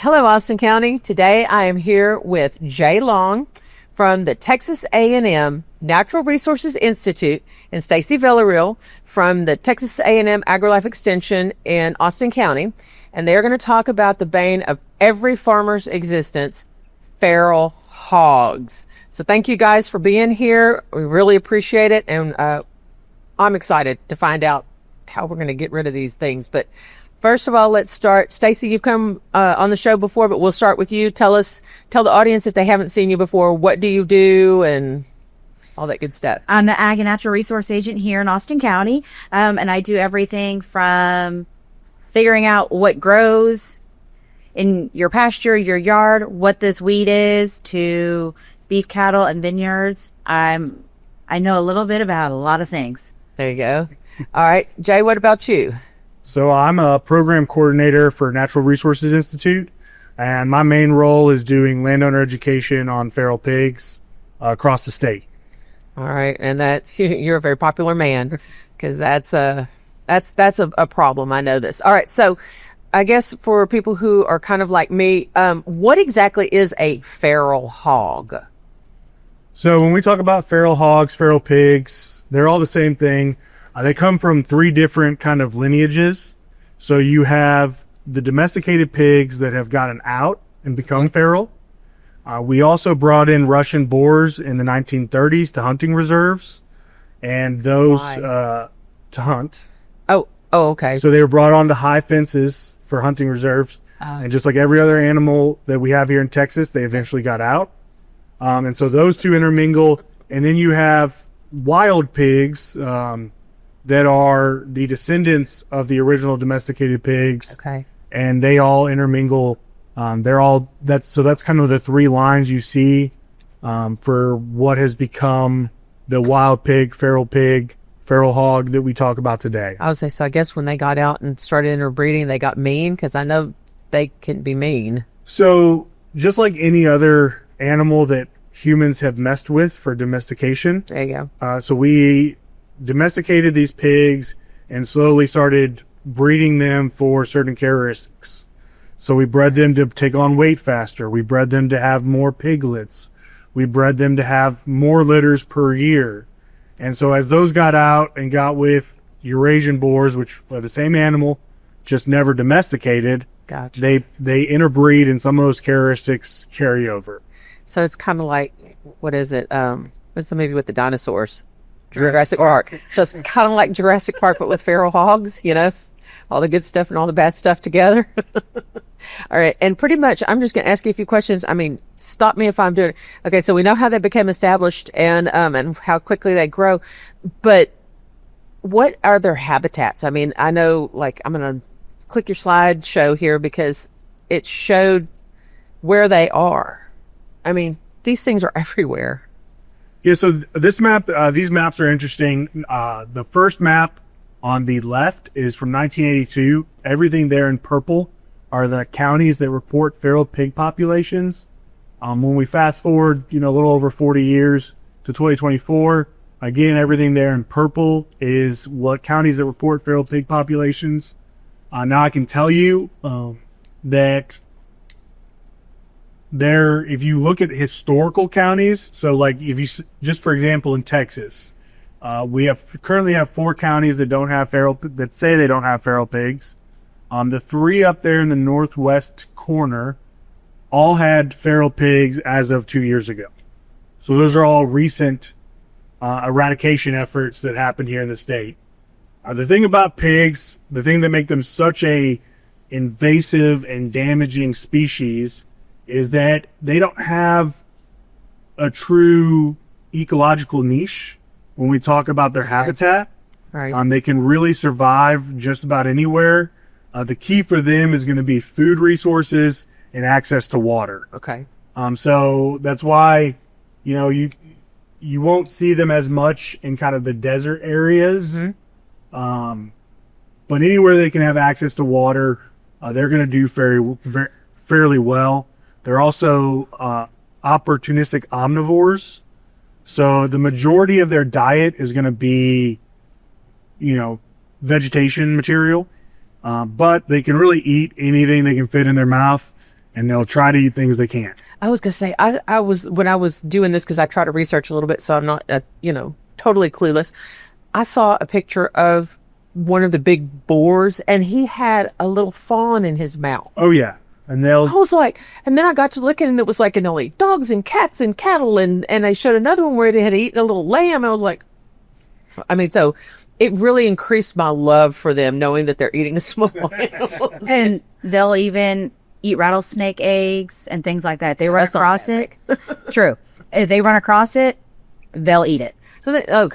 Hello, Austin County. Today I am here with Jay Long from the Texas A&M Natural Resources Institute and Stacie Villarreal from the Texas A&M AgriLife Extension in Austin County. And they're going to talk about the bane of every farmer's existence, feral hogs. So thank you guys for being here. We really appreciate it. And I'm excited to find out how we're going to get rid of these things. But first of all, let's start. Stacie, you've come on the show before, but we'll start with you. Tell the audience, if they haven't seen you before, what do you do and all that good stuff. I'm the Ag and Natural Resource Agent here in Austin County, and I do everything from figuring out what grows in your pasture, your yard, what this weed is, to beef cattle and vineyards. I know a little bit about a lot of things. There you go. All right, Jay, what about you? So I'm a program coordinator for Natural Resources Institute, and my main role is doing landowner education on feral pigs across the state. All right, and you're a very popular man, because that's a problem. I know this. All right, so I guess for people who are kind of like me, what exactly is a feral hog? So when we talk about feral hogs, feral pigs, they're all the same thing. They come from three different kind of lineages. So you have the domesticated pigs that have gotten out and become feral. We also brought in Russian boars in the 1930s to hunting reserves, and those to hunt. Oh, okay. So they were brought onto high fences for hunting reserves. And just like every other animal that we have here in Texas, they eventually got out. And so those two intermingle. And then you have wild pigs, that are the descendants of the original domesticated pigs. Okay. And they all intermingle. That's kind of the three lines you see, for what has become the wild pig, feral hog that we talk about today. I would say, so I guess when they got out and started interbreeding, they got mean, because I know they can be mean. So just like any other animal that humans have messed with for domestication. There you go. So we domesticated these pigs and slowly started breeding them for certain characteristics. So we bred them to take on weight faster. We bred them to have more piglets. We bred them to have more litters per year. And so as those got out and got with Eurasian boars, which are the same animal, just never domesticated, gotcha. They interbreed, and some of those characteristics carry over. So it's kind of like, what is it? What's the movie with the dinosaurs? Jurassic Park. So it's kind of like Jurassic Park, but with feral hogs, all the good stuff and all the bad stuff together. All right. And pretty much, I'm just going to ask you a few questions. I mean, stop me if I'm doing it. Okay. So we know how they became established and how quickly they grow, but what are their habitats? I mean, I know, like, I'm going to click your slideshow here because it showed where they are. I mean, these things are everywhere. Yeah, so this map, these maps are interesting. The first map on the left is from 1982. Everything there in purple are the counties that report feral pig populations. When we fast forward, a little over 40 years to 2024, again, everything there in purple is what counties that report feral pig populations. Now I can tell you that if you look at historical counties, so like if you just for example in Texas, we currently have 4 counties that say they don't have feral pigs. The 3 up there in the northwest corner all had feral pigs as of 2 years ago. So those are all recent eradication efforts that happened here in the state. The thing about pigs, the thing that make them such a invasive and damaging species, is that they don't have a true ecological niche when we talk about their habitat. Right. They can really survive just about anywhere. The key for them is going to be food resources and access to water. Okay. So that's why, you won't see them as much in kind of the desert areas. Mm-hmm. But anywhere they can have access to water, they're going to do fairly well. They're also opportunistic omnivores. So the majority of their diet is going to be, vegetation material. But they can really eat anything they can fit in their mouth. and they'll try to eat things they can't. I was gonna say I was when I was doing this because I try to research a little bit, so I'm not totally clueless. I saw a picture of one of the big boars, and he had a little fawn in his mouth. Oh yeah, and I was like, and then I got to looking, and it was like, and they'll eat dogs and cats and cattle, and they showed another one where it had eaten a little lamb. I was like, I mean, so it really increased my love for them, knowing that they're eating the small animals. And they'll even eat rattlesnake eggs and things like that. If they run across it. True. If they run across it, they'll eat it. So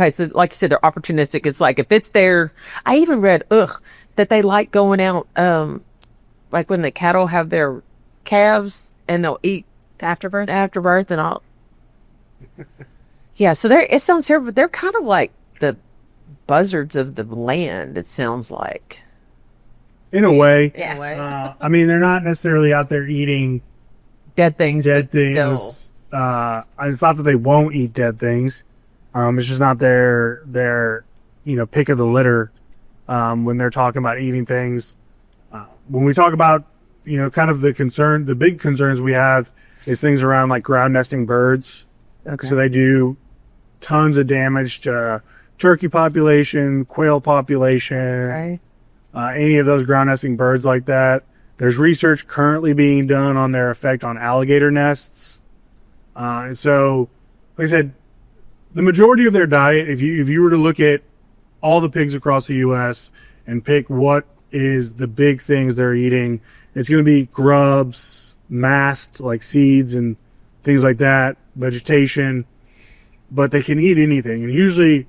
so like you said, they're opportunistic. It's like if it's there. I even read that they like going out like when the cattle have their calves and they'll eat The afterbirth? and all. Yeah, so it sounds terrible, but they're kind of like the buzzards of the land, it sounds like. In a way. Yeah. I mean, they're not necessarily out there eating Dead things. dead but still. things. It's not that they won't eat dead things. It's just not their pick of the litter when they're talking about eating things. When we talk about, kind of the big concerns we have is things around like ground nesting birds. Okay. So they do tons of damage to turkey population, quail population, Okay. any of those ground nesting birds like that. There's research currently being done on their effect on alligator nests. And so, like I said, the majority of their diet, if you were to look at all the pigs across the U.S. and pick what is the big things they're eating, it's going to be grubs, mast, like seeds and things like that, vegetation, but they can eat anything. And usually,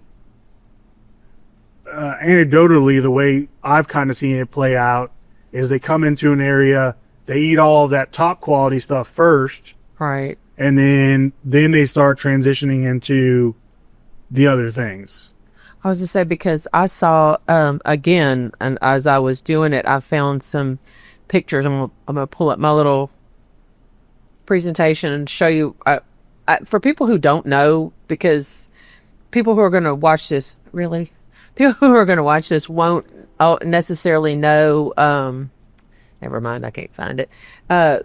anecdotally, the way I've kind of seen it play out is they come into an area, they eat all of that top quality stuff first, Right. and then they start transitioning into the other things. I was to say, because I saw, again, and as I was doing it, I found some pictures. I'm gonna pull up my little presentation and show you, for people who don't know, because people who are going to watch this, people who are going to watch this won't necessarily know, never mind, I can't find it.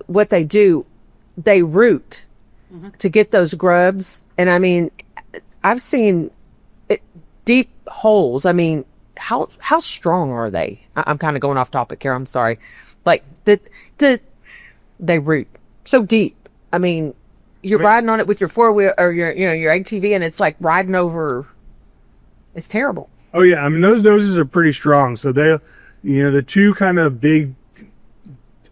What they do, they root to get those grubs. And I mean, I've seen deep holes. I mean, how strong are they? I'm kind of going off topic here. I'm sorry. Like they root so deep. I mean, you're riding on it with your four-wheel or your ATV, and it's like riding over. It's terrible. Oh yeah, I mean those noses are pretty strong. So they, the two kind of big,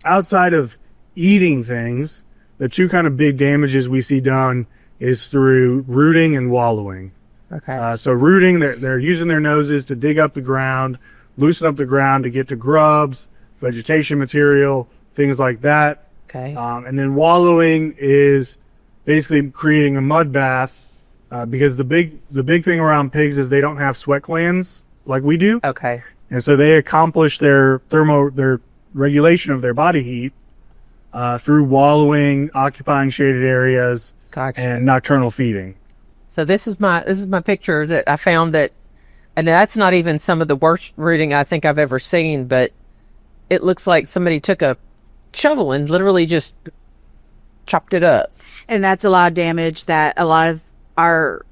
outside of eating things, the two kind of big damages we see done is through rooting and wallowing. Okay. So rooting, they're using their noses to dig up the ground, loosen up the ground to get to grubs, vegetation material, things like that. Okay. And then wallowing is basically creating a mud bath, because the big thing around pigs is they don't have sweat glands like we do. Okay. And so they accomplish their regulation of their body heat through wallowing, occupying shaded areas, Gotcha. and nocturnal feeding. So this is my picture that I found and that's not even some of the worst rooting I think I've ever seen, but it looks like somebody took a shovel and literally just chopped it up. And that's a lot of damage that a lot of our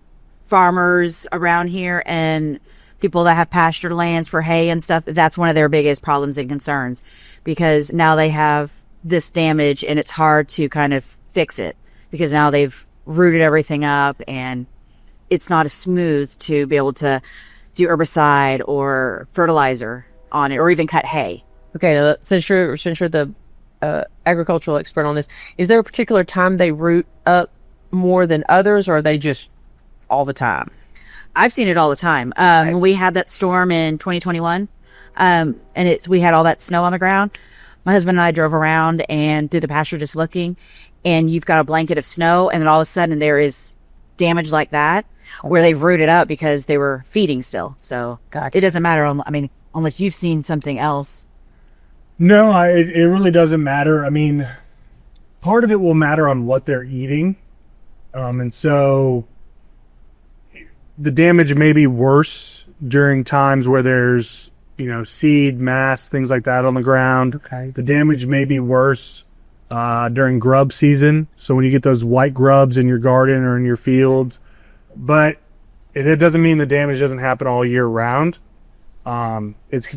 farmers around here and people that have pasture lands for hay and stuff, that's one of their biggest problems and concerns, because now they have this damage and it's hard to kind of fix it because now they've rooted everything up and it's not as smooth to be able to do herbicide or fertilizer on it or even cut hay. Okay, now, since you're the agricultural expert on this, is there a particular time they root up more than others, or are they just all the time? I've seen it all the time. When we had that storm in 2021, and we had all that snow on the ground. My husband and I drove around and through the pasture just looking, and you've got a blanket of snow, and then all of a sudden there is damage like that where they've rooted up because they were feeding still. So Gotcha. It doesn't matter. I mean, unless you've seen something else. No, it really doesn't matter. I mean, part of it will matter on what they're eating. And so the damage may be worse during times where there's, seed, mass, things like that on the ground. Okay. The damage may be worse during grub season. So when you get those white grubs in your garden or in your field, but it doesn't mean the damage doesn't happen all year round. It's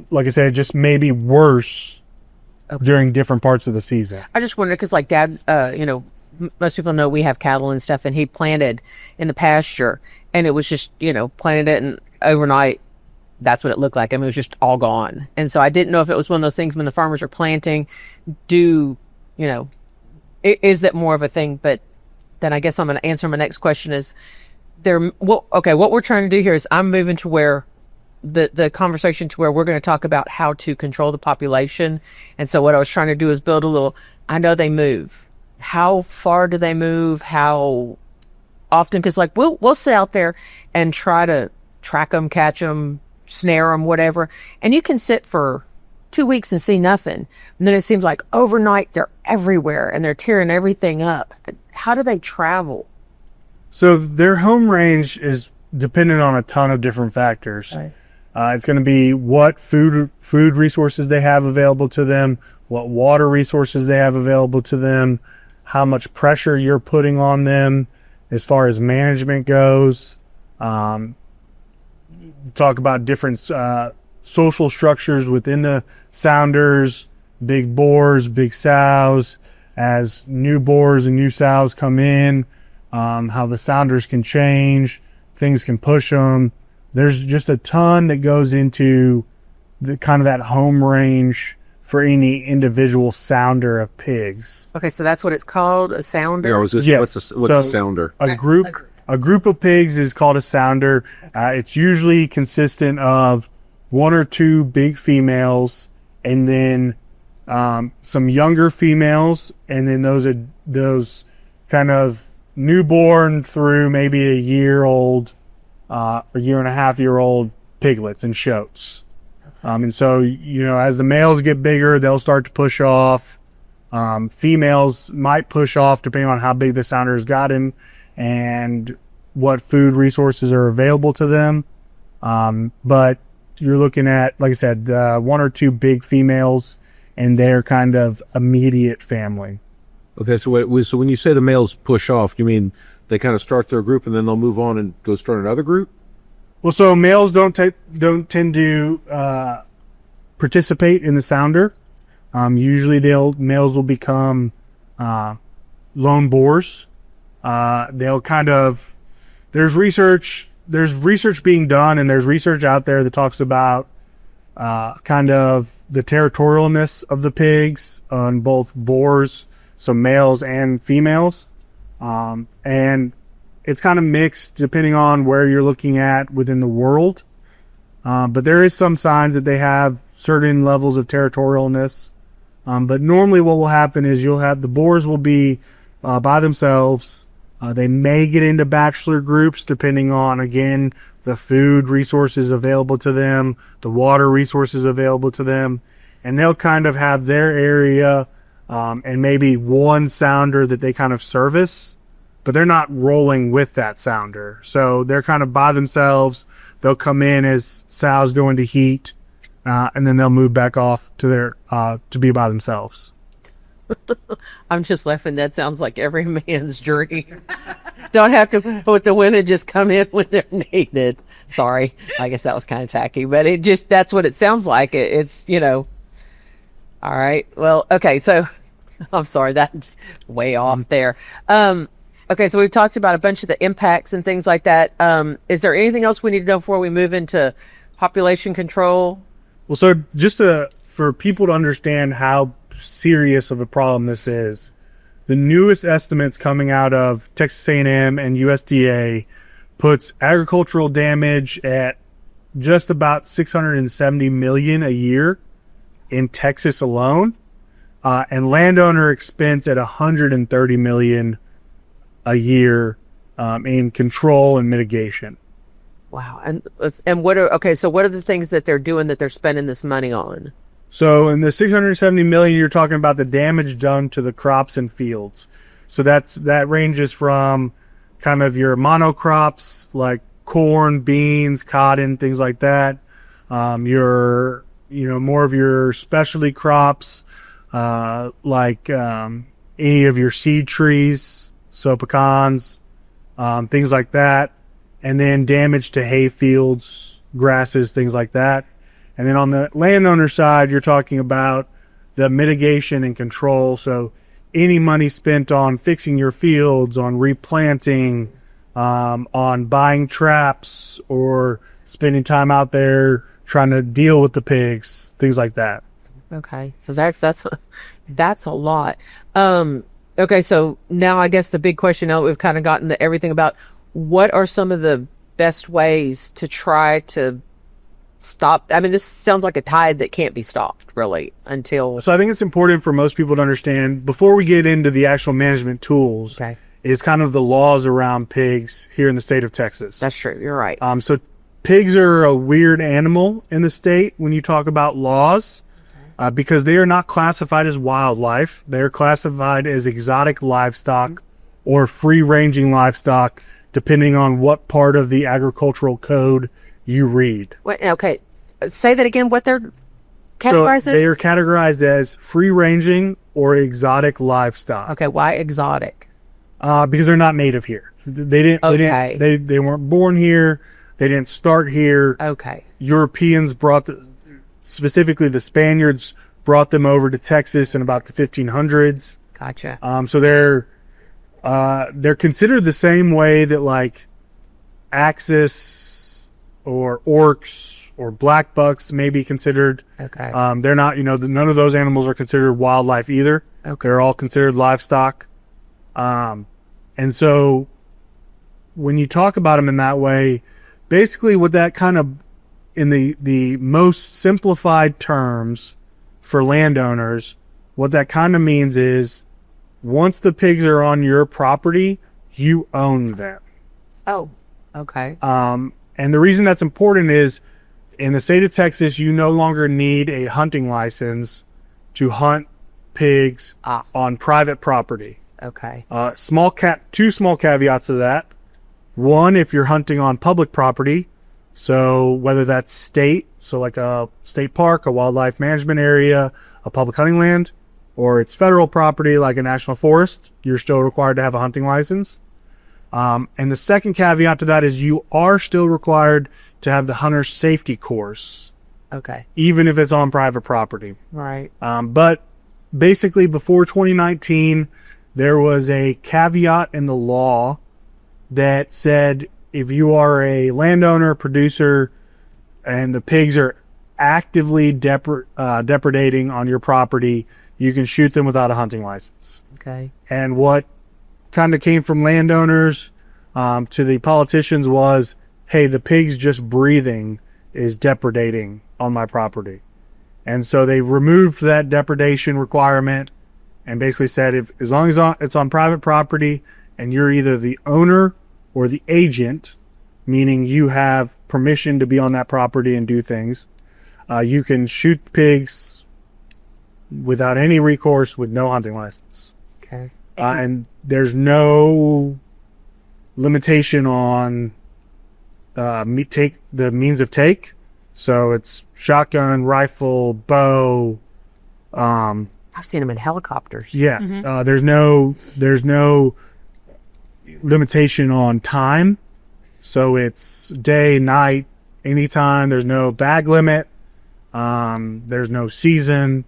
like I said, it just may be worse during different parts of the season. I just wondered because, like, Dad, most people know we have cattle and stuff, and he planted in the pasture, and it was just, planted it, and overnight, that's what it looked like. I mean, it was just all gone. And so I didn't know if it was one of those things when the farmers are planting, is that more of a thing? But then I guess I'm going to answer my next question is what we're trying to do here is I'm moving to where the conversation to where we're going to talk about how to control the population. And so what I was trying to do is build I know they move. How far do they move? How often? Because like we'll sit out there and try to track them, catch them, snare them, whatever. And you can sit for 2 weeks and see nothing. And then it seems like overnight they're everywhere and they're tearing everything up. How do they travel? So their home range is dependent on a ton of different factors. Right. It's going to be what food resources they have available to them, what water resources they have available to them, how much pressure you're putting on them as far as management goes. Talk about different social structures within the sounders, big boars, big sows, as new boars and new sows come in, how the sounders can change, things can push them. There's just a ton that goes into the kind of that home range for any individual sounder of pigs. Okay, so that's what it's called, a sounder? Yeah, what's a sounder? A group of pigs is called a sounder. It's usually consistent of 1 or 2 big females and then some younger females, and then those kind of newborn through maybe a year old or year and a half year old piglets and shoats. And so, as the males get bigger, they'll start to push off. Females might push off depending on how big the sounder has gotten and what food resources are available to them. But you're looking at, like I said, 1 or 2 big females and their kind of immediate family. Okay, so when you say the males push off, do you mean they kind of start their group and then they'll move on and go start another group? Well, so males don't tend to participate in the sounder. Usually, males will become lone boars. They'll kind of there's research being done, and there's research out there that talks about kind of the territorialness of the pigs on both boars, so males and females, and it's kind of mixed depending on where you're looking at within the world. But there is some signs that they have certain levels of territorialness. But normally what will happen is you'll have the boars will be by themselves. They may get into bachelor groups depending on, again, the food resources available to them, the water resources available to them. And they'll kind of have their area and maybe one sounder that they kind of service. But they're not rolling with that sounder. So they're kind of by themselves. They'll come in as sows go into heat, and then they'll move back off to their to be by themselves. I'm just laughing. That sounds like every man's dream. Don't have to put the women just come in when they're needed. Sorry. I guess that was kind of tacky, but that's what it sounds like. It's, all right. Well, okay. So I'm sorry. That's way off there. Okay, so we've talked about a bunch of the impacts and things like that. Is there anything else we need to know before we move into population control? Well, so just for people to understand how serious of a problem this is, the newest estimates coming out of Texas A&M and USDA puts agricultural damage at just about $670 million a year in Texas alone, and landowner expense at $130 million a year in control and mitigation. Wow. And what are the things that they're doing that they're spending this money on? So in the $670 million, you're talking about the damage done to the crops and fields. So that ranges from kind of your monocrops like corn, beans, cotton, things like that. More of your specialty crops, like any of your seed trees, so pecans, things like that, and then damage to hay fields, grasses, things like that. And then on the landowner side, you're talking about the mitigation and control. So any money spent on fixing your fields, on replanting, on buying traps, or spending time out there trying to deal with the pigs, things like that. Okay, so that's a lot. Okay, so now I guess the big question, now we've kind of gotten to everything about what are some of the best ways to try to stop. I mean, this sounds like a tide that can't be stopped, really, until. So I think it's important for most people to understand, before we get into the actual management tools, Okay, is kind of the laws around pigs here in the state of Texas. that's true. You're right. So pigs are a weird animal in the state when you talk about laws, because they are not classified as wildlife. They're classified as exotic livestock or free-ranging livestock, depending on what part of the agricultural code you read. Wait, okay, say that again. What they're So categorized they are as? categorized as free-ranging or exotic livestock. Okay, why exotic? Because they're not native here. They didn't. Okay. They weren't born here. They didn't start here. Okay, Europeans specifically the Spaniards brought them over to Texas in about the 1500s. gotcha. So they're considered the same way that like axis or orcs or black bucks may be considered. Okay. They're not, none of those animals are considered wildlife either. Okay. They're all considered livestock. And so when you talk about them in that way, basically what that kind of, in the most simplified terms for landowners, what that kind of means is once the pigs are on your property, you own them. Oh, okay. And the reason that's important is in the state of Texas, you no longer need a hunting license to hunt pigs on private property. Okay. Two small caveats to that. One, if you're hunting on public property, so whether that's state, so like a state park, a wildlife management area, a public hunting land, or it's federal property like a national forest, you're still required to have a hunting license. And the second caveat to that is you are still required to have the hunter safety course, Okay. even if it's on private property. Right. But basically before 2019, there was a caveat in the law that said if you are a landowner, producer, and the pigs are actively depredating on your property, you can shoot them without a hunting license. Okay. And what kind of came from landowners to the politicians was, hey, the pigs just breathing is depredating on my property. And so they removed that depredation requirement and basically said, as long as it's on private property and you're either the owner or the agent, meaning you have permission to be on that property and do things, you can shoot pigs without any recourse with no hunting license. Okay. And there's no limitation on the means of take. So it's shotgun, rifle, bow. I've seen them in helicopters. Yeah. There's no limitation on time. So it's day, night, anytime. There's no bag limit. There's no season.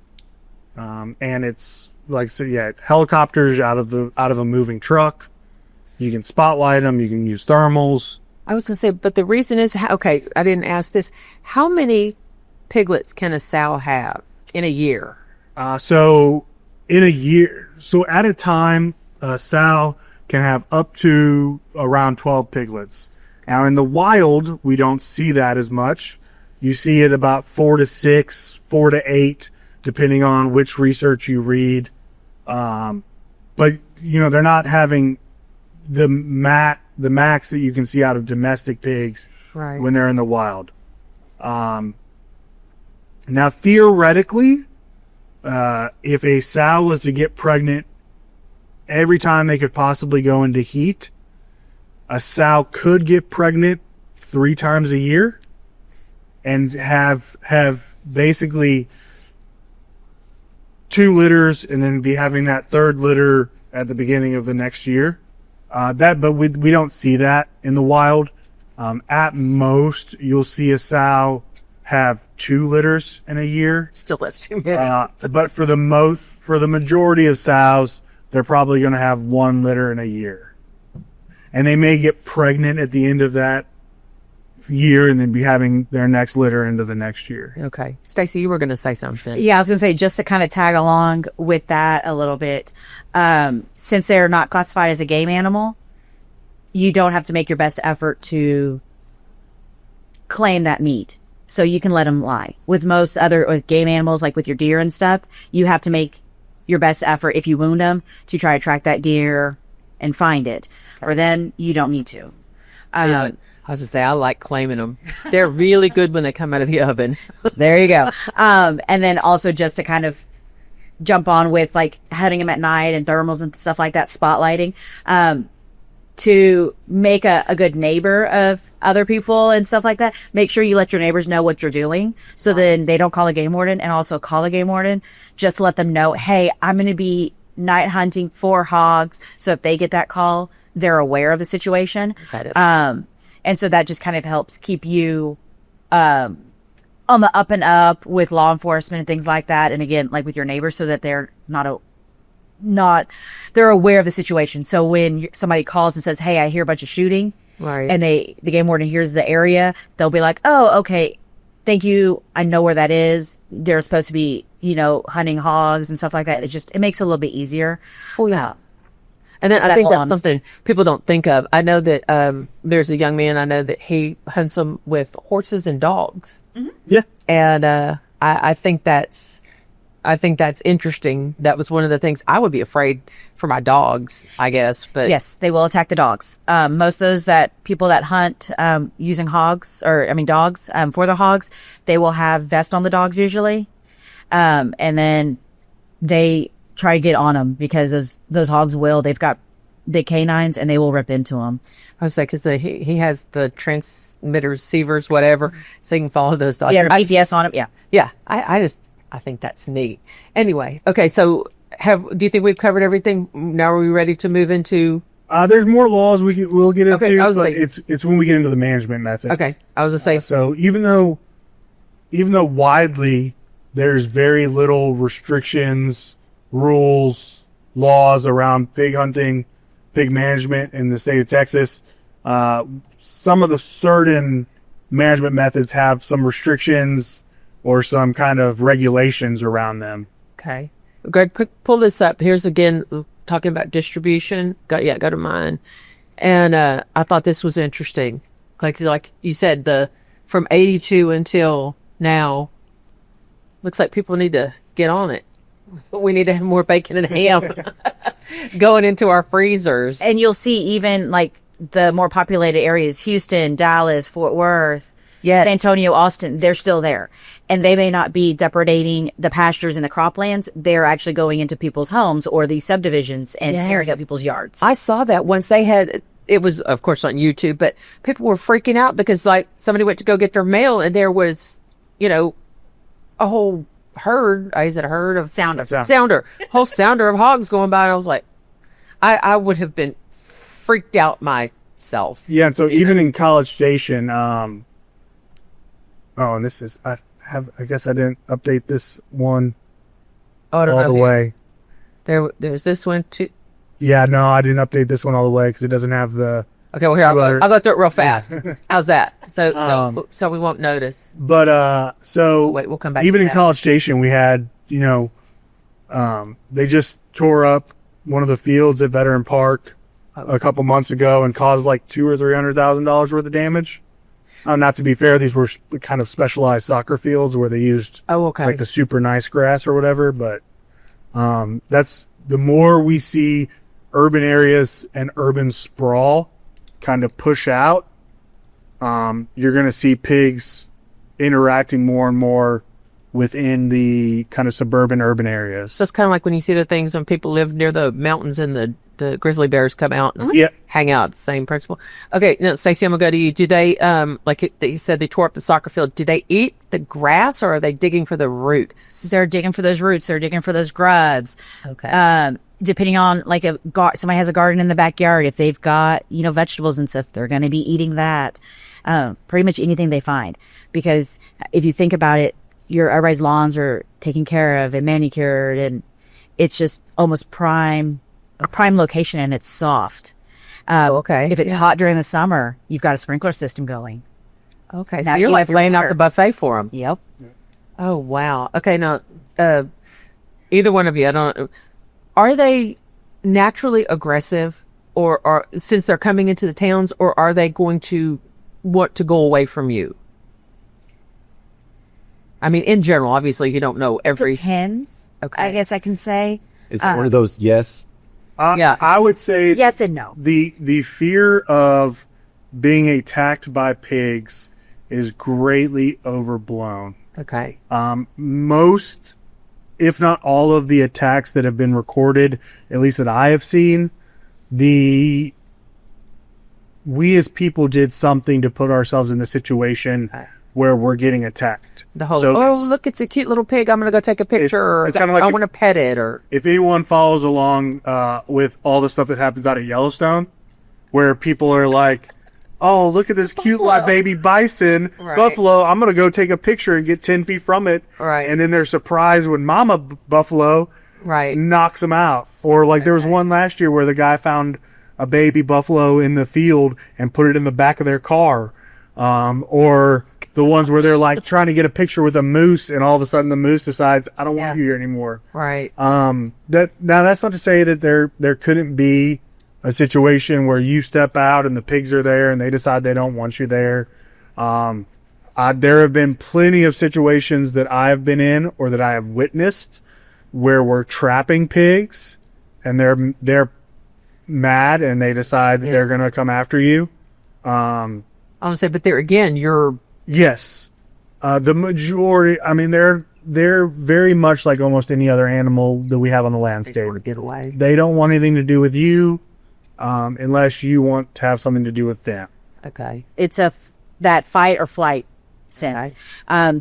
And it's like, so yeah, helicopters out of a moving truck. You can spotlight them. You can use thermals. I was going to say, but the reason is, okay, I didn't ask this. How many piglets can a sow have in a year? So in a year, so at a time, a sow can have up to around 12 piglets. Now in the wild, we don't see that as much. You see it about 4 to 6, 4 to 8, depending on which research you read. But they're not having the max that you can see out of domestic pigs Right. when they're in the wild. Now theoretically, if a sow was to get pregnant every time they could possibly go into heat, a sow could get pregnant 3 times a year and have basically 2 litters and then be having that 3rd litter at the beginning of the next year. But we don't see that in the wild. At most, you'll see a sow have 2 litters in a year. Still, that's too many. But for the majority of sows, they're probably going to have 1 litter in a year. And they may get pregnant at the end of that year and then be having their next litter into the next year. Okay. Stacie, you were going to say something. Yeah, I was going to say, just to kind of tag along with that a little bit, since they're not classified as a game animal, you don't have to make your best effort to claim that meat. So you can let them lie. With with game animals, like with your deer and stuff, you have to make your best effort if you wound them to try to track that deer and find it. Okay. For them, you don't need to. I was going to say, I like claiming them. They're really good when they come out of the oven. There you go. And then also just to kind of jump on with like hunting them at night and thermals and stuff like that, spotlighting, to make a good neighbor of other people and stuff like that. Make sure you let your neighbors know what you're doing, so then they don't call a game warden, and also call a game warden. Just let them know, hey, I'm going to be night hunting for hogs. So if they get that call, they're aware of the situation. And so that just kind of helps keep you on the up and up with law enforcement and things like that. And again, like with your neighbors, so that they're they're aware of the situation. So when somebody calls and says, hey, I hear a bunch of shooting, right, and the game warden hears the area, they'll be like, oh, okay, thank you. I know where that is. They're supposed to be, hunting hogs and stuff like that. It makes it a little bit easier. Oh, yeah. And then I think that's something people don't think of. I know that there's a young man I know that he hunts them with horses and dogs. Mm-hmm. Yeah. And I think that's interesting. That was one of the things I would be afraid for my dogs, I guess. But yes, they will attack the dogs. Most of those people that hunt using dogs for the hogs, they will have vests on the dogs usually, and then they try to get on them because those hogs they've got big canines and they will rip into them. I would say because he has the transmitter receivers, whatever, so he can follow those dogs. Yeah, GPS on them. Yeah. I think that's neat. Anyway, okay. So do you think we've covered everything? Now are we ready to move into? There's more laws we'll get into. Okay, I was but saying, it's when we get into the management methods. Okay, I was gonna say. So even though widely there's very little restrictions, rules, laws around pig hunting, pig management in the state of Texas, some of the certain management methods have some restrictions or some kind of regulations around them. Okay. Greg, pull this up. Here's again talking about distribution. Go to mine. And I thought this was interesting. Like you said, from 82 until now, looks like people need to get on it. We need to have more bacon and ham going into our freezers. And you'll see even like the more populated areas, Houston, Dallas, Fort Worth, yes, San Antonio, Austin, they're still there. And they may not be depredating the pastures and the croplands. They're actually going into people's homes or these subdivisions and tearing up people's yards. I saw that once they had, it was of course on YouTube, but people were freaking out because like somebody went to go get their mail and there was, a whole herd. Is it a herd of sounder? Whole sounder of hogs going by. And I was like, I would have been freaked out myself. Yeah. And so even in College Station, and this is, I guess I didn't update this one all the way. There's this one too. Yeah, no, I didn't update this one all the way because it doesn't have the. Okay, well here I'll go through it real fast. How's that? So we won't notice. But wait, we'll come back. Even in College Station, we had they just tore up one of the fields at Veteran Park a couple months ago and caused like $200,000 or $300,000 worth of damage. Not to be fair, these were kind of specialized soccer fields where they used like the super nice grass or whatever. But that's the more we see urban areas and urban sprawl kind of push out, you're going to see pigs interacting more and more within the kind of suburban urban areas. So it's kind of like when you see the things when people live near the mountains and the grizzly bears come out and Yeah. hang out. Same principle. Okay, now Stacie, I'm gonna go to you. Do they you said they tore up the soccer field? Do they eat the grass or are they digging for the root? They're digging for those roots. They're digging for those grubs. Okay. Depending on like somebody has a garden in the backyard, if they've got, vegetables and stuff, they're going to be eating that. Pretty much anything they find. Because if you think about it, everybody's lawns are taken care of and manicured, and it's just almost a prime location, and it's soft. Okay. If it's hot during the summer, you've got a sprinkler system going. Okay. Now So you're you like have your laying out water. the buffet for them. Yep. Oh, wow. Okay. Now, either one of you, are they naturally aggressive or since they're coming into the towns, or are they going to want to go away from you? I mean, in general, obviously you don't know every. Depends. Okay. I guess I can say Is it one of those yes? Yeah. I would say yes and no. the fear of being attacked by pigs is greatly overblown. Okay. Most, if not all of the attacks that have been recorded, at least that I have seen, we as people did something to put ourselves in the situation where we're getting attacked. The whole, So oh, it's- look, it's a cute little pig. I'm going to go take a picture. Or it's kinda like I if- want to pet it. Or If anyone follows along with all the stuff that happens out at Yellowstone, where people are like, oh, look at this cute like baby bison, Right. buffalo, I'm going to go take a picture and get 10 feet from it. Right. And then they're surprised when mama buffalo right. knocks them out. Or like there was one last year where the guy found a baby buffalo in the field and put it in the back of their car. Or the ones where they're like trying to get a picture with a moose and all of a sudden the moose decides, I don't want you here anymore. Right. Now that's not to say that there couldn't be a situation where you step out and the pigs are there and they decide they don't want you there. There have been plenty of situations that I've been in or that I have witnessed where we're trapping pigs and they're mad and they decide that they're going to come after you. I'm going to say, but there again, you're. Yes. The majority, I mean, they're very much like almost any other animal that we have on the landscape. Sort of get away. They don't want anything to do with you unless you want to have something to do with them. Okay. It's that fight or flight sense.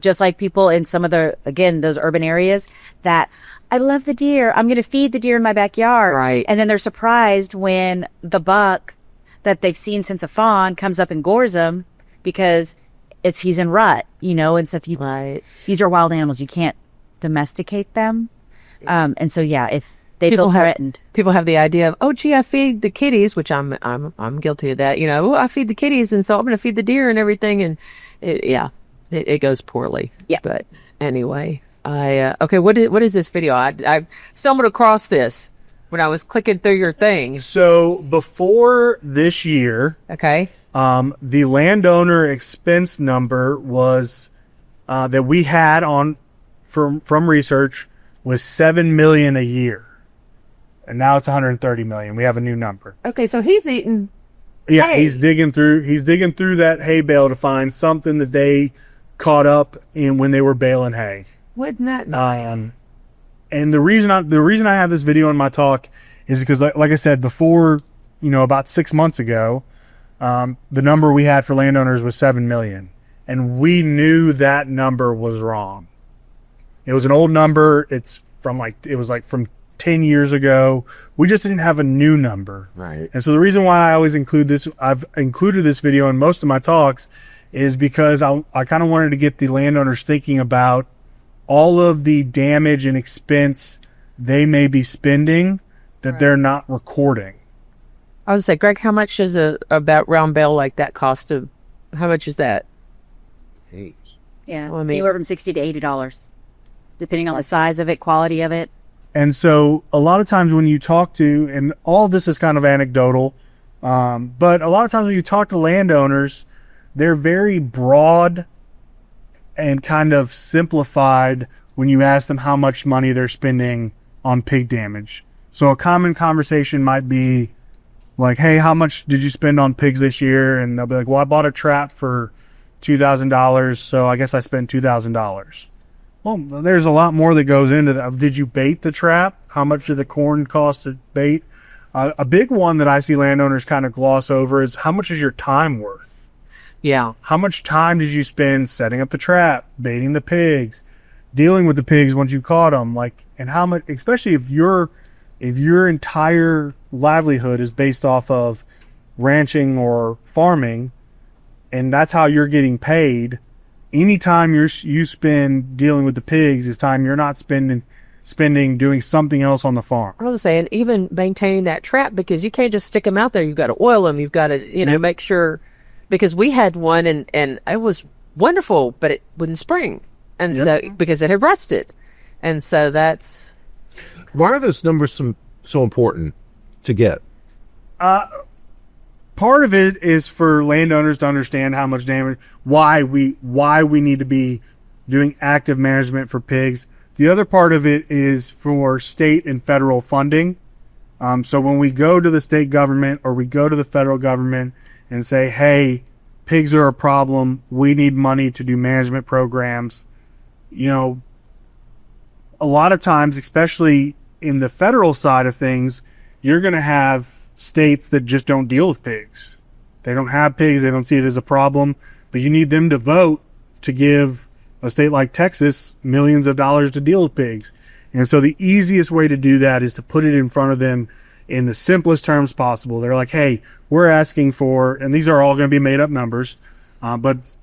Just like people in some of those urban areas that I love the deer. I'm going to feed the deer in my backyard. Right. And then they're surprised when the buck that they've seen since a fawn comes up and gores them because he's in rut, and stuff. Right. These are wild animals. You can't domesticate them. And so, if they People feel have- threatened. People have the idea of, oh, gee, I feed the kitties, which I'm guilty of that. Oh, I feed the kitties, and so I'm going to feed the deer and everything, and it goes poorly. Yeah. But anyway, okay. What is this video? I stumbled across this when I was clicking through your thing. So before this year, Okay. the landowner expense number was that we had from research was $7 million a year, and now it's $130 million. We have a new number. Okay. So he's eating. Yeah, Hay. he's digging through that hay bale to find something that they caught up in when they were baling hay. Wasn't that nice? And the reason I have this video in my talk is because, like I said before, about 6 months ago, the number we had for landowners was 7 million, and we knew that number was wrong. It was an old number. It's from from 10 years ago. We just didn't have a new number. Right. And so the reason why I always I've included this video in most of my talks is because I kind of wanted to get the landowners thinking about all of the damage and expense they may be spending that they're not recording. I was say, Greg, how much does a round bale like that cost? How much is that? Yeah. Well, I mean- Anywhere from $60 to $80, depending on the size of it, quality of it. And so a lot of times when you talk to, and all of this is kind of anecdotal, but a lot of times when you talk to landowners, they're very broad and kind of simplified when you ask them how much money they're spending on pig damage. So a common conversation might be like, hey, how much did you spend on pigs this year? And they'll be like, well, I bought a trap for $2,000, so I guess I spent $2,000. Well, there's a lot more that goes into that. Did you bait the trap? How much did the corn cost to bait? A big one that I see landowners kind of gloss over is how much is your time worth? Yeah. How much time did you spend setting up the trap, baiting the pigs, dealing with the pigs once you caught them? Like, and how much, especially if your entire livelihood is based off of ranching or farming, and that's how you're getting paid. Any time you spend dealing with the pigs is time you're not spending doing something else on the farm. I was saying, even maintaining that trap, because you can't just stick them out there. You've got to oil them. You've got to, make sure, because we had one and it was wonderful, but it wouldn't spring. And so, because it had rusted. And so that's. Why are those numbers so important to get? Part of it is for landowners to understand how much damage, why we need to be doing active management for pigs. The other part of it is for state and federal funding. So when we go to the state government or we go to the federal government and say, hey, pigs are a problem, we need money to do management programs, a lot of times, especially in the federal side of things, you're going to have states that just don't deal with pigs. They don't have pigs. They don't see it as a problem, but you need them to vote to give a state like Texas millions of dollars to deal with pigs. And so the easiest way to do that is to put it in front of them in the simplest terms possible. They're like, hey, we're asking for, and these are all going to be made up numbers, but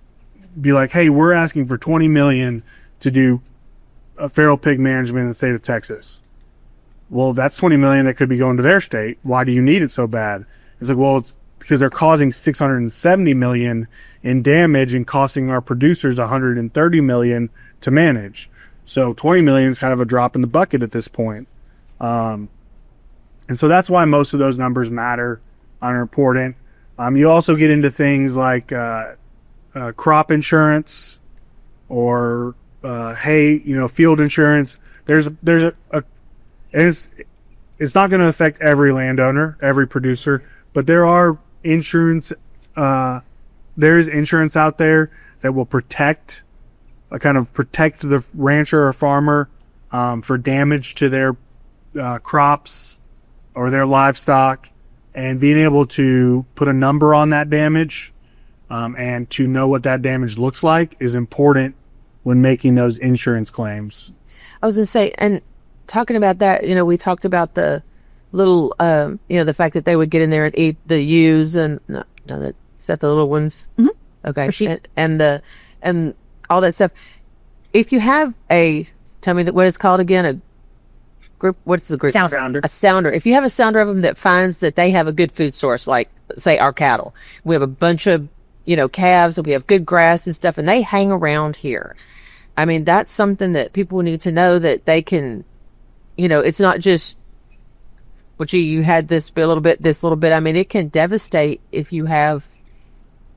be like, hey, we're asking for $20 million to do feral pig management in the state of Texas. Well, that's $20 million that could be going to their state. Why do you need it so bad? It's like, well, it's because they're causing $670 million in damage and costing our producers $130 million to manage. So $20 million is kind of a drop in the bucket at this point. And so that's why most of those numbers matter and are important. You also get into things like crop insurance or field insurance. There's a and it's not going to affect every landowner, every producer, but there are insurance. There is insurance out there that will protect the rancher or farmer for damage to their crops or their livestock, and being able to put a number on that damage and to know what that damage looks like is important when making those insurance claims. I was going to say, and talking about that, we talked about the little, the fact that they would get in there and eat the ewes and is that the little ones? Mm-hmm. Okay. And all that stuff. If you have tell me what it's called again, a group, what's the group? Sounder. A sounder. If you have a sounder of them that finds that they have a good food source, like say our cattle, we have a bunch of, calves and we have good grass and stuff, and they hang around here. I mean, that's something that people need to know, that they can, it's not just, you had this a little bit. I mean, it can devastate if you have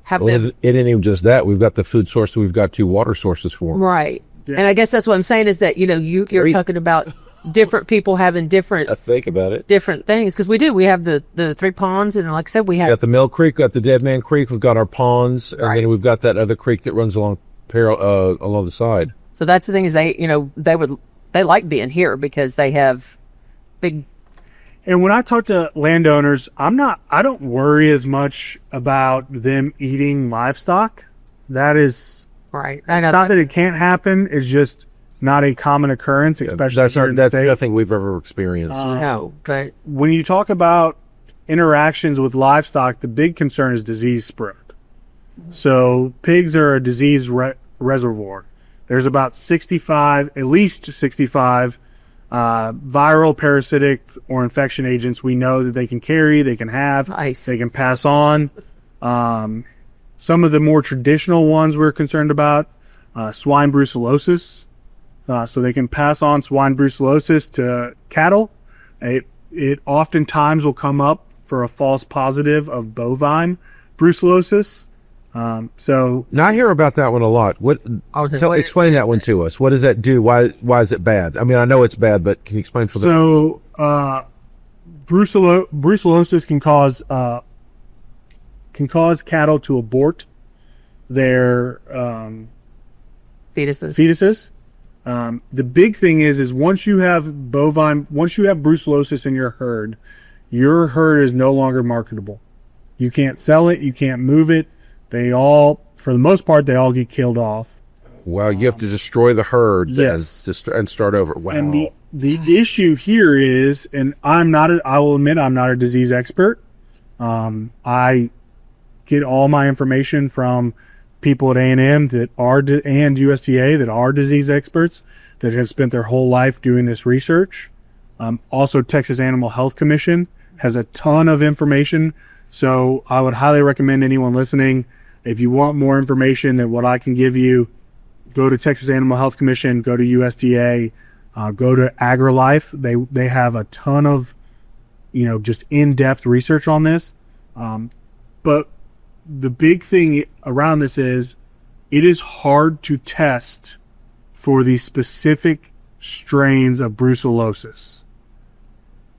them. It ain't even just that. We've got the food source, so we've got 2 water sources for them. Right. Yeah. And I guess that's what I'm saying is that, you're talking about different people having different. I think about it. Different things. Because we do. We have the 3 ponds, and like I said, we have. We got the Mill Creek, we got the Dead Man Creek, we've got our ponds, and then we've got that other creek that runs along the side. So that's the thing is they like being here because they have big. And when I talk to landowners, I don't worry as much about them eating livestock. That is right. I know. It's not that it can't happen. It's just not a common occurrence, especially that's nothing we've ever experienced. No, but when you talk about interactions with livestock, the big concern is disease spread. So pigs are a disease reservoir. There's about at least 65 viral, parasitic, or infection agents we know that they can carry, they can have, they can pass on. Some of the more traditional ones we're concerned about, swine brucellosis. So they can pass on swine brucellosis to cattle. It oftentimes will come up for a false positive of bovine brucellosis. So now I hear about that one a lot. Explain that one to us. What does that do? Why is it bad? I mean, I know it's bad, but can you explain for the? So, brucellosis can cause cattle to abort their fetuses. The big thing is once you have brucellosis in your herd is no longer marketable. You can't sell it. You can't move it. For the most part, they all get killed off. Wow, you have to destroy the herd Yes. and start over. Wow. And the issue here is, and I will admit I'm not a disease expert. I get all my information from people at A&M and USDA that are disease experts that have spent their whole life doing this research. Also, Texas Animal Health Commission has a ton of information. So I would highly recommend anyone listening, if you want more information than what I can give you, go to Texas Animal Health Commission, go to USDA, go to AgriLife. They have a ton of, just in-depth research on this. But the big thing around this is it is hard to test for the specific strains of brucellosis.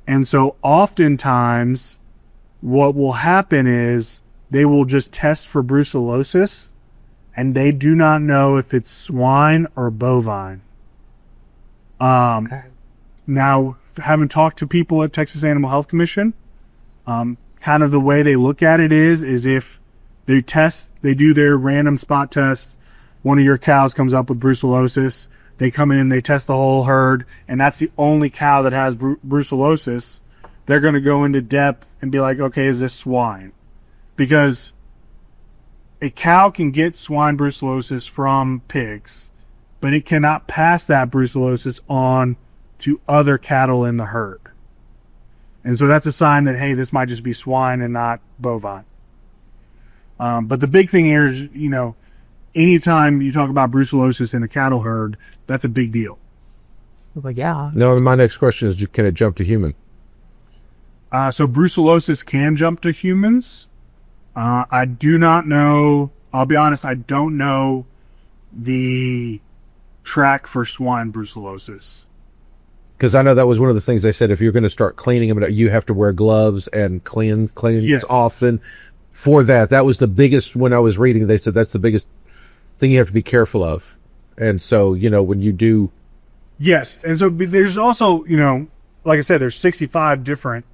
And so oftentimes what will happen is they will just test for brucellosis and they do not know if it's swine or bovine. Now, having talked to people at Texas Animal Health Commission, kind of the way they look at it is if they do their random spot test, one of your cows comes up with brucellosis, they come in, they test the whole herd, and that's the only cow that has brucellosis, they're going to go into depth and be like, okay, is this swine? Because a cow can get swine brucellosis from pigs, but it cannot pass that brucellosis on to other cattle in the herd. And so that's a sign that, hey, this might just be swine and not bovine. But the big thing here is, anytime you talk about brucellosis in a cattle herd, that's a big deal. Well, yeah. No, my next question is, can it jump to human? So brucellosis can jump to humans. I do not know. I'll be honest. I don't know the track for swine brucellosis. Because I know that was one of the things they said, if you're going to start cleaning them, you have to wear gloves and clean Yes. often. For that was the biggest, when I was reading, they said that's the biggest thing you have to be careful of. And so, when you do. Yes. And so there's also, like I said, there's 65 different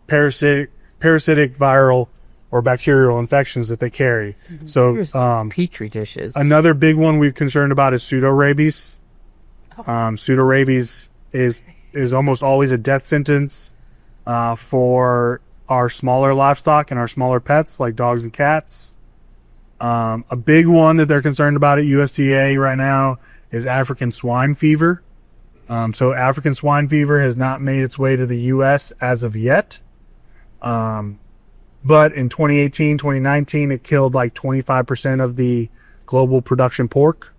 parasitic, viral, or bacterial infections that they carry. Mm-hmm. So, Petri dishes. Another big one we're concerned about is pseudorabies. Pseudorabies is almost always a death sentence for our smaller livestock and our smaller pets like dogs and cats. A big one that they're concerned about at USDA right now is African swine fever. So African swine fever has not made its way to the U.S. as of yet. But in 2018, 2019, it killed like 25% of the global production pork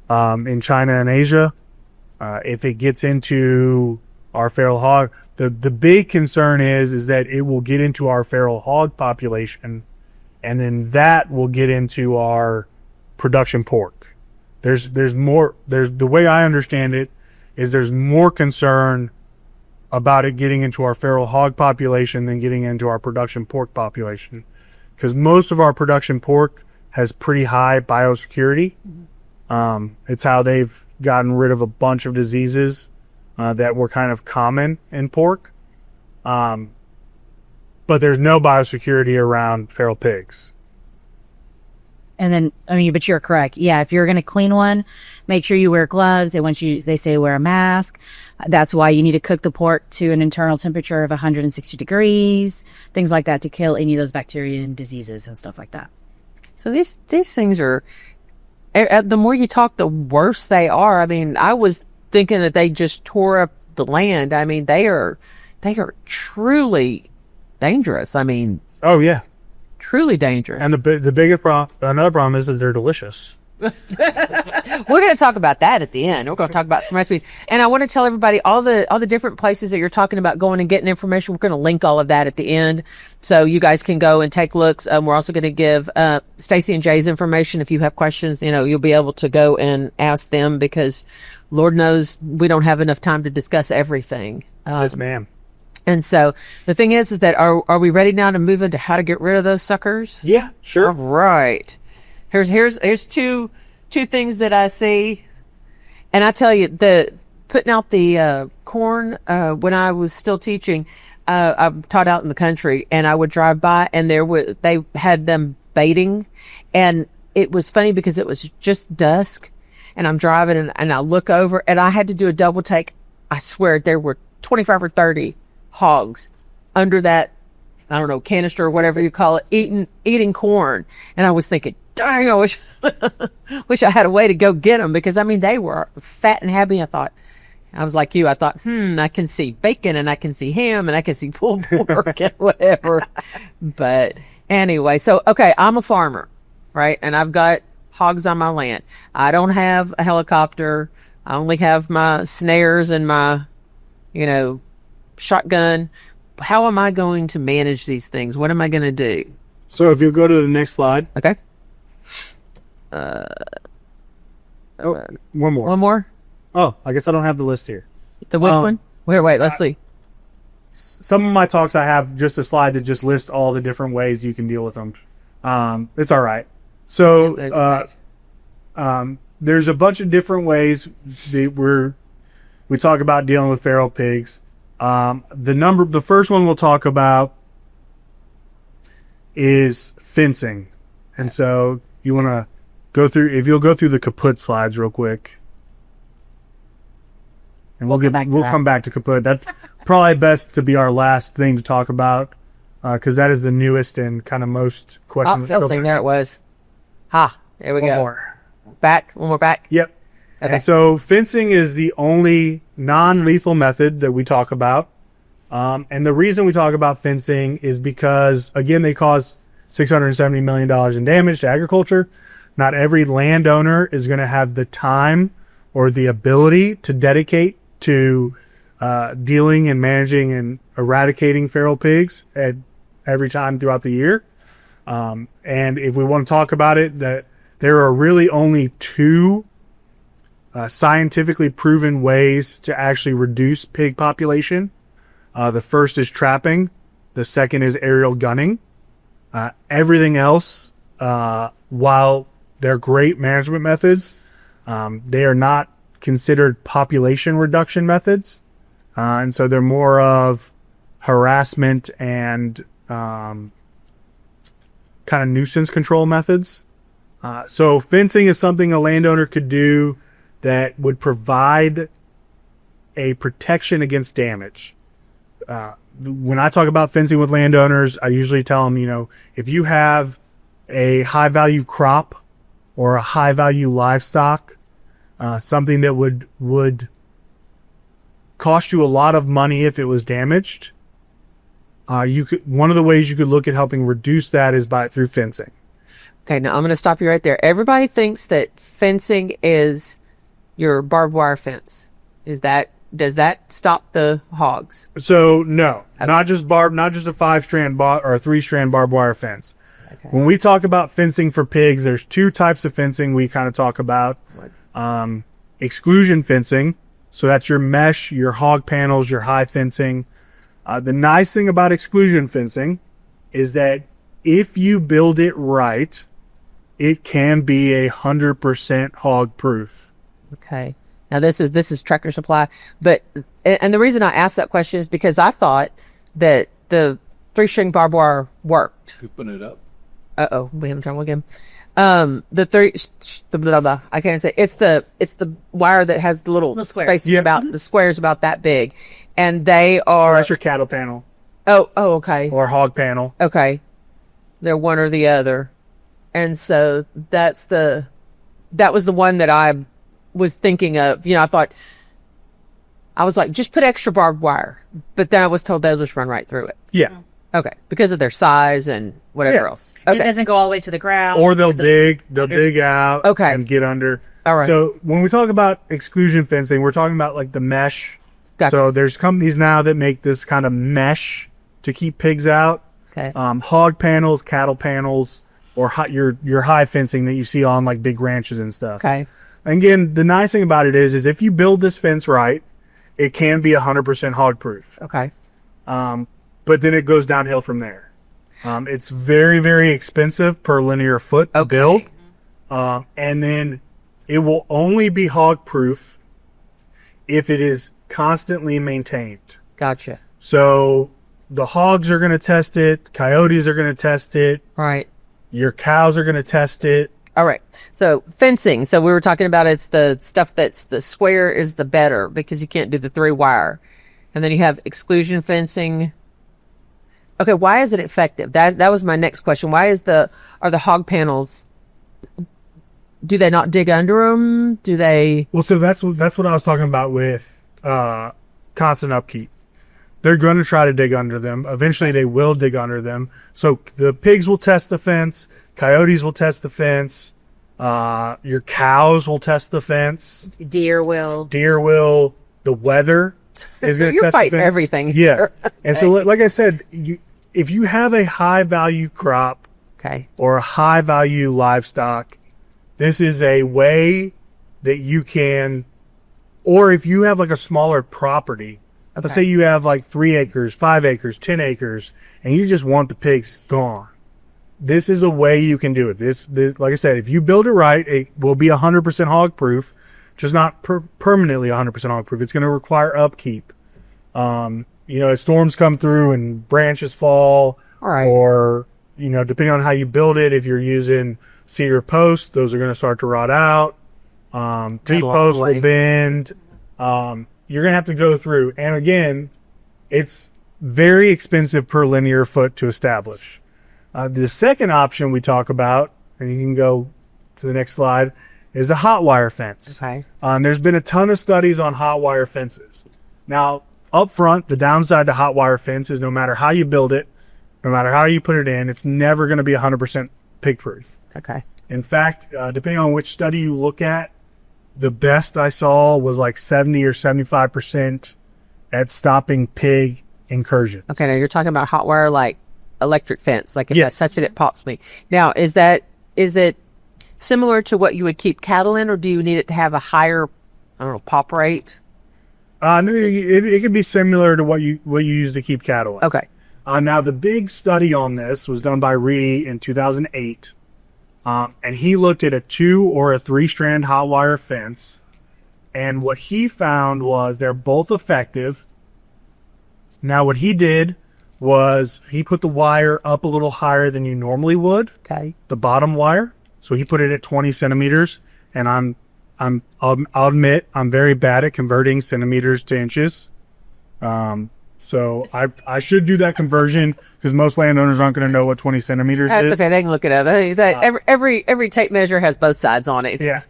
in China and Asia. If it gets into our feral hog, the big concern is that it will get into our feral hog population, and then that will get into our production pork. There's more. The way I understand it is there's more concern about it getting into our feral hog population than getting into our production pork population, because most of our production pork has pretty high biosecurity. It's how they've gotten rid of a bunch of diseases that were kind of common in pork. But there's no biosecurity around feral pigs. And then, but you're correct. Yeah, if you're going to clean one, make sure you wear gloves. And they say wear a mask. That's why you need to cook the pork to an internal temperature of 160 degrees, things like that, to kill any of those bacteria and diseases and stuff like that. So these things are, the more you talk, the worse they are. I was thinking that they just tore up the land. They are truly dangerous. Oh yeah, truly dangerous. And the biggest another problem is they're delicious. We're going to talk about that at the end. We're going to talk about some recipes. And I want to tell everybody all the different places that you're talking about going and getting information. We're going to link all of that at the end, so you guys can go and take looks. We're also going to give Stacie and Jay's information. If you have questions, you'll be able to go and ask them, because Lord knows we don't have enough time to discuss everything. Yes, ma'am. And so the thing is that are we ready now to move into how to get rid of those suckers? Yeah, sure. All right. Here's two things that I see. And I tell you, the putting out the corn when I was still teaching, I taught out in the country, and I would drive by, and they had them baiting, and it was funny because it was just dusk, and I'm driving, and I look over, and I had to do a double take. I swear there were 25 or 30 hogs under that, I don't know, canister or whatever you call it, eating corn. And I was thinking, dang, I wish I had a way to go get them, because I mean, they were fat and happy. I was like you. I thought, I can see bacon, and I can see ham, and I can see pulled pork and whatever. But anyway, so, okay, I'm a farmer, right? And I've got hogs on my land. I don't have a helicopter. I only have my snares and my, shotgun. How am I going to manage these things? What am I going to do? So if you'll go to the next slide. Okay. One more. One more? Oh, I guess I don't have the list here. The which one? Wait, let's see. Some of my talks I have just a slide that just lists all the different ways you can deal with them. It's all right. So there's a bunch of different ways that we talk about dealing with feral pigs. The first one we'll talk about is fencing. And so you want to go through, if you'll go through the kaput slides real quick. And we'll come back to kaput. That's probably best to be our last thing to talk about, because that is the newest and kind of most questions. There it was. There we go. One more back. Yep. Okay. And so fencing is the only non-lethal method that we talk about. And the reason we talk about fencing is because, again, they cause $670 million in damage to agriculture. Not every landowner is going to have the time or the ability to dedicate to dealing and managing and eradicating feral pigs at every time throughout the year. And if we want to talk about it, that there are really only two scientifically proven ways to actually reduce pig population. The first is trapping. The second is aerial gunning. Everything else, while they're great management methods, they are not considered population reduction methods. And so they're more of harassment and kind of nuisance control methods. So fencing is something a landowner could do that would provide a protection against damage. When I talk about fencing with landowners, I usually tell them, if you have a high value crop or a high value livestock, something that would cost you a lot of money if it was damaged, one of the ways you could look at helping reduce that is through fencing. Okay, now I'm going to stop you right there. Everybody thinks that fencing is your barbed wire fence. Does that stop the hogs? So no, Okay. not just a 5-strand or a 3-strand barbed wire fence. Okay. When we talk about fencing for pigs, there's two types of fencing we kind of talk about. Exclusion fencing. So that's your mesh, your hog panels, your high fencing. The nice thing about exclusion fencing is that if you build it right, it can be 100% hog proof. Okay. Now this is Tractor Supply, and the reason I asked that question is because I thought that the 3-string barbed wire worked. Open it up. We having trouble again. I can't say it's the wire that has the little spaces the squares about that big, and they are. So that's your cattle panel. Oh, okay. Or hog panel. Okay, they're one or the other, and so that was the one that I was thinking of. I was like, just put extra barbed wire, but then I was told they'll just run right through it. Yeah. Okay, because of their size and whatever else. Okay. It doesn't go all the way to the ground. Or they'll dig out Okay. and get under. All right. So when we talk about exclusion fencing, we're talking about like the mesh. Gotcha. So there's companies now that make this kind of mesh to keep pigs out. Okay. Hog panels, cattle panels, or your high fencing that you see on like big ranches and stuff. Okay. Again, the nice thing about it is if you build this fence right, it can be 100% hog proof. Okay. But then it goes downhill from there. It's very, very expensive per linear foot to build. And then it will only be hog proof if it is constantly maintained. Gotcha. So the hogs are going to test it. Coyotes are going to test it. Right. Your cows are going to test it. All right. So fencing. So we were talking about it's the stuff that's the square is the better because you can't do the 3-wire. And then you have exclusion fencing. Okay. Why is it effective? That was my next question. Why are the hog panels, do they not dig under them? Do they? Well, so that's what I was talking about with constant upkeep. They're going to try to dig under them. Eventually, they will dig under them. So the pigs will test the fence. Coyotes will test the fence. Your cows will test the fence. Deer will. The weather is going to You're test the fighting fence. everything. Yeah. And so, like I said, if you have a high value crop Okay. or a high value livestock, this is a way that you can, or if you have like a smaller property, let's say you have like 3 acres, 5 acres, 10 acres, and you just want the pigs gone. This is a way you can do it. This like I said, if you build it right, it will be 100% hog proof, just not permanently 100% hog proof. It's going to require upkeep. As storms come through and branches fall, All right. or, depending on how you build it, if you're using cedar posts, those are going to start to rot out. T posts will bend. You're going to have to go through. And again, it's very expensive per linear foot to establish. The second option we talk about, and you can go to the next slide, is a hot wire fence. Okay. There's been a ton of studies on hot wire fences. Now, up front, the downside to hot wire fence is no matter how you build it, no matter how you put it in, it's never going to be 100% pig proof. Okay. In fact, depending on which study you look at, the best I saw was like 70 or 75% at stopping pig incursions. Okay. Now you're talking about hot wire, like electric fence. Like if Yes. I touch it, it pops me. Now, is it similar to what you would keep cattle in, or do you need it to have a higher, pop rate? No, it can be similar to what you use to keep cattle in. Okay. Now, the big study on this was done by Reedy in 2008. And he looked at a 2 or a 3-strand hot wire fence. And what he found was they're both effective. Now, what he did was he put the wire up a little higher than you normally would, Okay. the bottom wire. So he put it at 20 centimeters. And I'll admit I'm very bad at converting centimeters to inches. So I should do that conversion because most landowners aren't going to know what 20 centimeters That's is. okay. They can look it up. Every tape measure has both sides on it. Yeah.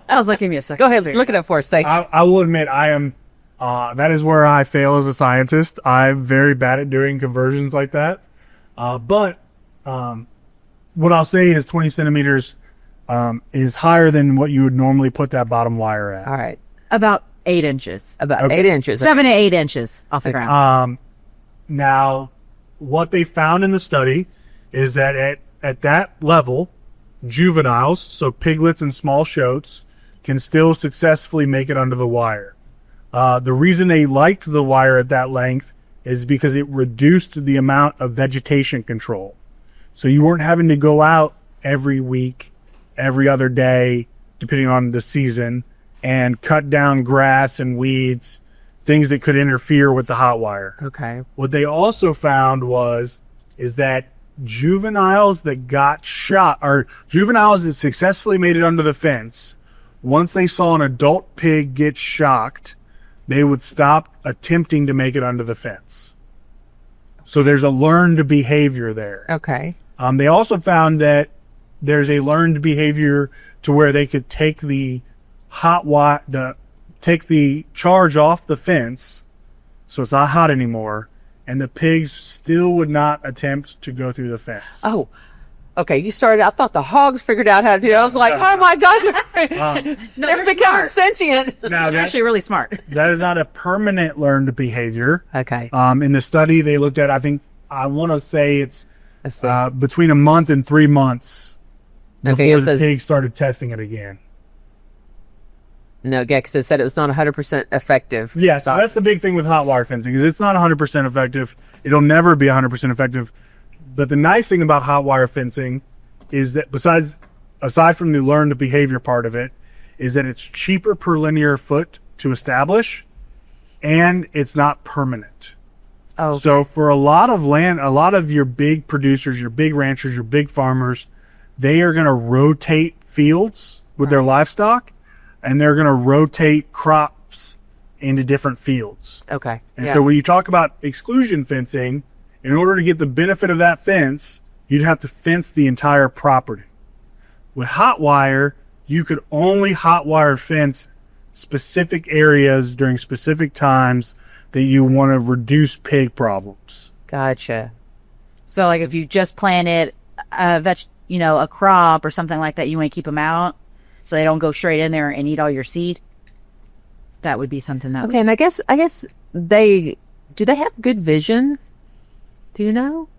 I was like, give me a second. Go ahead. Look it up for us, Stacie. I will admit I am, that is where I fail as a scientist. I'm very bad at doing conversions like that. But what I'll say is 20 centimeters is higher than what you would normally put that bottom wire at. All right. About 8 inches. About 8 inches. 7 to 8 inches off the ground. Now, what they found in the study is that at that level, juveniles, so piglets and small shotes, can still successfully make it under the wire. The reason they liked the wire at that length is because it reduced the amount of vegetation control. So you weren't having to go out every week, every other day, depending on the season, and cut down grass and weeds, things that could interfere with the hot wire. Okay. What they also found is that juveniles that got shot, or juveniles that successfully made it under the fence, once they saw an adult pig get shocked, they would stop attempting to make it under the fence. So there's a learned behavior there. Okay. They also found that there's a learned behavior to where they could take the take the charge off the fence, so it's not hot anymore, and the pigs still would not attempt to go through the fence. Oh, okay. You started. I thought the hogs figured out how to do it. I was like, oh my gosh, they're becoming sentient. Now They're actually really smart. that is not a permanent learned behavior. Okay. In the study they looked at, I want to say it's Let's see. between a month and 3 months before Okay, it the says- pigs started testing it again. No, Gex has said it was not 100% effective. Yeah, so Stop. that's the big thing with hot wire fencing is it's not 100% effective. It'll never be 100% effective. But the nice thing about hot wire fencing is that aside from the learned behavior part of it, is that it's cheaper per linear foot to establish. and it's not permanent. Oh, So for a lot of land, a lot of your big producers, your big ranchers, your big farmers, they are going to rotate fields with their livestock, and they're going to rotate crops into different fields. okay. And Yeah. so when you talk about exclusion fencing, in order to get the benefit of that fence, you'd have to fence the entire property. With hot wire, you could only hot wire fence specific areas during specific times that you want to reduce pig problems. Gotcha. So like if you just planted a crop or something like that, you want to keep them out so they don't go straight in there and eat all your seed. That would be something that Okay, and I guess they have good vision? Do you know?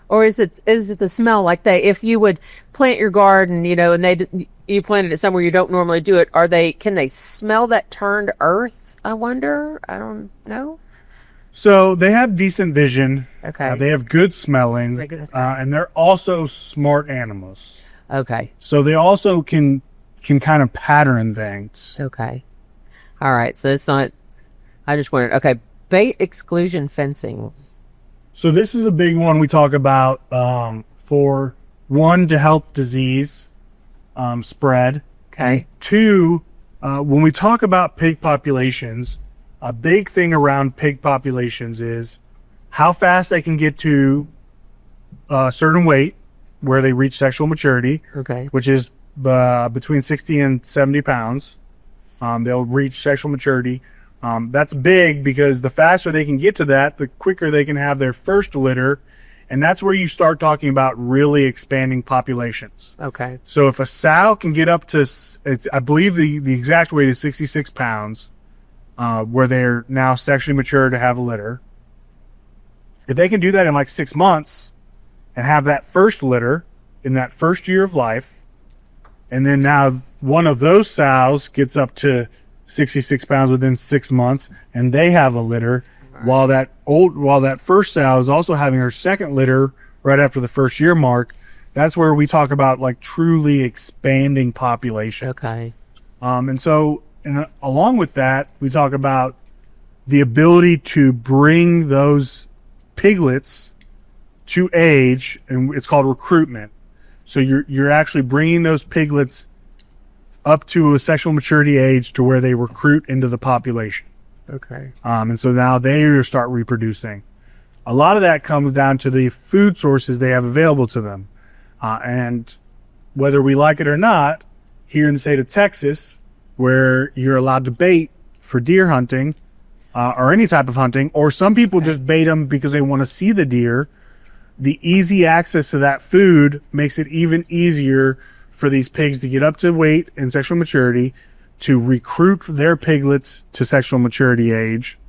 Or is it the smell? Like if you would plant your garden, and you planted it somewhere you don't normally do it, can they smell that turned earth? I wonder. I don't know. So they have decent vision. Okay. They have good smelling, and they're also smart animals. Okay. So they also can kind of pattern things. Okay. All right. So it's not. I just wondered. Okay. Bait exclusion fencing. So this is a big one we talk about for one, to help disease spread. Okay. Two, when we talk about pig populations, a big thing around pig populations is how fast they can get to a certain weight where they reach sexual maturity, Okay. which is between 60 and 70 pounds. They'll reach sexual maturity. That's big because the faster they can get to that, the quicker they can have their first litter. And that's where you start talking about really expanding populations. Okay. So if a sow can get up to, I believe the exact weight is 66 pounds, where they're now sexually mature to have a litter. If they can do that in like 6 months and have that first litter in that first year of life, and then now one of those sows gets up to 66 pounds within 6 months and they have a litter, while that first sow is also having her second litter right after the first year mark, that's where we talk about like truly expanding populations. Okay. And along with that, we talk about the ability to bring those piglets to age, and it's called recruitment. So you're actually bringing those piglets up to a sexual maturity age to where they recruit into the population. Okay. And so now they start reproducing. A lot of that comes down to the food sources they have available to them. And whether we like it or not, here in the state of Texas, where you're allowed to bait for deer hunting, or any type of hunting, or some people just bait them because they want to see the deer, the easy access to that food makes it even easier for these pigs to get up to weight and sexual maturity, to recruit their piglets to sexual maturity age.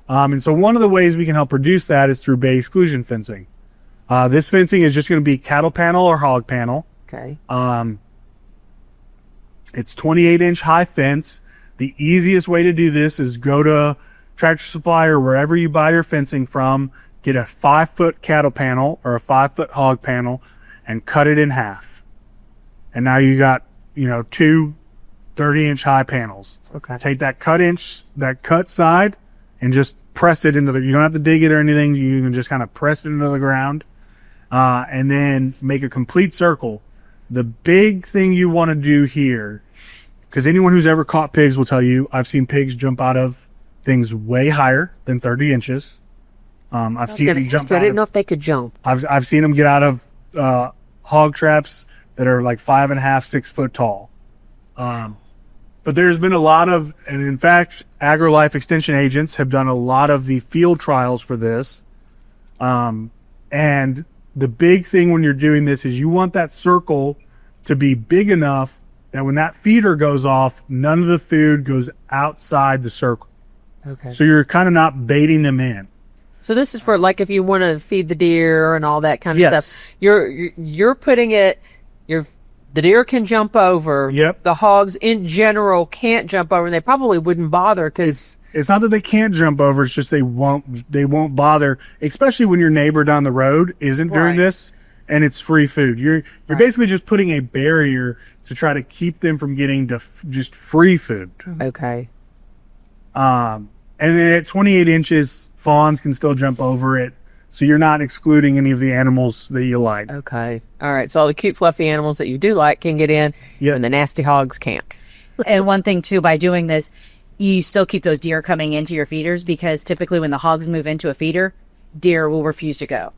And so one of the ways we can help reduce that is through bait exclusion fencing. This fencing is just going to be cattle panel or hog panel. Okay. It's 28-inch high fence. The easiest way to do this is go to Tractor Supply or wherever you buy your fencing from, get a 5-foot cattle panel or a 5-foot hog panel and cut it in half. And now you got, two 30-inch high panels. Okay. Take that cut side and just press it into you don't have to dig it or anything. You can just kind of press it into the ground, and then make a complete circle. The big thing you want to do here, because anyone who's ever caught pigs will tell you, I've seen pigs jump out of things way higher than 30 inches. I've seen them jump I out didn't know of, if they could jump. I've seen them get out of hog traps that are like 5.5, 6 foot tall. But there's been a lot of, and in fact, AgriLife extension agents have done a lot of the field trials for this. And the big thing when you're doing this is you want that circle to be big enough that when that feeder goes off, none of the food goes outside the circle. Okay. So you're kind of not baiting them in. So this is for like if you want to feed the deer and all that kind of Yes. stuff. You're putting it. The deer can jump over. Yep. The hogs in general can't jump over, and they probably wouldn't bother because It's not that they can't jump over. It's just they won't bother, especially when your neighbor down the road isn't doing Right. this and it's free food. You're basically just putting a barrier to try to keep them from getting to just free food. okay. And then at 28 inches, fawns can still jump over it. So you're not excluding any of the animals that you like. Okay. All right. So all the cute, fluffy animals that you do like can get in, Yeah. and the nasty hogs can't. And one thing too, by doing this, you still keep those deer coming into your feeders, because typically when the hogs move into a feeder, deer will refuse to go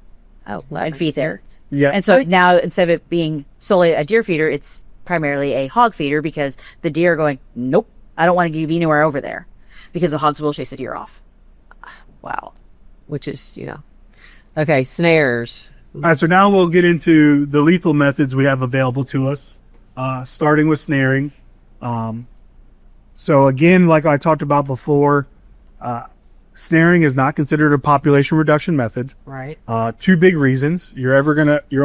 Oh, and feed there. Yeah. And so now, instead of it being solely a deer feeder, it's primarily a hog feeder, because the deer are going, nope, I don't want to be anywhere over there, because the hogs will chase the deer off. Wow. Which is, Okay, snares. All right, so now we'll get into the lethal methods we have available to us, starting with snaring. So again, like I talked about before, snaring is not considered a population reduction method. Right. Two big reasons. You're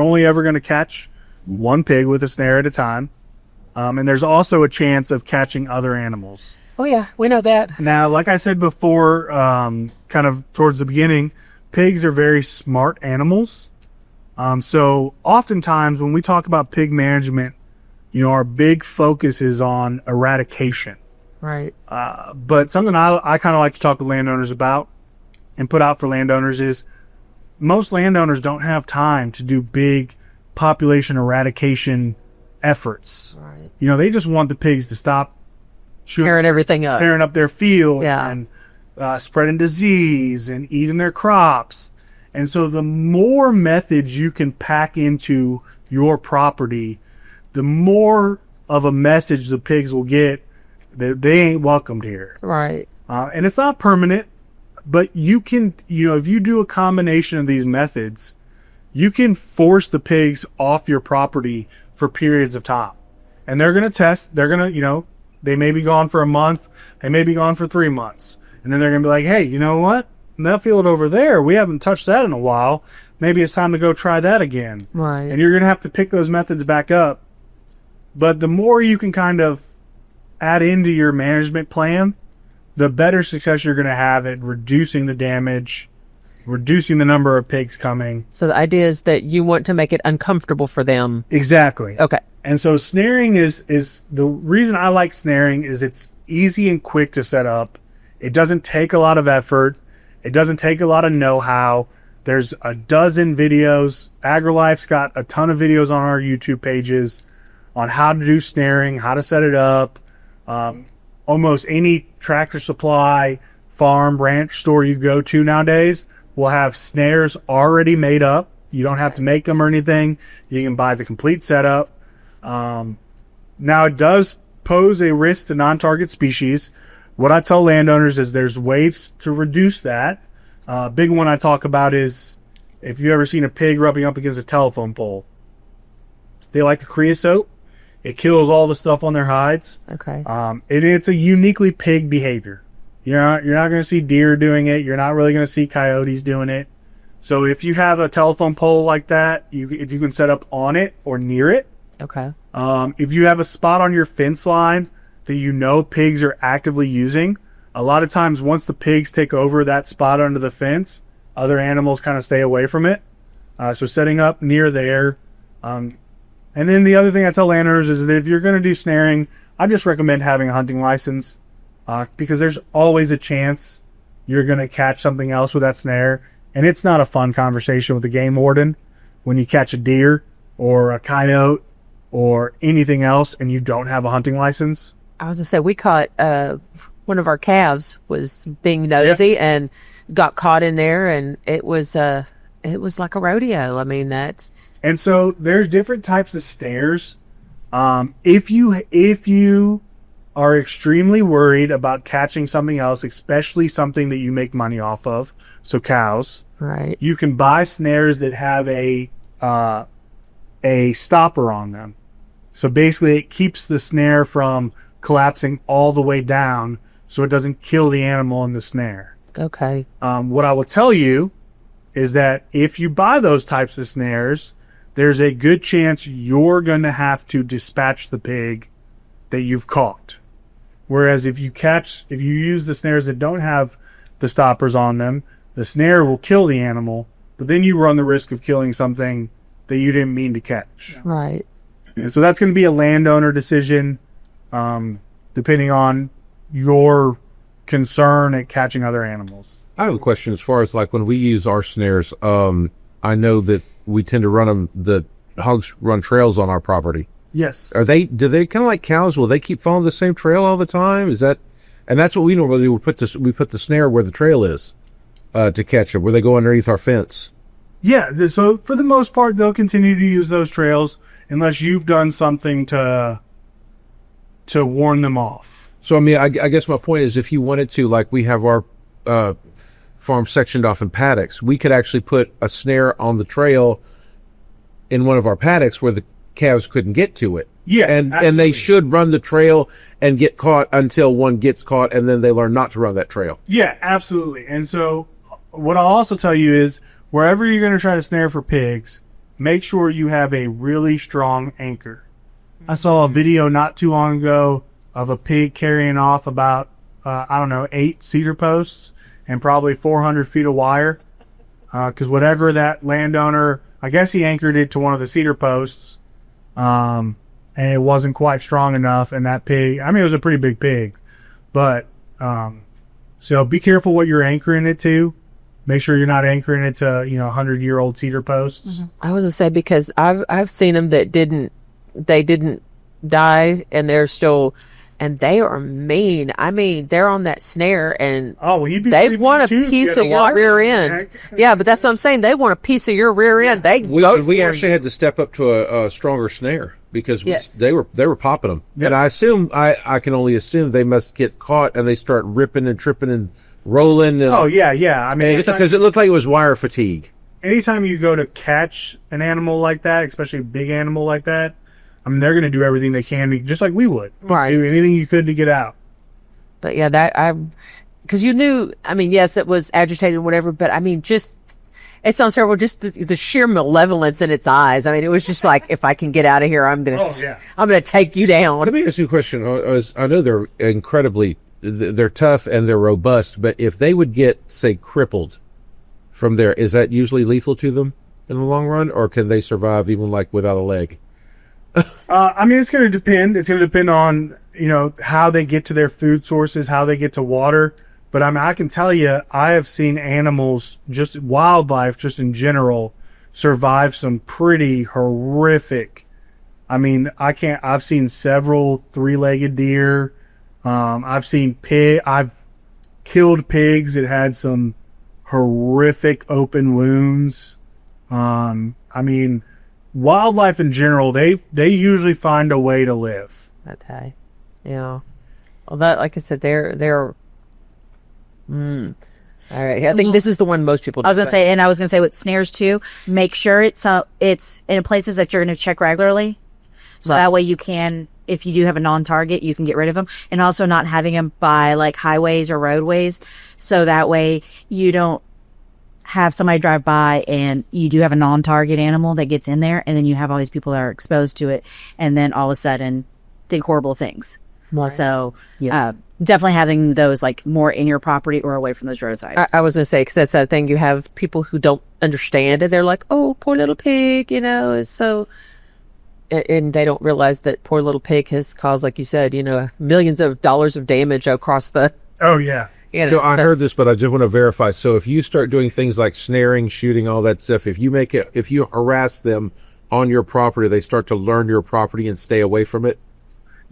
only ever gonna catch one pig with a snare at a time. And there's also a chance of catching other animals. Oh, yeah. We know that. Now, like I said before, kind of towards the beginning, pigs are very smart animals. So oftentimes when we talk about pig management, our big focus is on eradication. Right. But something I kind of like to talk with landowners about and put out for landowners is most landowners don't have time to do big population eradication efforts. Right. They just want the pigs to stop Tearing everything up. tearing up their fields Yeah. and spreading disease and eating their crops. And so the more methods you can pack into your property, the more of a message the pigs will get that they ain't welcomed here. Right. And it's not permanent, but you can, if you do a combination of these methods, you can force the pigs off your property for periods of time. And they're going to test, they're going to, they may be gone for a month, they may be gone for 3 months. And then they're going to be like, hey, you know what? That field over there, we haven't touched that in a while. Maybe it's time to go try that again. Right. And you're going to have to pick those methods back up. But the more you can kind of add into your management plan, the better success you're going to have at reducing the damage, reducing the number of pigs coming. So the idea is that you want to make it uncomfortable for them. Exactly. Okay. And so snaring is the reason I like snaring is it's easy and quick to set up. It doesn't take a lot of effort. It doesn't take a lot of know-how. There's a dozen videos. AgriLife's got a ton of videos on our YouTube pages on how to do snaring, how to set it up. Almost any tractor supply, farm, ranch store you go to nowadays will have snares already made up. You don't have to make them or anything. You can buy the complete setup. Now, it does pose a risk to non-target species. What I tell landowners is there's ways to reduce that. Big one I talk about is if you've ever seen a pig rubbing up against a telephone pole. They like the creosote. It kills all the stuff on their hides. Okay. It's a uniquely pig behavior. You're not going to see deer doing it. You're not really going to see coyotes doing it. So if you have a telephone pole like that, if you can set up on it or near it. Okay. If you have a spot on your fence line that pigs are actively using, a lot of times once the pigs take over that spot under the fence, other animals kind of stay away from it. So setting up near there. And then the other thing I tell landowners is that if you're going to do snaring, I just recommend having a hunting license because there's always a chance you're going to catch something else with that snare. And it's not a fun conversation with the game warden when you catch a deer or a coyote or anything else and you don't have a hunting license. I was going to say, we caught one of our calves was being nosy and got caught in there, and it was like a rodeo. I mean, And so there's different types of snares. If you are extremely worried about catching something else, especially something that you make money off of, so cows, right. you can buy snares that have a stopper on them. So basically it keeps the snare from collapsing all the way down so it doesn't kill the animal in the snare. Okay. What I will tell you is that if you buy those types of snares, there's a good chance you're going to have to dispatch the pig that you've caught. Whereas if you use the snares that don't have the stoppers on them, the snare will kill the animal, but then you run the risk of killing something that you didn't mean to catch. Right. And so that's going to be a landowner decision, depending on your concern at catching other animals. I have a question as far as like when we use our snares. I know that we tend to run them. The hogs run trails on our property. Yes. Do they kind of like cows? Will they keep following the same trail all the time? And that's what we normally do. We put the snare where the trail is, to catch them, where they go underneath our fence. Yeah. So for the most part, they'll continue to use those trails unless you've done something to warn them off. So, I mean, I guess my point is if you wanted to, like we have our, farm sectioned off in paddocks, we could actually put a snare on the trail in one of our paddocks where the calves couldn't get to it. Yeah, and they should run the trail and get caught until one gets caught, and then they learn not to run that trail. Yeah, absolutely. And so what I'll also tell you is wherever you're going to try to snare for pigs, make sure you have a really strong anchor. I saw a video not too long ago of a pig carrying off about, 8 cedar posts and probably 400 feet of wire. Because whatever that landowner, I guess he anchored it to one of the cedar posts, and it wasn't quite strong enough. And that pig, I mean, it was a pretty big pig, but so be careful what you're anchoring it to. Make sure you're not anchoring it to 100-year-old cedar posts. I was gonna say because I've seen them that didn't die and they're still. And they are mean. I mean, they're on that snare, and they want a piece of your rear end. Yeah, but that's what I'm saying. They want a piece of your rear end. We actually had to step up to a stronger snare because they were popping them. Yep. And I assume I can only assume they must get caught and they start ripping and tripping and rolling. Oh yeah. I mean, because it looked like it was wire fatigue. Anytime you go to catch an animal like that, especially a big animal like that, I mean, they're going to do everything they can, just like we would. Right. Do anything you could to get out. But yeah, because you knew, I mean, yes, it was agitated and whatever, but I mean, just, it sounds terrible, just the sheer malevolence in its eyes. I mean, it was just like, if I can get out of here, I'm going to take you down. Let me ask you a question. I know they're they're tough and they're robust, but if they would get, say, crippled from there, is that usually lethal to them in the long run, or can they survive even like without a leg? I mean, it's going to depend. It's going to depend on, how they get to their food sources, how they get to water. But I mean, I can tell you, I have seen animals, just wildlife, just in general, survive some pretty horrific. I mean, I've seen several 3-legged deer. I've killed pigs that had some horrific open wounds. I mean, wildlife in general, they usually find a way to live. Okay. Yeah. Well, that, like I said, they're. All right. I think this is the one most people. I was gonna say with snares too. Make sure it's in places that you're gonna check regularly, so that way you can, if you do have a non-target, you can get rid of them, and also not having them by like highways or roadways, so that way you don't have somebody drive by and you do have a non-target animal that gets in there, and then you have all these people that are exposed to it, and then all of a sudden think horrible things. Right. So definitely having those like more in your property or away from those roadsides. I was going to say, because that's the thing, you have people who don't understand it. They're like, oh, poor little pig, it's so, and they don't realize that poor little pig has caused, like you said, millions of dollars of damage across the. Oh yeah. So I heard this, but I just want to verify. So if you start doing things like snaring, shooting, all that stuff, if you harass them on your property, they start to learn your property and stay away from it.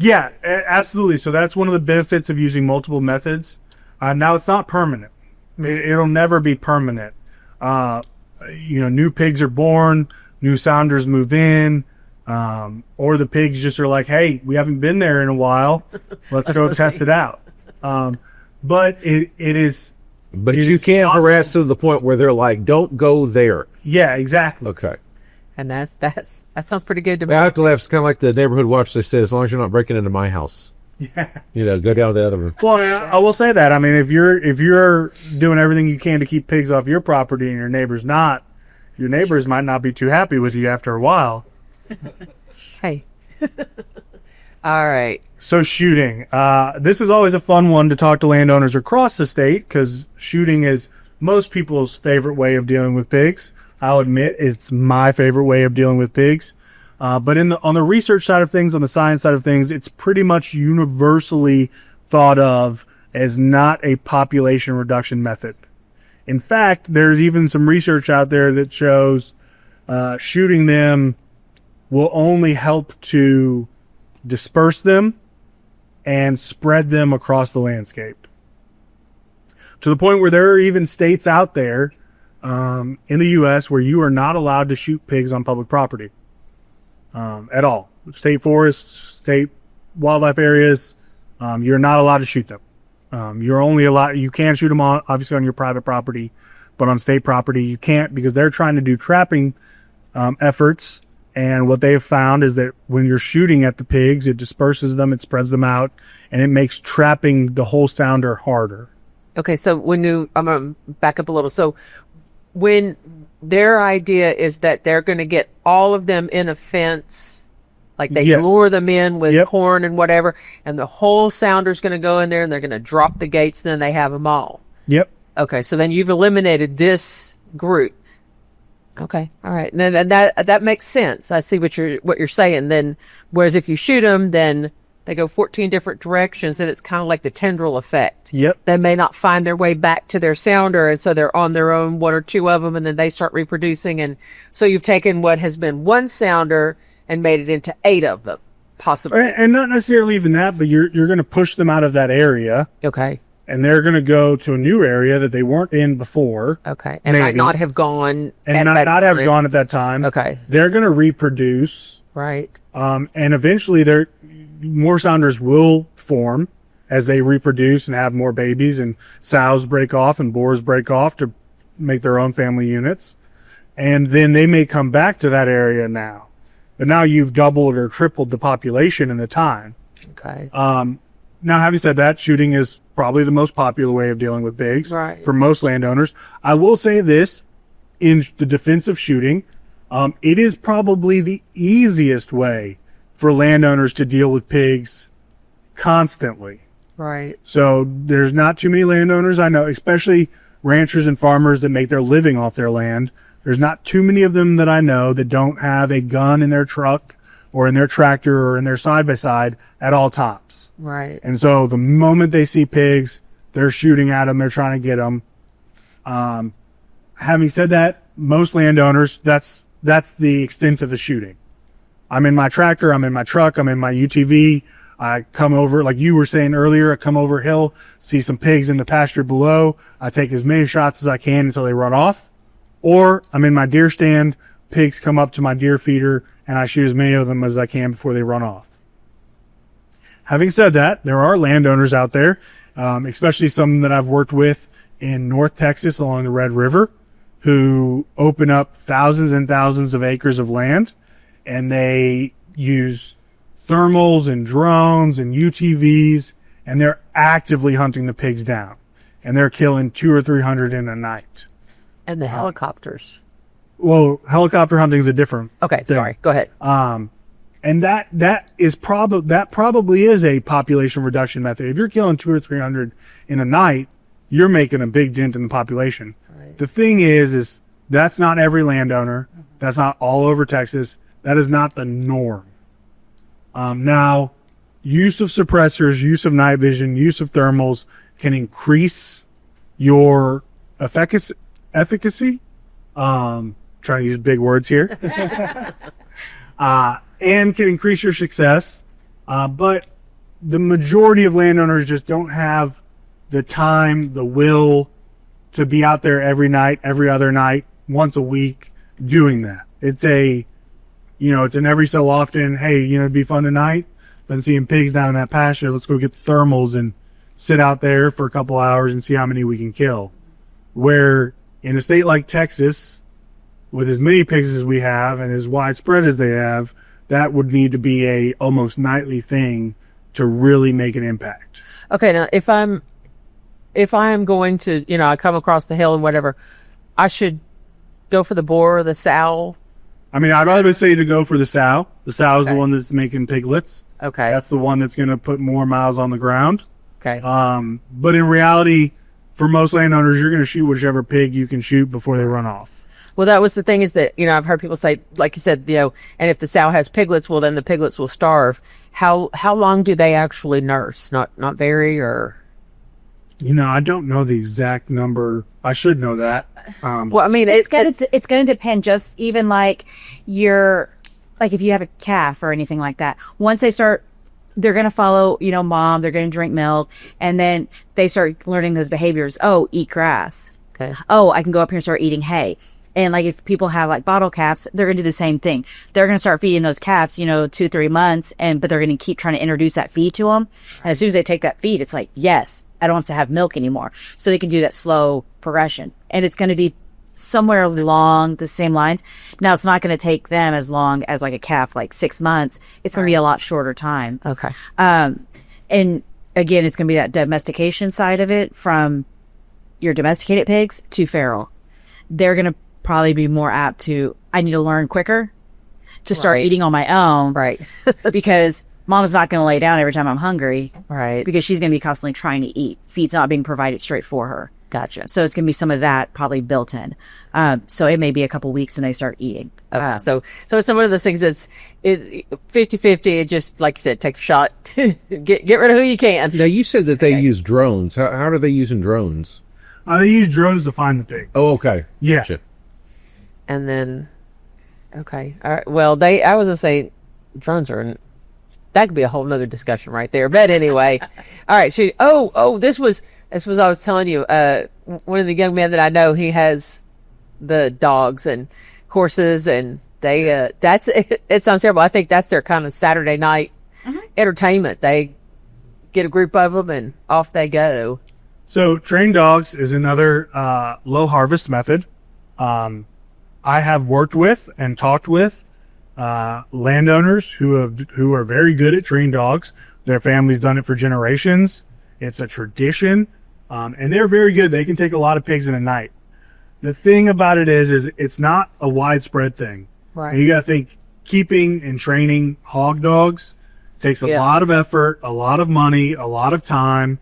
Yeah, absolutely. So that's one of the benefits of using multiple methods. Now it's not permanent. It'll never be permanent. New pigs are born, new sounders move in, or the pigs just are like, hey, we haven't been there in a while. Let's go test it out. But it is. But you can't harass them to the point where they're like, "Don't go there." Yeah, exactly. Okay. And that sounds pretty good to me. I have to laugh. It's kind of like the neighborhood watch. They say, as long as you're not breaking into my house. Yeah. Go down the other room. Well, I will say that. I mean, if you're doing everything you can to keep pigs off your property and your neighbors not, your neighbors might not be too happy with you after a while. Hey. All right. So shooting. This is always a fun one to talk to landowners across the state because shooting is most people's favorite way of dealing with pigs. I'll admit it's my favorite way of dealing with pigs. But on the research side of things, on the science side of things, it's pretty much universally thought of is not a population reduction method. In fact, there's even some research out there that shows shooting them will only help to disperse them and spread them across the landscape. To the point where there are even states out there in the U.S. where you are not allowed to shoot pigs on public property at all. State forests, state wildlife areas, you're not allowed to shoot them. You're only allowed, you can shoot them on, obviously on your private property, but on state property you can't, because they're trying to do trapping efforts. And what they've found is that when you're shooting at the pigs, it disperses them, it spreads them out, and it makes trapping the whole sounder harder. Okay, so I'm going to back up a little. So when their idea is that they're going to get all of them in a fence, like they Yes. lure them in with Yep. corn and whatever, and the whole sounder's going to go in there and they're going to drop the gates, and then they have them all. Yep. Okay, so then you've eliminated this group. Okay, all right, and then that makes sense. I see what you're saying. Then, whereas if you shoot them, then they go 14 different directions, and it's kind of like the tendril effect. Yep. They may not find their way back to their sounder, and so they're on their own, one or two of them, and then they start reproducing. And so you've taken what has been one sounder and made it into 8 of them, possibly. And not necessarily even that, but you're going to push them out of that area, Okay. and they're going to go to a new area that they weren't in before. Okay. And might Maybe. not have gone. And at not that have time. gone at that time. Okay. They're going to reproduce, Right. and eventually more sounders will form as they reproduce and have more babies, and sows break off and boars break off to make their own family units. And then they may come back to that area now. But now you've doubled or tripled the population in the time. Okay. Now, having said that, shooting is probably the most popular way of dealing with pigs Right. for most landowners. I will say this, in the defense of shooting, it is probably the easiest way for landowners to deal with pigs constantly. Right. So there's not too many landowners I know, especially ranchers and farmers that make their living off their land. There's not too many of them that I know that don't have a gun in their truck or in their tractor or in their side-by-side at all times. Right. And so the moment they see pigs, they're shooting at them. They're trying to get them. Having said that, most landowners, that's the extent of the shooting. I'm in my tractor. I'm in my truck. I'm in my UTV. I come over, like you were saying earlier, I come over hill, see some pigs in the pasture below. I take as many shots as I can until they run off. Or I'm in my deer stand. Pigs come up to my deer feeder, and I shoot as many of them as I can before they run off. Having said that, there are landowners out there, especially some that I've worked with in North Texas along the Red River, who open up thousands and thousands of acres of land, and they use thermals and drones and UTVs, and they're actively hunting the pigs down, and they're killing 200 or 300 in a night. And the helicopters. Well, helicopter hunting is a different Okay. thing. Sorry. Go ahead. And that probably is a population reduction method. If you're killing 200 or 300 in a night, you're making a big dent in the population. Right. The thing is that's not every landowner. That's not all over Texas. That is not the norm. Now, use of suppressors, use of night vision, use of thermals can increase your efficacy. Trying to use big words here. And can increase your success. But the majority of landowners just don't have the time, the will to be out there every night, every other night, once a week doing that. It's an every so often, hey, it'd be fun tonight. Been seeing pigs down in that pasture. Let's go get the thermals and sit out there for a couple hours and see how many we can kill. Where in a state like Texas, with as many pigs as we have and as widespread as they have, that would need to be a almost nightly thing to really make an impact. Okay. Now, if I'm going to, I come across the hill and whatever, I should go for the boar or the sow. I mean, I'd always say to go for the sow. The sow is Okay. the one that's making piglets. Okay. That's the one that's going to put more miles on the ground. Okay. But in reality, for most landowners, you're going to shoot whichever pig you can shoot before they run off. Well, that was the thing is that, I've heard people say, like you said, and if the sow has piglets, well, then the piglets will starve. How long do they actually nurse? Not very, or? I don't know the exact number. I should know that. Well, I mean, It's gonna depend. Just even like if you have a calf or anything like that. Once they start, they're gonna follow, mom. They're gonna drink milk, and then they start learning those behaviors. Oh, eat grass. okay. Oh, I can go up here and start eating hay. And like if people have like bottle calves, they're gonna do the same thing. They're gonna start feeding those calves, 2-3 months, but they're gonna keep trying to introduce that feed to them. And as soon as they take that feed, it's like, yes, I don't have to have milk anymore. So they can do that slow progression, and it's gonna be somewhere along the same lines. Now it's not gonna take them as long as like a calf, like 6 months. It's gonna be a lot shorter time. Okay. And again, it's gonna be that domestication side of it, from your domesticated pigs to feral. They're gonna probably be more apt to, I need to learn quicker to start Right. eating on my own, Right. because mom's not going to lay down every time I'm hungry, Right. because she's going to be constantly trying to eat. Feed's not being provided straight for her. Gotcha. So it's going to be some of that probably built in. So it may be a couple weeks and they start eating. Okay. So it's one of those things that's 50-50. It just, like you said, take a shot, get rid of who you can. Now, you said that they use drones. How are they using drones? They use drones to find the pigs. Oh, okay. Yeah. Gotcha. And then, okay. All right. Well, I was going to say drones that could be a whole nother discussion right there. But anyway, all right. This was I was telling you, one of the young men that I know, he has the dogs and horses, and they, it sounds terrible. I think that's their kind of Saturday night entertainment. They get a group of them and off they go. So trained dogs is another low harvest method. I have worked with and talked with landowners who are very good at trained dogs. Their family's done it for generations. It's a tradition, and they're very good. They can take a lot of pigs in a night. The thing about it is it's not a widespread thing. Right. And you got to think, keeping and training hog dogs takes a lot of effort, a lot of money, a lot of time,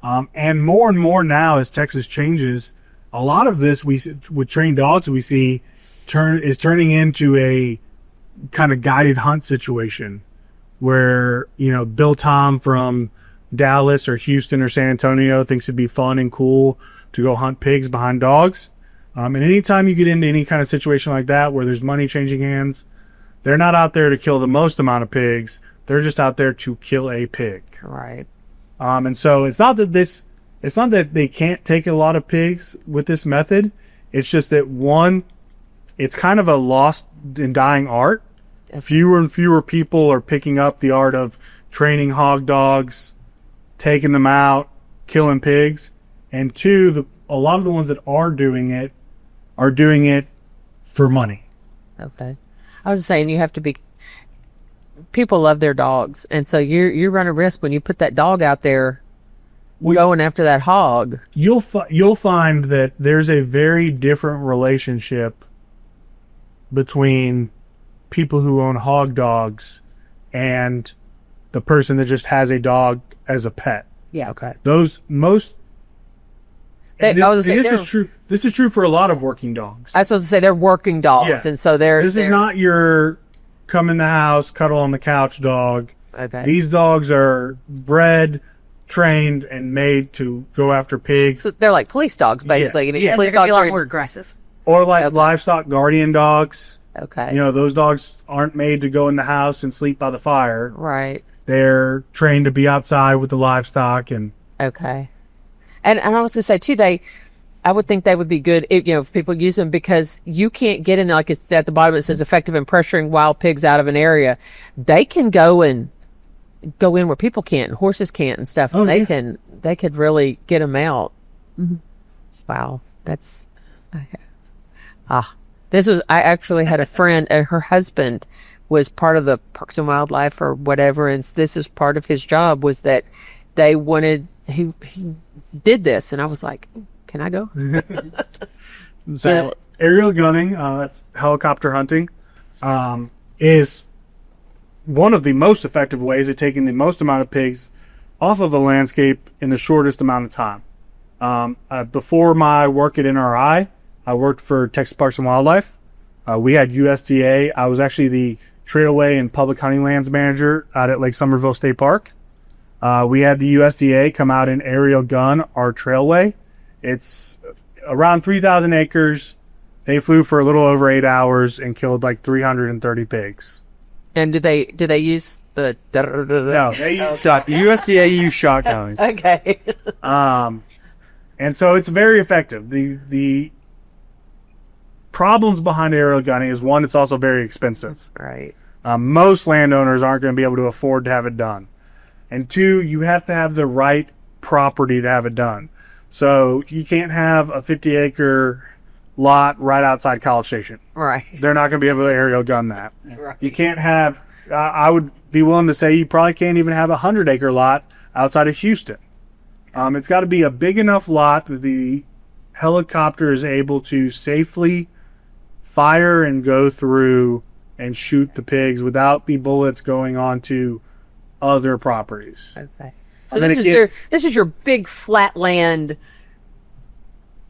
and more now as Texas changes, a lot of this with trained dogs we see is turning into a kind of guided hunt situation where, Bill Tom from Dallas or Houston or San Antonio thinks it'd be fun and cool to go hunt pigs behind dogs. And anytime you get into any kind of situation like that where there's money changing hands, they're not out there to kill the most amount of pigs. They're just out there to kill a pig. Right. And so it's not that they can't take a lot of pigs with this method. It's just that it's kind of a lost and dying art. Fewer and fewer people are picking up the art of training hog dogs, taking them out, killing pigs. And two, a lot of the ones that are doing it for money. Okay. I was saying you have to be. People love their dogs, and so you run a risk when you put that dog out there going after that hog. You'll find that there's a very different relationship between people who own hog dogs and the person that just has a dog as a pet. Yeah. Okay. This This is true. This is true for a lot of working dogs. I was supposed to say they're working dogs, Yeah. and so they're. This is not your come in the house, cuddle on the couch dog. Okay. These dogs are bred, trained, and made to go after pigs, So they're like police dogs, basically. Yeah. And Yeah, police They're going to dogs be a lot are more aggressive. or like livestock guardian dogs. okay. Those dogs aren't made to go in the house and sleep by the fire. Right. They're trained to be outside with the livestock, and Okay. And I was going to say too, I would think they would be good if people use them, because you can't get in there, like it's at the bottom, it says effective in pressuring wild pigs out of an area. They can go in where people can't, and horses can't and stuff. Oh, they yeah. they could really get them out. Wow. That's, I actually had a friend, and her husband was part of the Parks and Wildlife or whatever. And this is part of his job, was that they wanted, he did this. And I was like, can I go? so aerial gunning, that's helicopter hunting, is one of the most effective ways of taking the most amount of pigs off of a landscape in the shortest amount of time. Before my work at NRI, I worked for Texas Parks and Wildlife. We had USDA. I was actually the trailway and public hunting lands manager out at Lake Somerville State Park. We had the USDA come out and aerial gun our trailway. It's around 3,000 acres. They flew for a little over 8 hours and killed like 330 pigs. And do they use the? No, they use shot. The USDA use shotguns. Okay. And so it's very effective. The problems behind aerial gunning is, one, it's also very expensive. Right. Most landowners aren't going to be able to afford to have it done. And two, you have to have the right property to have it done. So you can't have a 50-acre lot right outside College Station. Right. They're not going to be able to aerial gun that. Right. You can't have, I would be willing to say you probably can't even have a 100-acre lot outside of Houston. It's got to be a big enough lot that the helicopter is able to safely fire and go through and shoot the pigs without the bullets going on to other properties. Okay. So this is your big flat land.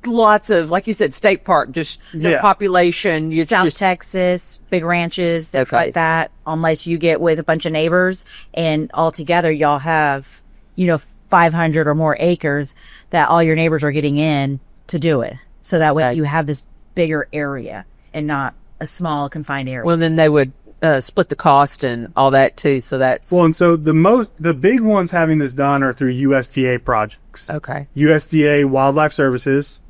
Lots of, like you said, state park, just the population. South Texas, big ranches, stuff like that. Unless you get with a bunch of neighbors, and all together y'all have, 500 or more acres that all your neighbors are getting in to do it. So that way you have this bigger area and not a small confined area. Well, then they would split the cost and all that too. So that's well, and so the big ones having this done are through USDA projects. Okay. USDA Wildlife Services.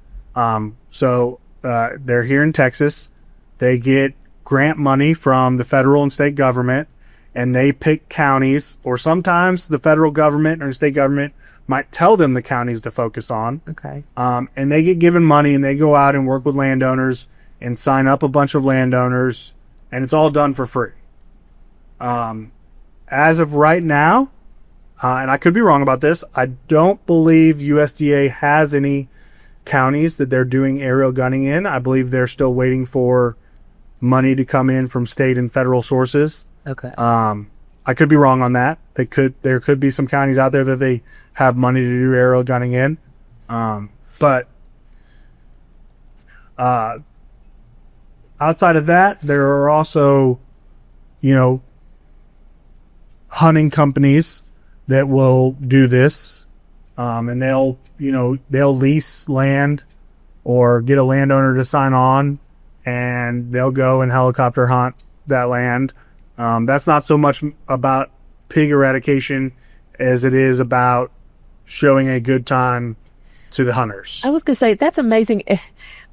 So they're here in Texas. They get grant money from the federal and state government, and they pick counties, or sometimes the federal government or the state government might tell them the counties to focus on. Okay. And they get given money, and they go out and work with landowners and sign up a bunch of landowners, and it's all done for free. As of right now, and I could be wrong about this, I don't believe USDA has any counties that they're doing aerial gunning in. I believe they're still waiting for money to come in from state and federal sources. Okay. I could be wrong on that. There could be some counties out there that they have money to do aerial gunning in. But outside of that, there are also, hunting companies that will do this. And they'll lease land or get a landowner to sign on, and they'll go and helicopter hunt that land. That's not so much about pig eradication as it is about showing a good time to the hunters. I was going to say, that's amazing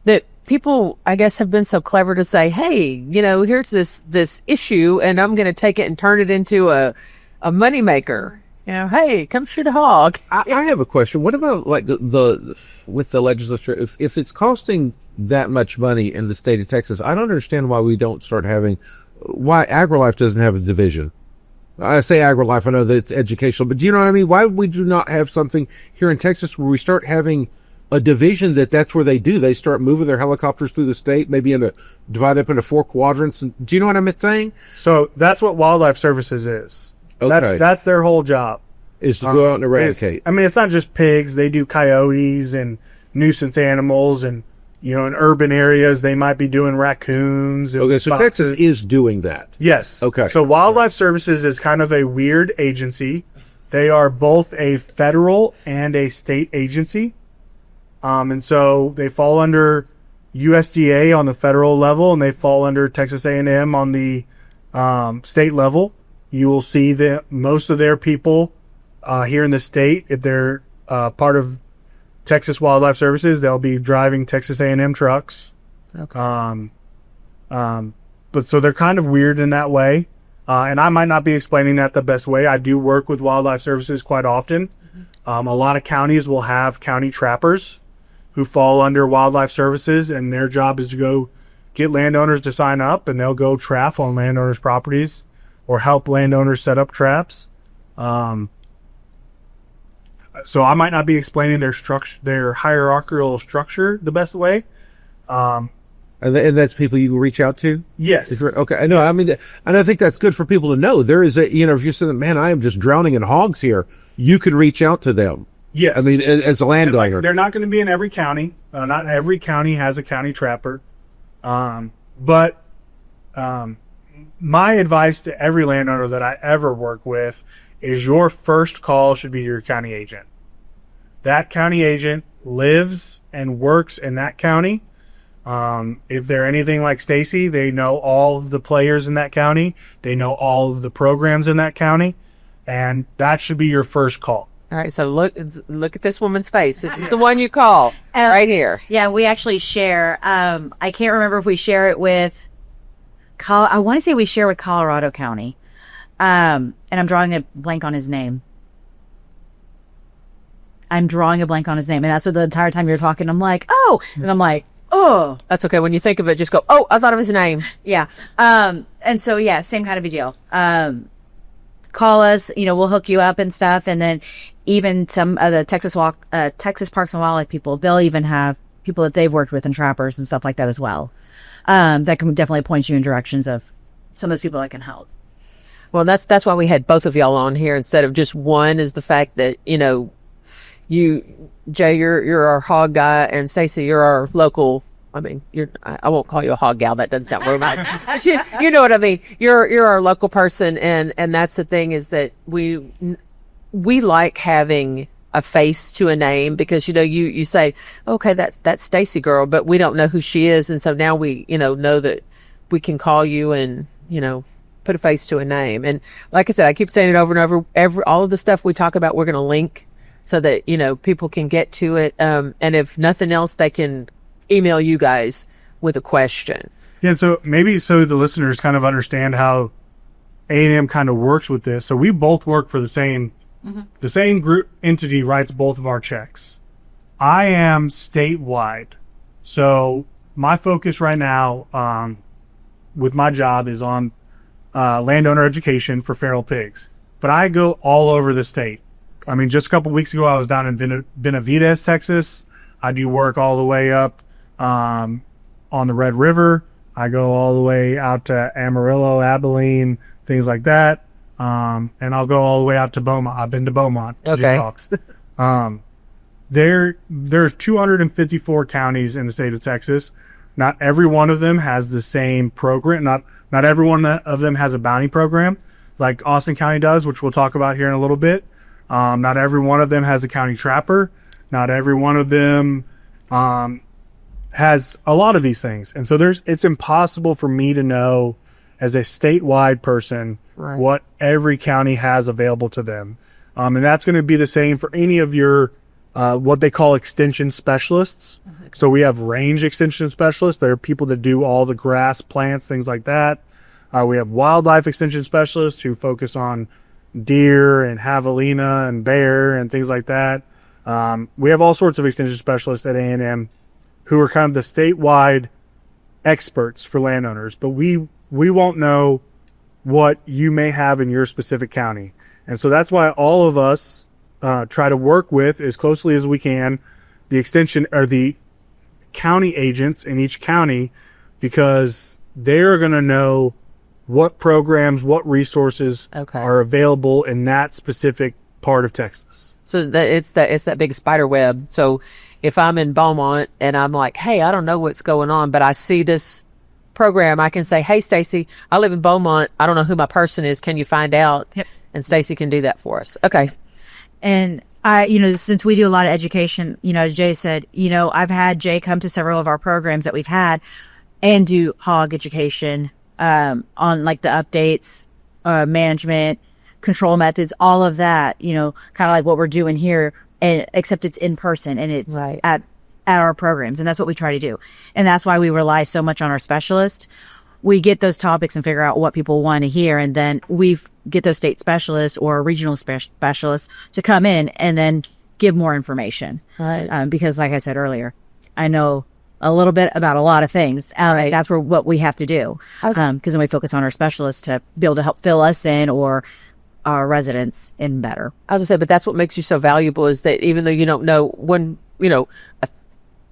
that people, I guess, have been so clever to say, hey, here's this issue, and I'm going to take it and turn it into a moneymaker. Hey, come shoot a hog. I have a question. What about with the legislature? If it's costing that much money in the state of Texas, I don't understand why we don't start having, why AgriLife doesn't have a division. I say AgriLife, I know that it's educational, but do you know what I mean? Why we do not have something here in Texas where we start having a division that's where they do. They start moving their helicopters through the state, maybe divide up into 4 quadrants. And do you know what I'm saying? So that's what Wildlife Services is. Okay. That's their whole job. Is to go out and eradicate. It's not just pigs. They do coyotes and nuisance animals, and in urban areas they might be doing raccoons. And okay, so foxes. Texas is doing that. Yes. Okay. So Wildlife Services is kind of a weird agency. They are both a federal and a state agency, and so they fall under USDA on the federal level, and they fall under Texas A&M on the state level. You will see that most of their people here in the state, if they're part of Texas Wildlife Services, they'll be driving Texas A&M trucks. Okay. But so they're kind of weird in that way. And I might not be explaining that the best way. I do work with Wildlife Services quite often. A lot of counties will have county trappers who fall under Wildlife Services, and their job is to go get landowners to sign up, and they'll go trap on landowners' properties or help landowners set up traps. So I might not be explaining their structure, their hierarchical structure, the best way. And that's people you can reach out to? Yes. Okay. I know. I mean, and I think that's good for people to know. There is if you're saying, man, I am just drowning in hogs here, you can reach out to them. Yes. I mean, as a landowner. They're not going to be in every county. Not every county has a county trapper. But my advice to every landowner that I ever work with is your first call should be your county agent. That county agent lives and works in that county. If they're anything like Stacie, they know all of the players in that county. They know all of the programs in that county, and that should be your first call. All right, so look at this woman's face. This is the one you call right here. Yeah, we actually share. I can't remember if we share it with. I want to say we share with Colorado County, and I'm drawing a blank on his name. And that's what the entire time you're talking, I'm like, oh, and I'm like, oh. That's okay. When you think of it, just go, oh, I thought of his name. Yeah. And so, yeah, same kind of a deal. Call us, we'll hook you up and stuff. And then even some of the Texas Parks and Wildlife people, they'll even have people that they've worked with and trappers and stuff like that as well. That can definitely point you in directions of some of those people that can help. Well, that's why we had both of y'all on here instead of just one, is the fact that, Jay, you're our hog guy, and Stacie, you're our local. I mean, I won't call you a hog gal. That doesn't sound very nice. You know what I mean. You're our local person, and that's the thing, is that we like having a face to a name, because you say, okay, that's Stacie girl, but we don't know who she is, and so now we know that we can call you and put a face to a name. And like I said, I keep saying it over and over. All of the stuff we talk about, we're going to link so that people can get to it. And if nothing else, they can email you guys with a question. Yeah, and so maybe so the listeners kind of understand how A&M kind of works with this. So we both work for the same group entity writes both of our checks. I am statewide. So my focus right now with my job is on landowner education for feral pigs. But I go all over the state. I mean, just a couple weeks ago, I was down in Benavides, Texas. I do work all the way up on the Red River. I go all the way out to Amarillo, Abilene, things like that. And I'll go all the way out to Beaumont. I've been to Beaumont to do talks. There's 254 counties in the state of Texas. Not every one of them has the same program. Not every one of them has a bounty program like Austin County does, which we'll talk about here in a little bit. Not every one of them has a county trapper. Not every one of them has a lot of these things. And so it's impossible for me to know as a statewide person what every county has available to them. And that's going to be the same for any of your what they call extension specialists. So we have range extension specialists. They're people that do all the grass, plants, things like that. We have wildlife extension specialists who focus on deer and javelina and bear and things like that. We have all sorts of extension specialists at A&M who are kind of the statewide experts for landowners, but we won't know what you may have in your specific county. And so that's why all of us try to work with, as closely as we can, the extension or the county agents in each county, because they're going to know what programs, what resources are available in that specific part of Texas. So it's that big spider web. So if I'm in Beaumont and I'm like, hey, I don't know what's going on, but I see this program, I can say, hey, Stacie, I live in Beaumont. I don't know who my person is. Can you find out? Yep. And Stacie can do that for us. Okay. And since we do a lot of education, as Jay said, I've had Jay come to several of our programs that we've had and do hog education on like the updates, management, control methods, all of that, kind of like what we're doing here, and except it's in person and it's at our programs. And that's what we try to do. And that's why we rely so much on our specialist. We get those topics and figure out what people want to hear. And then we get those state specialists or regional specialists to come in and then give more information. Right. Because like I said earlier, I know a little bit about a lot of things. That's what we have to do. Because then we focus on our specialists to be able to help fill us in or our residents in better. I was going to say, but that's what makes you so valuable, is that even though you don't know a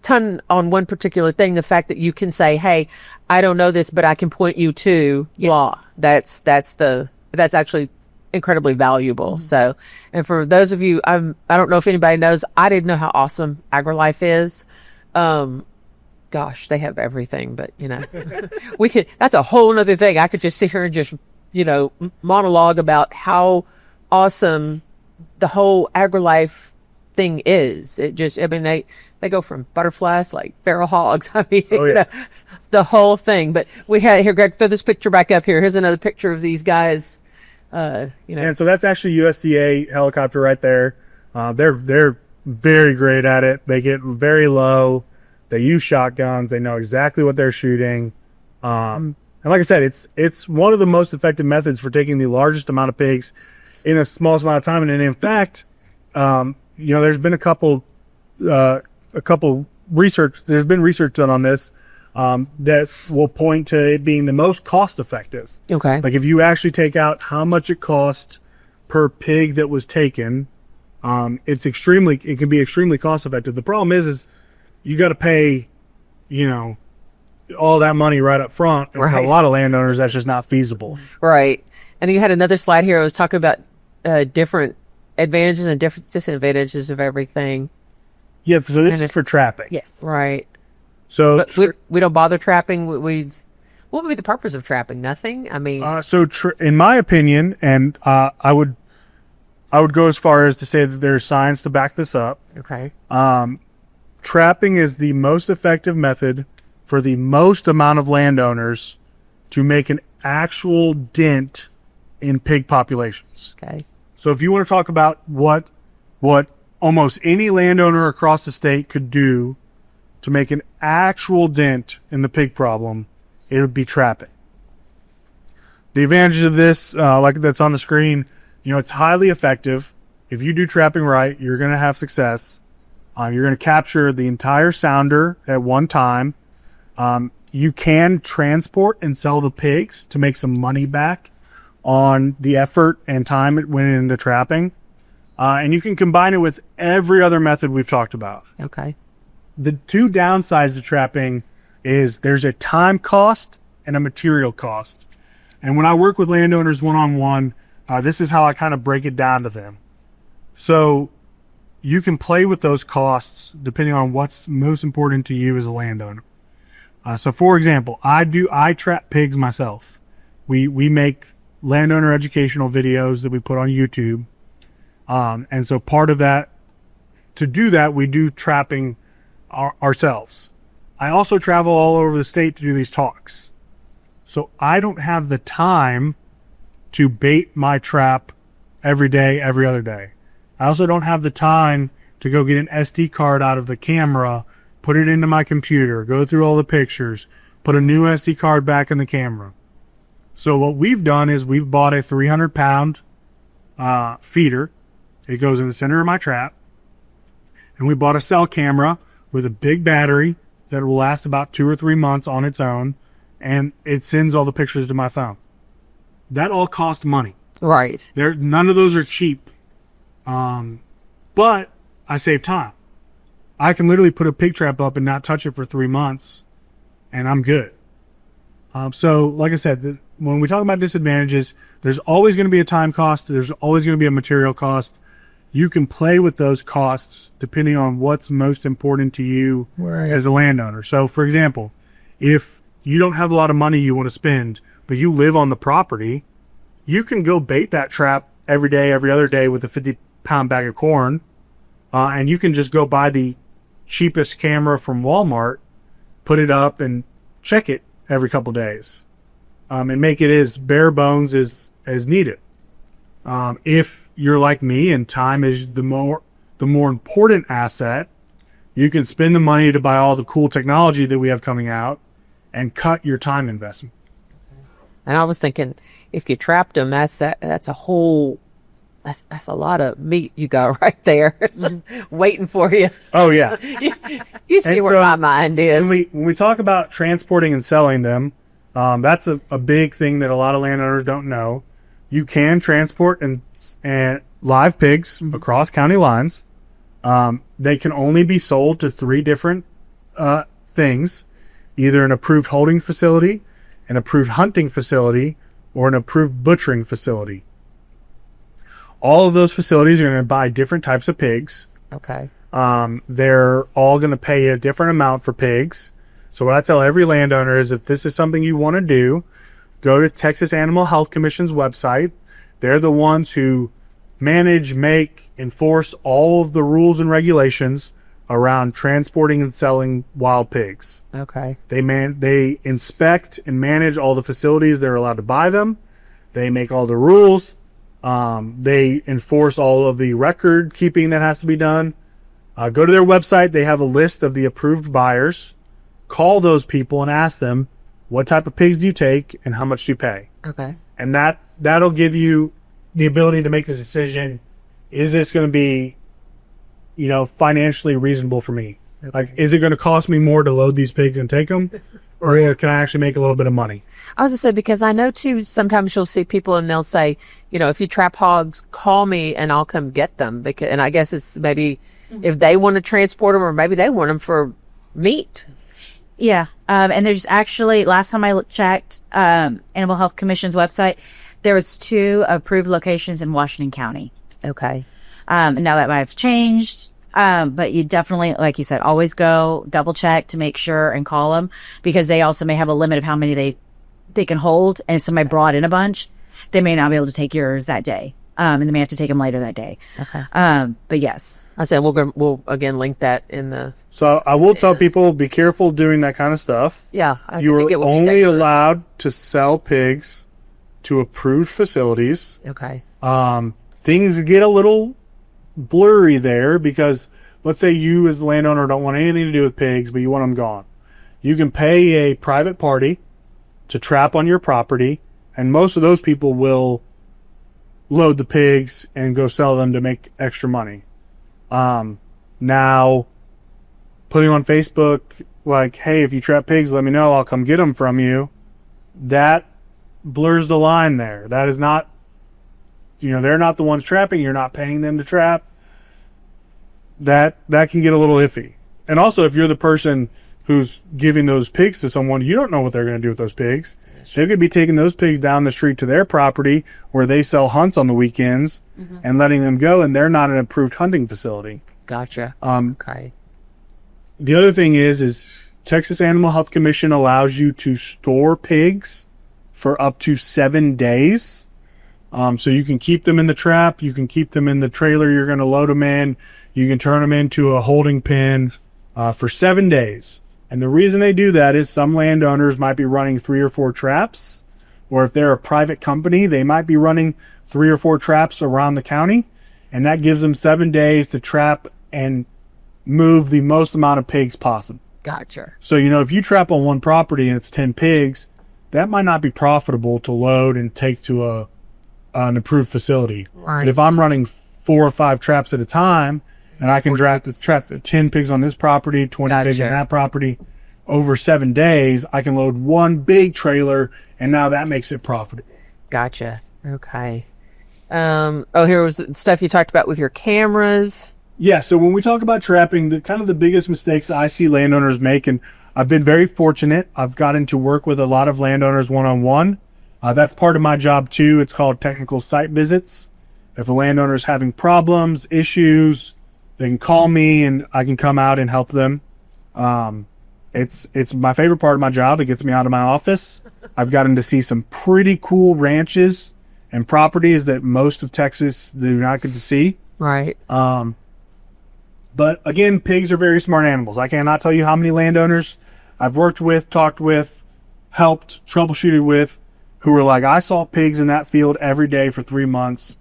ton on one particular thing, the fact that you can say, hey, I don't know this, but I can point you to law. That's actually incredibly valuable. Mm-hmm. So, and for those of you, I don't know if anybody knows, I didn't know how awesome AgriLife is. Gosh, they have everything, but that's a whole nother thing. I could just sit here and just, monologue about how awesome the whole AgriLife thing is. It just, I mean, they go from butterflies like feral hogs. I mean, Oh, yeah. the whole thing. But we had here, Greg, throw this picture back up here. Here's another picture of these guys. And so that's actually USDA helicopter right there. They're very great at it. They get very low. They use shotguns. They know exactly what they're shooting. And like I said, it's one of the most effective methods for taking the largest amount of pigs in a small amount of time. And in fact, there's been a couple research. There's been research done on this that will point to it being the most cost effective. Okay. Like if you actually take out how much it cost per pig that was taken, it can be extremely cost effective. The problem is you got to pay, all that money right up front. And for Right. a lot of landowners, that's just not feasible. Right. And you had another slide here. I was talking about different advantages and different disadvantages of everything. Yeah. So this is for trapping. Yes. Right. So But we don't bother trapping. What would be the purpose of trapping? Nothing. I mean, in my opinion, and I would go as far as to say that there's science to back this up. okay. Trapping is the most effective method for the most amount of landowners to make an actual dent in pig populations. Okay. So if you want to talk about what almost any landowner across the state could do to make an actual dent in the pig problem, it would be trapping. The advantages of this, like that's on the screen, it's highly effective. If you do trapping right, you're going to have success. You're going to capture the entire sounder at one time. You can transport and sell the pigs to make some money back on the effort and time it went into trapping. And you can combine it with every other method we've talked about. Okay. The two downsides to trapping is there's a time cost and a material cost. And when I work with landowners one-on-one, this is how I kind of break it down to them. So you can play with those costs depending on what's most important to you as a landowner. So for example, I trap pigs myself. We make landowner educational videos that we put on YouTube. And so part of that, to do that, we do trapping ourselves. I also travel all over the state to do these talks. So I don't have the time to bait my trap every day, every other day. I also don't have the time to go get an SD card out of the camera, put it into my computer, go through all the pictures, put a new SD card back in the camera. So what we've done is we've bought a 300-pound feeder. It goes in the center of my trap. And we bought a cell camera with a big battery that will last about 2 or 3 months on its own. And it sends all the pictures to my phone. That all cost money. Right. None of those are cheap. But I save time. I can literally put a pig trap up and not touch it for 3 months, and I'm good. So like I said, when we talk about disadvantages, there's always going to be a time cost. There's always going to be a material cost. You can play with those costs depending on what's most important to you as a landowner. So for example, if you don't have a lot of money you want to spend, but you live on the property, you can go bait that trap every day, every other day with a 50-pound bag of corn. And you can just go buy the cheapest camera from Walmart, put it up and check it every couple days. And make it as bare bones as needed. If you're like me and time is the more important asset, you can spend the money to buy all the cool technology that we have coming out and cut your time investment. And I was thinking, if you trapped them, that's a lot of meat you got right there waiting for you. Oh yeah. You see where my mind is. When we talk about transporting and selling them, that's a big thing that a lot of landowners don't know. You can transport and live pigs across county lines. They can only be sold to 3 different things, either an approved holding facility, an approved hunting facility, or an approved butchering facility. All of those facilities are going to buy different types of pigs. Okay. They're all going to pay a different amount for pigs. So what I tell every landowner is if this is something you want to do, go to Texas Animal Health Commission's website. They're the ones who manage, make, enforce all of the rules and regulations around transporting and selling wild pigs. Okay. They inspect and manage all the facilities that are allowed to buy them. They make all the rules. They enforce all of the record keeping that has to be done. Go to their website. They have a list of the approved buyers. Call those people and ask them, what type of pigs do you take and how much do you pay? Okay. And that'll give you the ability to make the decision. Is this going to be, financially reasonable for me? Okay. Like, is it going to cost me more to load these pigs and take them? Or can I actually make a little bit of money? I was going to say, because I know too, sometimes you'll see people and they'll say, if you trap hogs, call me and I'll come get them. And I guess it's maybe if they want to transport them, or maybe they want them for meat. Yeah. And there's actually, last time I checked, Animal Health Commission's website, there was 2 approved locations in Washington County. Okay. Now that might have changed. But you definitely, like you said, always go double check to make sure and call them, because they also may have a limit of how many they can hold. And if somebody brought in a bunch, they may not be able to take yours that day. And they may have to take them later that day. Okay. But yes. I said, we'll again link that in the. So I will tell people, be careful doing that kind of stuff. Yeah. You are only allowed to sell pigs to approved facilities. Okay. Things get a little blurry there, because let's say you as the landowner don't want anything to do with pigs, but you want them gone. You can pay a private party to trap on your property, and most of those people will load the pigs and go sell them to make extra money. Now, putting on Facebook, like, hey, if you trap pigs, let me know, I'll come get them from you. That blurs the line there. That is not, they're not the ones trapping. You're not paying them to trap. That can get a little iffy. And also, if you're the person who's giving those pigs to someone, you don't know what they're going to do with those pigs. They could be taking those pigs down the street to their property where they sell hunts on the weekends and letting them go, and they're not an approved hunting facility. Gotcha. Okay. The other thing is Texas Animal Health Commission allows you to store pigs for up to 7 days. So you can keep them in the trap. You can keep them in the trailer you're going to load them in. You can turn them into a holding pen for 7 days. And the reason they do that is some landowners might be running 3 or 4 traps. Or if they're a private company, they might be running 3 or 4 traps around the county. And that gives them 7 days to trap and move the most amount of pigs possible. Gotcha. So, if you trap on one property and it's 10 pigs, that might not be profitable to load and take to an approved facility. Right. But if I'm running 4 or 5 traps at a time, and I can trap 10 pigs on this property, 20 pigs on that property, over 7 days, I can load one big trailer, and now that makes it profitable. Gotcha. Okay. Here was stuff you talked about with your cameras. Yeah, so when we talk about trapping, the biggest mistakes I see landowners make, and I've been very fortunate. I've gotten to work with a lot of landowners one-on-one. That's part of my job too. It's called technical site visits. If a landowner is having problems, issues, they can call me and I can come out and help them. It's my favorite part of my job. It gets me out of my office. I've gotten to see some pretty cool ranches and properties that most of Texas do not get to see. Right. But again, pigs are very smart animals. I cannot tell you how many landowners I've worked with, talked with, helped, troubleshooted with, who were like, I saw pigs in that field every day for 3 months.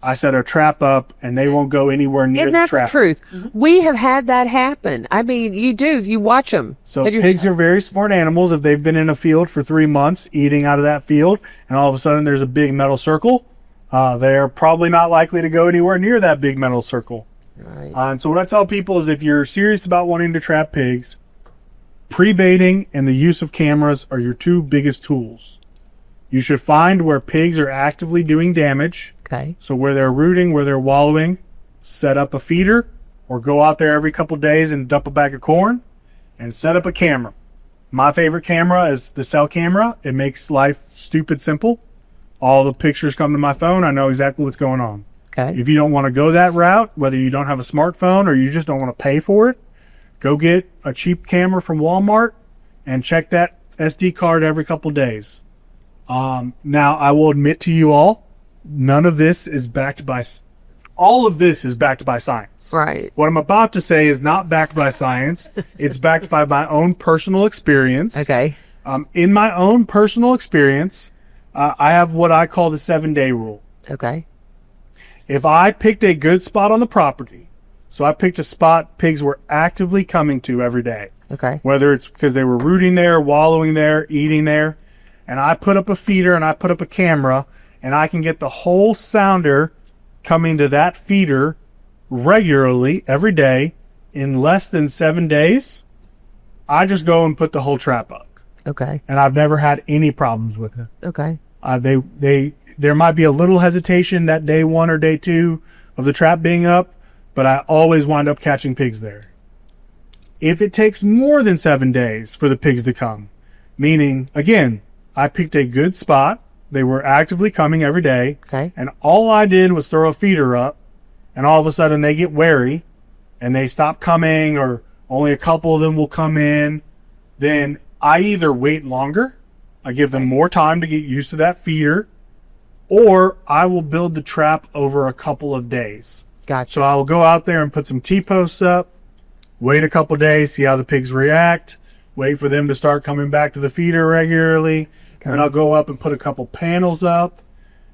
I set a trap up and they won't go anywhere near the trap. Isn't that the truth? We have had that happen. I mean, you watch them. So pigs are very smart animals. If they've been in a field for 3 months eating out of that field and all of a sudden there's a big metal circle, they're probably not likely to go anywhere near that big metal circle. Right. And so what I tell people is if you're serious about wanting to trap pigs, pre-baiting and the use of cameras are your 2 biggest tools. You should find where pigs are actively doing damage. Okay. So where they're rooting, where they're wallowing, set up a feeder or go out there every couple days and dump a bag of corn and set up a camera. My favorite camera is the cell camera. It makes life stupid simple. All the pictures come to my phone. I know exactly what's going on. Okay. If you don't want to go that route, whether you don't have a smartphone or you just don't want to pay for it, go get a cheap camera from Walmart and check that SD card every couple days. Now, I will admit to you all, none of this is backed by all of this is backed by science. Right. What I'm about to say is not backed by science. It's backed by my own personal experience. Okay. In my own personal experience, I have what I call the 7-day rule. Okay. If I picked a good spot on the property, so I picked a spot pigs were actively coming to every day, Okay. whether it's because they were rooting there, wallowing there, eating there, and I put up a feeder and I put up a camera, and I can get the whole sounder coming to that feeder regularly every day in less than 7 days, I just go and put the whole trap up. Okay. And I've never had any problems with it. Okay. There might be a little hesitation that day 1 or day 2 of the trap being up, but I always wind up catching pigs there. If it takes more than 7 days for the pigs to come, meaning, again, I picked a good spot, they were actively coming every day, Okay. and all I did was throw a feeder up, and all of a sudden they get wary, and they stop coming, or only a couple of them will come in, then I either wait longer, I give them more time to get used to that feeder, or I will build the trap over a couple of days. Gotcha. So I will go out there and put some T-posts up, wait a couple days, see how the pigs react, wait for them to start coming back to the feeder regularly, and I'll go up and put a couple panels up.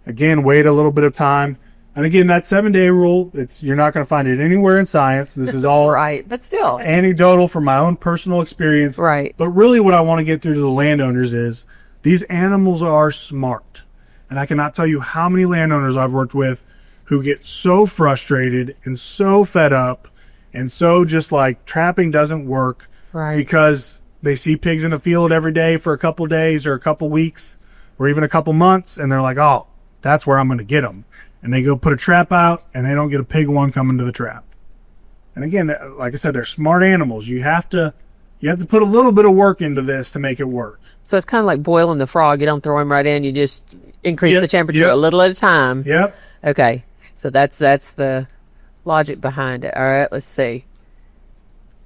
Again, wait a little bit of time. And again, that 7-day rule, you're not going to find it anywhere in science. This is all Right. But still. anecdotal from my own personal experience. Right. But really what I want to get through to the landowners is these animals are smart. And I cannot tell you how many landowners I've worked with who get so frustrated and so fed up and so just like trapping doesn't work Right. because they see pigs in the field every day for a couple days or a couple weeks or even a couple months. And they're like, oh, that's where I'm going to get them. And they go put a trap out and they don't get a pig one coming to the trap. And again, like I said, they're smart animals. You have to put a little bit of work into this to make it work. So it's kind of like boiling the frog. You don't throw him right in. You just increase the temperature a little at a time. Yep. Okay. So that's the logic behind it. All right. Let's see.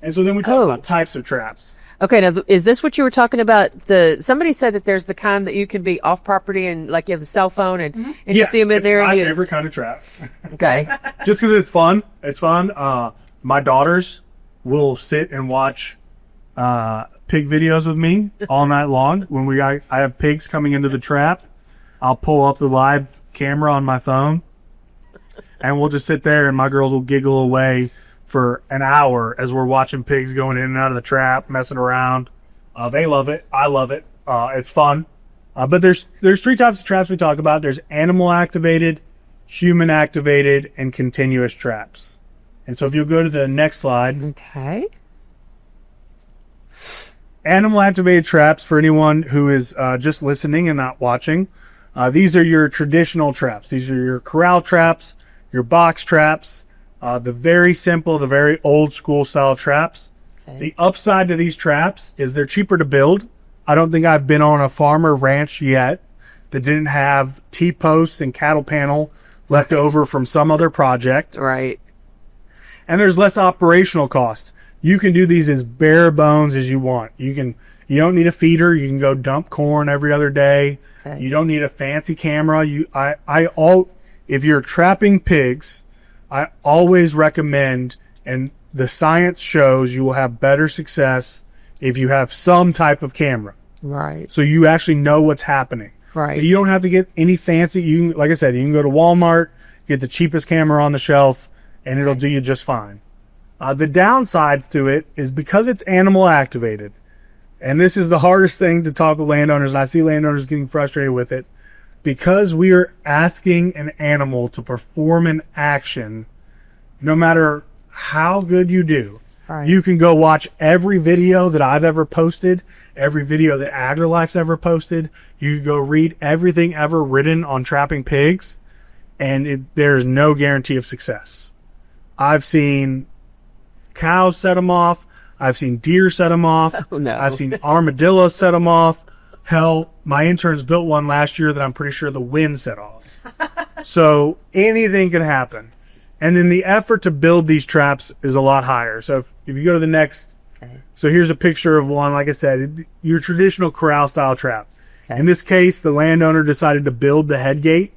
And so then we talk about types of traps. Okay. Now, is this what you were talking about? Somebody said that there's the kind that you can be off property and like you have the cell phone and you see them in there. It's And my you, favorite kind of trap. okay. Just because it's fun. It's fun. My daughters will sit and watch pig videos with me all night long. When I have pigs coming into the trap, I'll pull up the live camera on my phone and we'll just sit there and my girls will giggle away for an hour as we're watching pigs going in and out of the trap, messing around. They love it. I love it. It's fun. But there's 3 types of traps we talk about. There's animal activated, human activated, and continuous traps. And so if you'll go to the next slide. Okay. Animal activated traps, for anyone who is just listening and not watching, these are your traditional traps. These are your corral traps, your box traps, the very simple, the very old school style traps. Okay. The upside to these traps is they're cheaper to build. I don't think I've been on a farm or ranch yet that didn't have T-posts and cattle panel left over from some other project. Right. And there's less operational cost. You can do these as bare bones as you want. You don't need a feeder. You can go dump corn every other day. Okay. You don't need a fancy camera. If you're trapping pigs, I always recommend, and the science shows you will have better success if you have some type of camera. Right. So you actually know what's happening. Right. You don't have to get any fancy. Like I said, you can go to Walmart, get the cheapest camera on the shelf, and it'll do you just fine. The downsides to it is because it's animal activated, and this is the hardest thing to talk with landowners, and I see landowners getting frustrated with it, because we are asking an animal to perform an action, no matter how good you do. Right. You can go watch every video that I've ever posted, every video that AgriLife's ever posted. You can go read everything ever written on trapping pigs, and there's no guarantee of success. I've seen cows set them off. I've seen deer set them off. Oh, no. I've seen armadillos set them off. Hell, my interns built one last year that I'm pretty sure the wind set off. So anything can happen. And then the effort to build these traps is a lot higher. So if you go to the next, so here's a picture of one, like I said, your traditional corral style trap. Okay. In this case, the landowner decided to build the head gate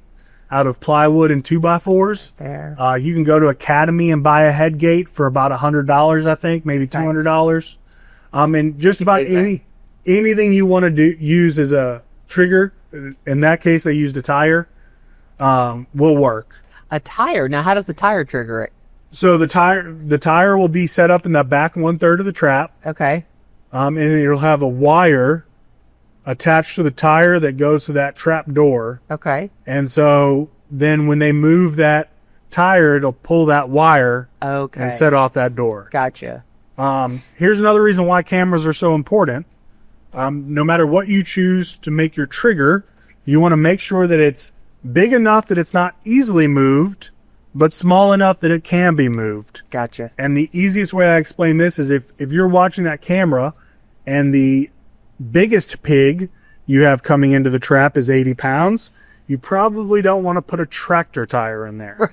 out of plywood and 2x4s. There. You can go to Academy and buy a head gate for about $100, I think, maybe $200. And just about anything you want to use as a trigger. In that case, they used a tire. Will work. A tire. Now, how does the tire trigger it? So the tire will be set up in the back 1/3 of the trap. Okay. And it'll have a wire attached to the tire that goes to that trap door. Okay. And so then when they move that tire, it'll pull that wire Okay. and set off that door. Gotcha. Here's another reason why cameras are so important. No matter what you choose to make your trigger, you want to make sure that it's big enough that it's not easily moved, but small enough that it can be moved. Gotcha. And the easiest way I explain this is if you're watching that camera and the biggest pig you have coming into the trap is 80 pounds, you probably don't want to put a tractor tire in there.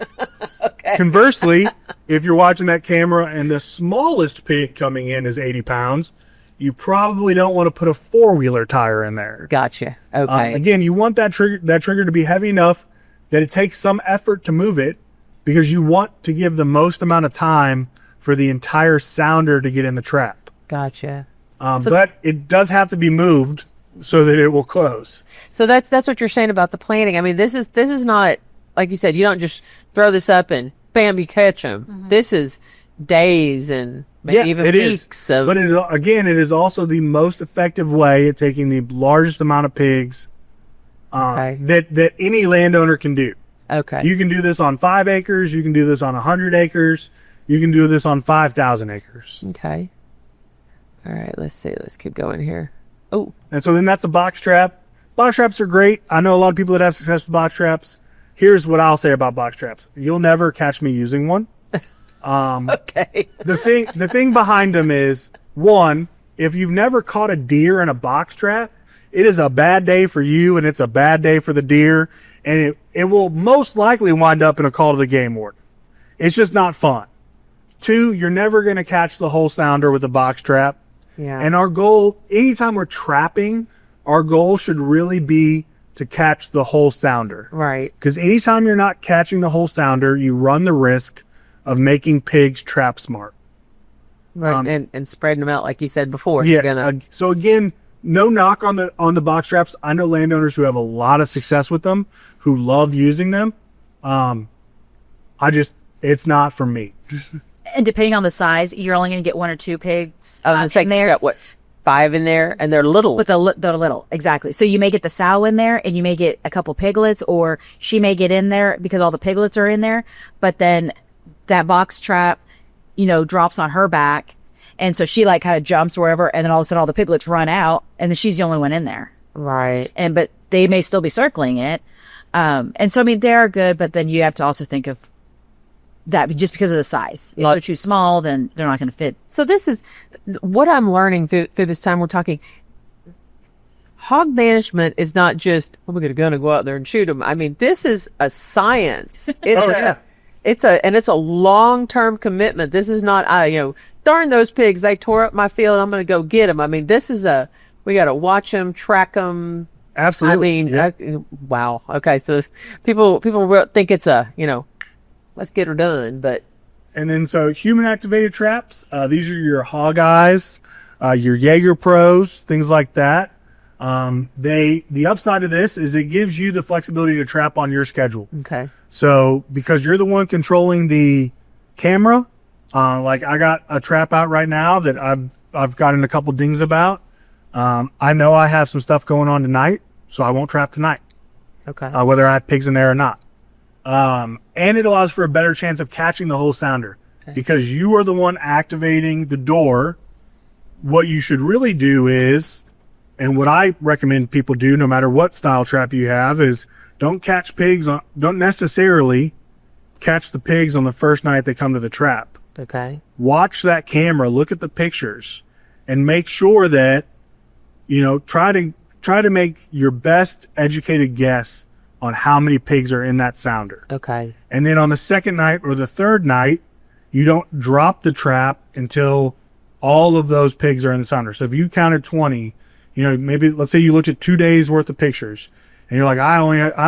Okay. Conversely, if you're watching that camera and the smallest pig coming in is 80 pounds, you probably don't want to put a 4-wheeler tire in there. Gotcha. Okay. Again, you want that trigger to be heavy enough that it takes some effort to move it, because you want to give the most amount of time for the entire sounder to get in the trap. Gotcha. But it does have to be moved so that it will close. So that's what you're saying about the planning. I mean, this is not, like you said, you don't just throw this up and bam, you catch them. Mm-hmm. This is days and maybe even weeks of. But it is also the most effective way at taking the largest amount of pigs that any landowner can do. Okay. You can do this on 5 acres. You can do this on 100 acres. You can do this on 5,000 acres. Okay. All right. Let's see. Let's keep going here. Oh. And so then that's a box trap. Box traps are great. I know a lot of people that have success with box traps. Here's what I'll say about box traps. You'll never catch me using one. Okay. The thing behind them is, one, if you've never caught a deer in a box trap, it is a bad day for you and it's a bad day for the deer. And it will most likely wind up in a call to the game warden. It's just not fun. 2, you're never going to catch the whole sounder with a box trap. Yeah. And our goal, anytime we're trapping, our goal should really be to catch the whole sounder. Right. Because anytime you're not catching the whole sounder, you run the risk of making pigs trap smart. Right. And spreading them out, like you said before. Yeah. So again, no knock on the box traps. I know landowners who have a lot of success with them, who love using them. It's not for me. And depending on the size, you're only going to get 1 or 2 pigs I was going to say, in there. you got what, 5 in there, and they're little. With the little, exactly. So you may get the sow in there, and you may get a couple piglets, or she may get in there because all the piglets are in there. But then that box trap, drops on her back, and so she kind of jumps or wherever, and then all of a sudden all the piglets run out, and then she's the only one in there. Right. But they may still be circling it. And so, I mean, they are good, but then you have to also think of that just because of the size. If they're too small, then they're not going to fit. So this is what I'm learning through this time we're talking. Hog management is not just, we're going to go out there and shoot them. I mean, this is a science. It's it's a long-term commitment. This is not, darn those pigs, they tore up my field, I'm going to go get them. I mean, this is we got to watch them, track them. Absolutely. I mean, wow. Okay. So people think it's let's get her done, but. And then so human activated traps, these are your Hog Eyes, your Jaeger Pros, things like that. The upside of this is it gives you the flexibility to trap on your schedule. Okay. So because you're the one controlling the camera, I got a trap out right now that I've gotten a couple dings about. I know I have some stuff going on tonight, so I won't trap tonight. Okay. Whether I have pigs in there or not. And it allows for a better chance of catching the whole sounder because you are the one activating the door. What you should really do is, and what I recommend people do no matter what style trap you have, is don't necessarily catch the pigs on the first night they come to the trap. Okay. Watch that camera, look at the pictures, and make sure that, try to make your best educated guess on how many pigs are in that sounder. Okay. And then on the second night or the third night, you don't drop the trap until all of those pigs are in the sounder. So if you counted 20, maybe let's say you looked at 2 days worth of pictures and you're like, I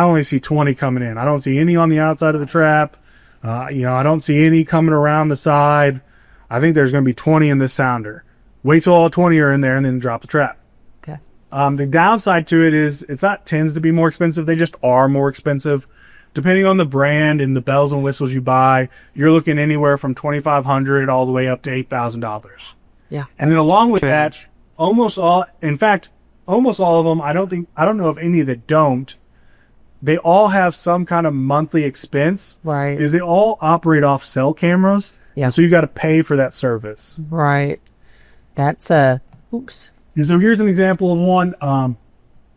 only see 20 coming in. I don't see any on the outside of the trap. I don't see any coming around the side. I think there's going to be 20 in this sounder. Wait till all 20 are in there and then drop the trap. Okay. The downside to it is tends to be more expensive. They just are more expensive. Depending on the brand and the bells and whistles you buy, you're looking anywhere from $2,500 all the way up to $8,000. Yeah. And then along with that, almost all of them, I don't know of any that don't. They all have some kind of monthly expense. Right. Is they all operate off cell cameras. Yeah. And so you got to pay for that service. Right. That's oops. And so here's an example of one.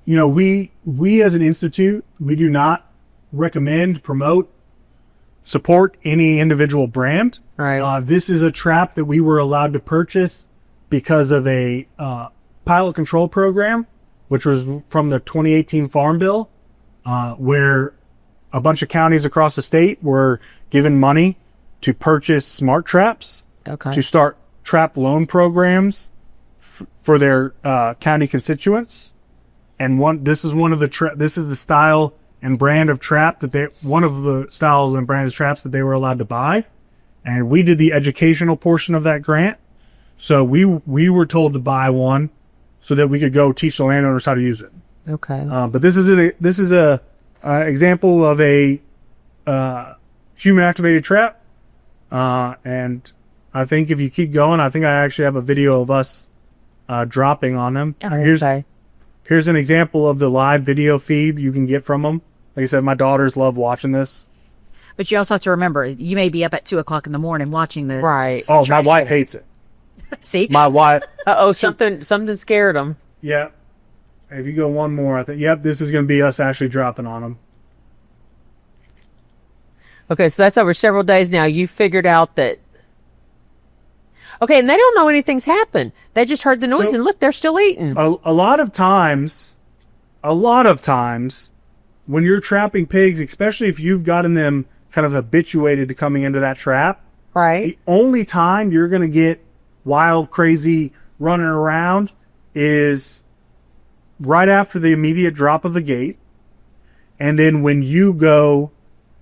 We as an institute, we do not recommend, promote, support any individual brand. Right. This is a trap that we were allowed to purchase because of a pilot control program, which was from the 2018 Farm Bill, where a bunch of counties across the state were given money to purchase smart traps, Okay. to start trap loan programs for their county constituents. And this is the style and brand of trap one of the styles and brands of traps that they were allowed to buy. And we did the educational portion of that grant. So we were told to buy one so that we could go teach the landowners how to use it. Okay. But this is a example of a human activated trap. And I think if you keep going, I think I actually have a video of us dropping on them. Okay. Here's an example of the live video feed you can get from them. Like I said, my daughters love watching this. But you also have to remember, you may be up at 2:00 in the morning watching this. Right. Oh, my wife hates it. See? My wife. Something scared them. Yeah. If you go one more, I think, yep, this is going to be us actually dropping on them. Okay, so that's over several days now. You figured out that. Okay, and they don't know anything's happened. They just heard the noise, So- and look, they're still eating. A lot of times, when you're trapping pigs, especially if you've gotten them kind of habituated to coming into that trap, Right. the only time you're going to get wild, crazy running around is right after the immediate drop of the gate. And then when you go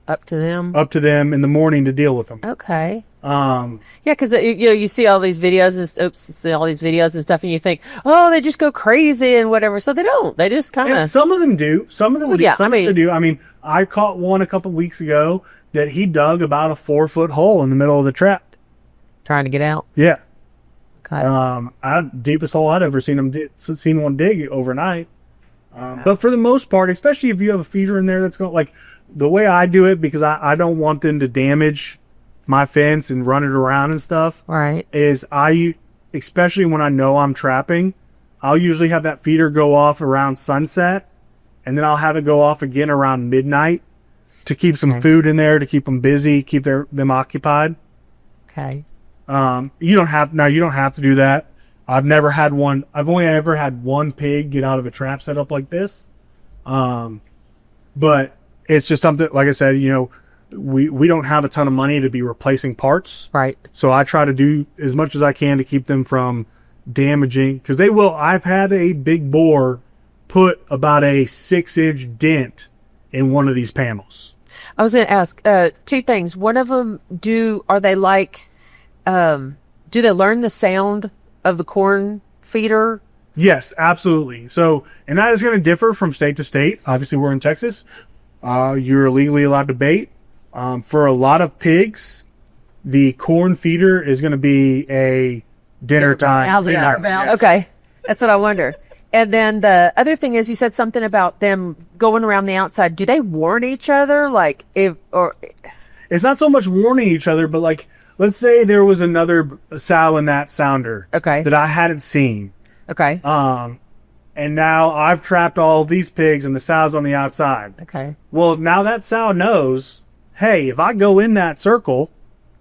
Up to them. up to them in the morning to deal with them. Okay. Um, Yeah, because you see all these videos and stuff, and you think, oh, they just go crazy and whatever. So they don't. They just kind and of. some of them do. Some of them Well, do. yeah, Some I of them do. I mean, I caught one a couple weeks ago that he dug about a 4-foot hole in the middle of the trap. Trying to get out. Yeah. Okay. Deepest hole I'd ever seen one dig overnight. But for the most part, especially if you have a feeder in there that's going, like the way I do it, because I don't want them to damage my fence and run it around and stuff, Right. is especially when I know I'm trapping, I'll usually have that feeder go off around sunset, and then I'll have it go off again around midnight to keep some food in there, to keep them busy, keep them occupied. Okay. You don't have to do that. I've only ever had one pig get out of a trap setup like this. But it's just something, like I said, we don't have a ton of money to be replacing parts. Right. So I try to do as much as I can to keep them from damaging, because I've had a big boar put about a 6-inch dent in one of these panels. I was going to ask two things. One of them, do they learn the sound of the corn feeder? Yes, absolutely. So, and that is going to differ from state to state. Obviously, we're in Texas. You're legally allowed to bait. For a lot of pigs, the corn feeder is going to be a dinner time. How's it about? Okay. That's what I wonder. And then the other thing is, you said something about them going around the outside. Do they warn each other? It's not so much warning each other, but like, let's say there was another sow in that sounder Okay. that I hadn't seen. Okay. And now I've trapped all these pigs and the sow's on the outside. Okay. Well, now that sow knows, hey, if I go in that circle,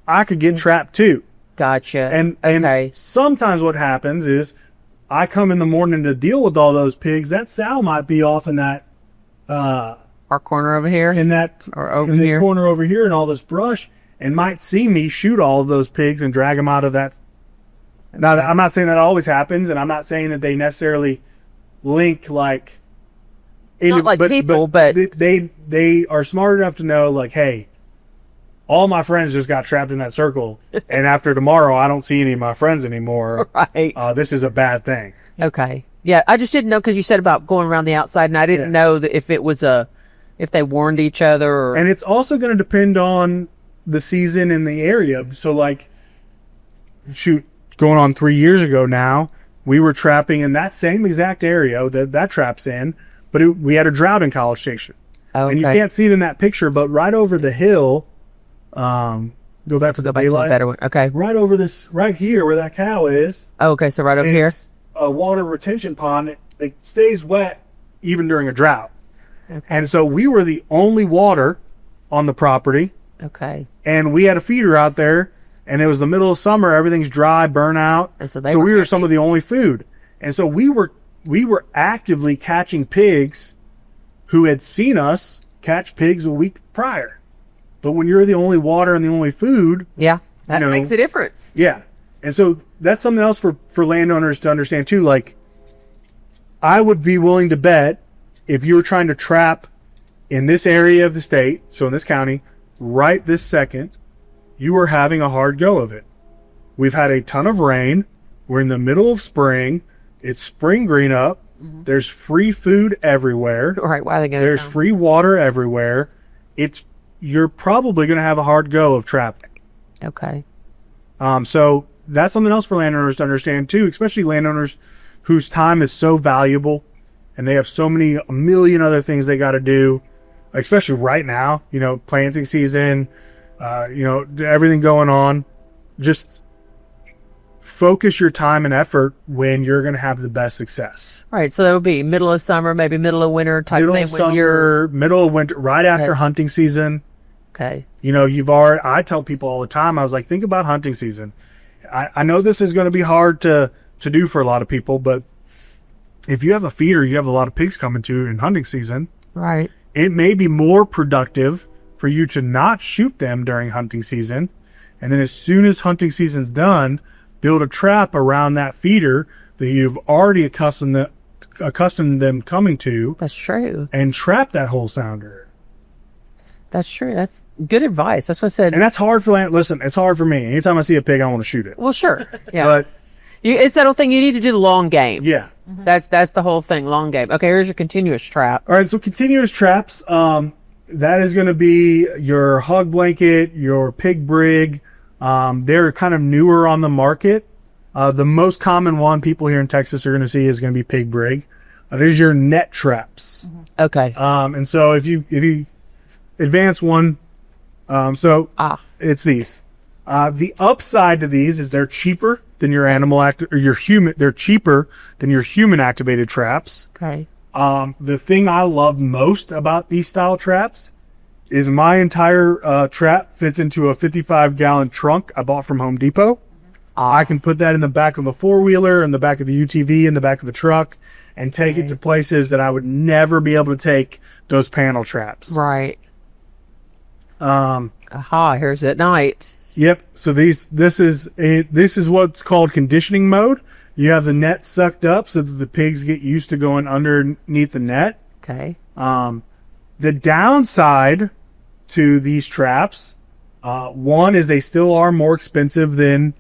I could get trapped too. Gotcha. And okay. sometimes what happens is I come in the morning to deal with all those pigs. That sow might be off in that Our corner over here. Or over in this here. corner over here in all this brush, and might see me shoot all of those pigs and drag them out of that. Now, I'm not saying that always happens, and I'm not saying that they necessarily link like Not like people, but they are smart enough to know, like, hey, all my friends just got trapped in that circle, and after tomorrow, I don't see any of my friends anymore. Right. This is a bad thing. Okay. Yeah, I just didn't know because you said about going around the outside, and I didn't know that if it was if they warned each other. Or... And it's also going to depend on the season in the area. So, like, going on 3 years ago now, we were trapping in that same exact area that trap's in, but we had a drought in College Station. Okay. And you can't see it in that picture, but right over the hill, go back to the daylight. Better one. Okay. Right over this, right here where that cow is. Oh, okay, so right over here. A water retention pond. It stays wet even during a drought. Okay. And so we were the only water on the property. Okay. And we had a feeder out there, and it was the middle of summer. Everything's dry, burnout. And so we were some of the only food. And so we were actively catching pigs who had seen us catch pigs a week prior. But when you're the only water and the only food, yeah, that makes a difference. Yeah. And so that's something else for landowners to understand too. Like, I would be willing to bet if you were trying to trap in this area of the state, so in this county, right this second, you are having a hard go of it. We've had a ton of rain. We're in the middle of spring. It's spring green up. Mm-hmm. There's free food everywhere. All right. Why are they going? There's free water everywhere. You're probably going to have a hard go of trapping. Okay. So that's something else for landowners to understand too, especially landowners whose time is so valuable and they have a million other things they got to do, especially right now, planting season, everything going on. Just focus your time and effort when you're going to have the best success. All right. So that would be middle of summer, maybe middle of winter type middle thing. Of summer, middle of winter, right after Okay. hunting season. Okay. I tell people all the time, I was like, think about hunting season. I know this is going to be hard to do for a lot of people, but if you have a feeder, you have a lot of pigs coming to in hunting season. Right. It may be more productive for you to not shoot them during hunting season. And then as soon as hunting season's done, build a trap around that feeder that you've already accustomed them coming to. That's true. And trap that whole sounder. That's true. That's good advice. That's what I said. And that's hard for listen, it's hard for me. Anytime I see a pig, I want to shoot it. Well, sure. Yeah. But it's that whole thing. You need to do the long game. yeah. Mm-hmm. That's the whole thing. Long game. Okay. Here's your continuous trap. All right. So continuous traps, that is going to be your hog blanket, your pig brig. They're kind of newer on the market. The most common one people here in Texas are going to see is going to be pig brig. There's your net traps. Mm-hmm. Okay. And so if you advance one, it's these. The upside to these is they're cheaper than your they're cheaper than your human activated traps. Okay. The thing I love most about these style traps is my entire trap fits into a 55-gallon trunk I bought from Home Depot. I can put that in the back of the four-wheeler, in the back of the UTV, in the back of the truck, and take it to places that I would never be able to take those panel traps. Right. Here's at night. Yep. So this is what's called conditioning mode. You have the net sucked up so that the pigs get used to going underneath the net. Okay. The downside to these traps, one is they still are more expensive than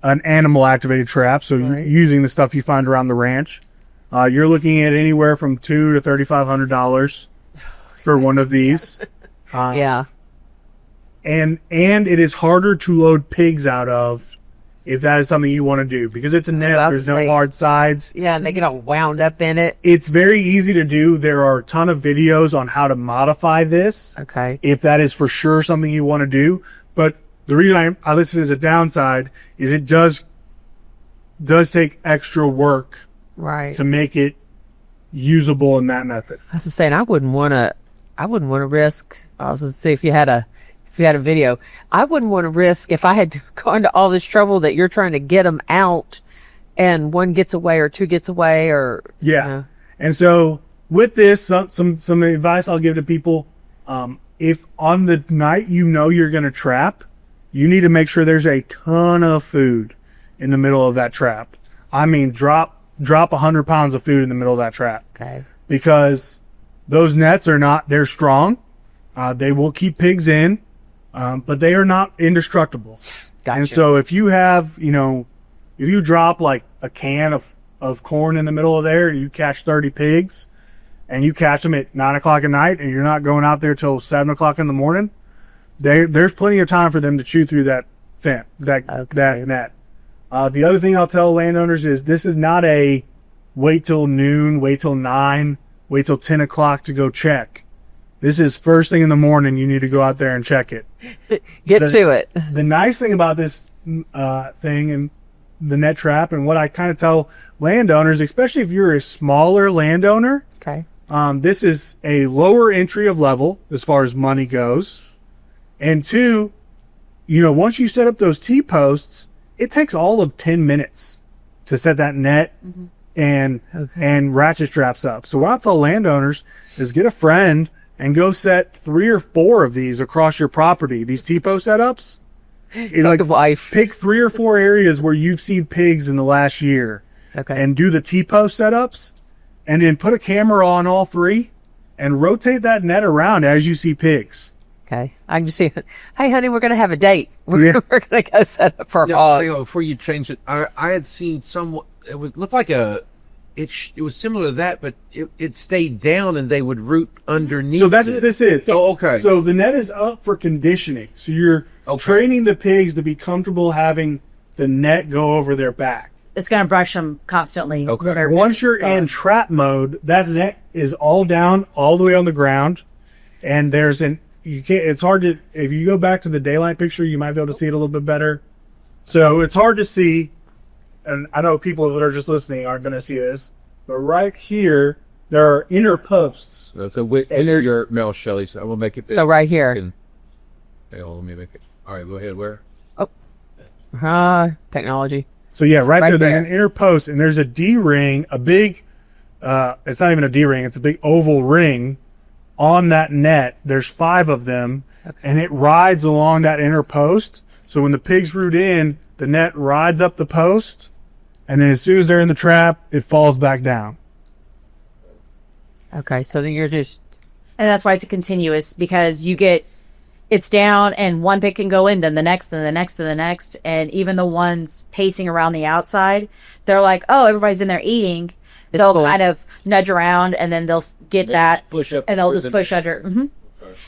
an animal activated trap. So using the stuff you find around the ranch, you're looking at anywhere from $200 to $3,500 for one of these. Yeah. And it is harder to load pigs out of if that is something you want to do, because it's a net. There's no hard sides. Yeah, and they get all wound up in it. It's very easy to do. There are a ton of videos on how to modify this. Okay. If that is for sure something you want to do. But the reason I list it as a downside is it does take extra work to make it usable in that method. I was just saying, I wouldn't want to risk. I was going to say, if you had a video, I wouldn't want to risk if I had to go into all this trouble that you're trying to get them out and one gets away or two gets away or. Yeah. And so with this, some advice I'll give to people, if on the night you're going to trap, you need to make sure there's a ton of food in the middle of that trap. I mean, drop 100 pounds of food in the middle of that trap. Okay. Because those nets are not, they're strong. They will keep pigs in, but they are not indestructible. Gotcha. And so if you have, if you drop like a can of corn in the middle of there and you catch 30 pigs and you catch them at 9 o'clock at night and you're not going out there till 7 o'clock in the morning, there's plenty of time for them to chew through that net. The other thing I'll tell landowners is this is not a wait till noon, wait till 9, wait till 10 o'clock to go check. This is first thing in the morning. You need to go out there and check it. Get to it. The nice thing about this thing and the net trap, and what I kind of tell landowners, especially if you're a smaller landowner, Okay. this is a lower entry of level as far as money goes. And two, once you set up those T-posts, it takes all of 10 minutes to set that net and ratchet straps up. So what I tell landowners is get a friend and go set 3 or 4 of these across your property. These T-post setups. Pick 3 or 4 areas where you've seen pigs in the last year. Okay. And do the T-post setups, and then put a camera on all 3 and rotate that net around as you see pigs. Okay. I can just see, hey, honey, we're going to have a date. Yeah. We're going to go set up for No, hogs. before you change it, I had seen looked like it was similar to that, but it stayed down and they would root underneath. So that's what this is. Oh, okay. So the net is up for conditioning. So you're training the pigs to be comfortable having the net go over their back. It's going to brush them constantly. Okay. Once you're in trap mode, that net is all down, all the way on the ground, and it's hard to, if you go back to the daylight picture, you might be able to see it a little bit better. So it's hard to see, and I know people that are just listening aren't going to see this, but right here, there are inner posts. So enter your Mel Shelley. So I will make it big. So right here. Let me make it. All right, go ahead. Where? Technology. So yeah, right Right there's there. an inner post, and there's a D-ring, a big, it's not even a D-ring, it's a big oval ring on that net. There's 5 of them, and it rides along that inner post. So when the pigs root in, the net rides up the post, and then as soon as they're in the trap, it falls back down. Okay. So then you're just, And that's why it's a continuous, because it's down and one pig can go in, then the next, and the next, and the next. And even the ones pacing around the outside, they're like, oh, everybody's in there eating. They'll cool. kind of nudge around and then they'll get that push up and they'll just push under.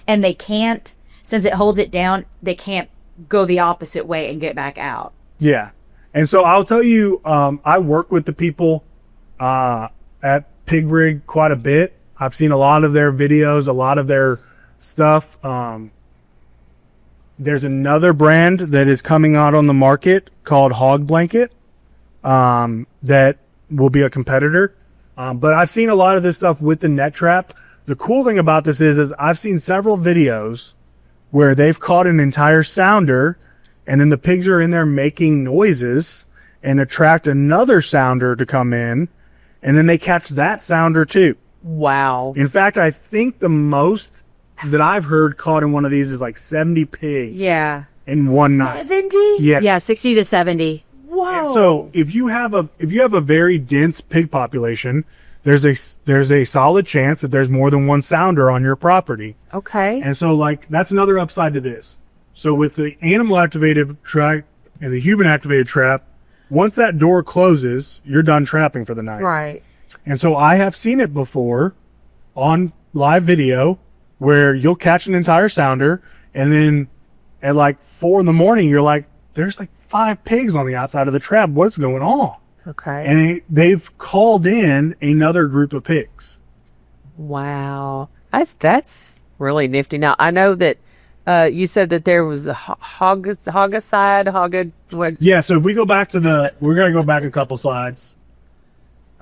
And they can't, since it holds it down, they can't go the opposite way and get back out. Yeah. And so I'll tell you, I work with the people at Pig Rig quite a bit. I've seen a lot of their videos, a lot of their stuff. There's another brand that is coming out on the market called Hog Blanket that will be a competitor. But I've seen a lot of this stuff with the net trap. The cool thing about this is I've seen several videos where they've caught an entire sounder, and then the pigs are in there making noises and attract another sounder to come in, and then they catch that sounder too. wow. In fact, I think the most that I've heard caught in one of these is like 70 pigs Yeah. in one night. 70? Yeah. Yeah, 60 to 70. Whoa. So if you have a very dense pig population, there's a solid chance that there's more than one sounder on your property. Okay. And so that's another upside to this. So with the animal activated trap and the human activated trap, once that door closes, you're done trapping for the night. Right. And so I have seen it before on live video where you'll catch an entire sounder, and then at like 4 a.m, you're like, there's like 5 pigs on the outside of the trap. What's going on? Okay. And they've called in another group of pigs. Wow. That's really nifty. Now, I know that you said that there was a hogicide, what? Yeah, so if we go back we're going to go back a couple slides.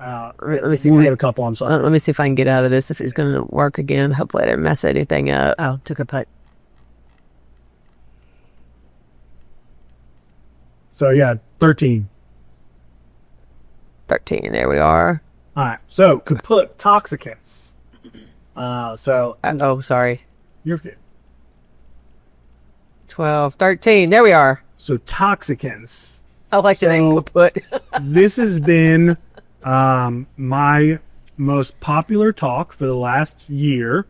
Let me see. We'll get a couple, I'm sorry. Let me see if I can get out of this, if it's going to work again. Hopefully I didn't mess anything up. Oh, took a putt. So yeah, 13. 13. There we are. All right. So kaput toxicants. Oh, sorry. You're good. 12, 13. There we are. So toxicants. I like the name kaput. This has been my most popular talk for the last year.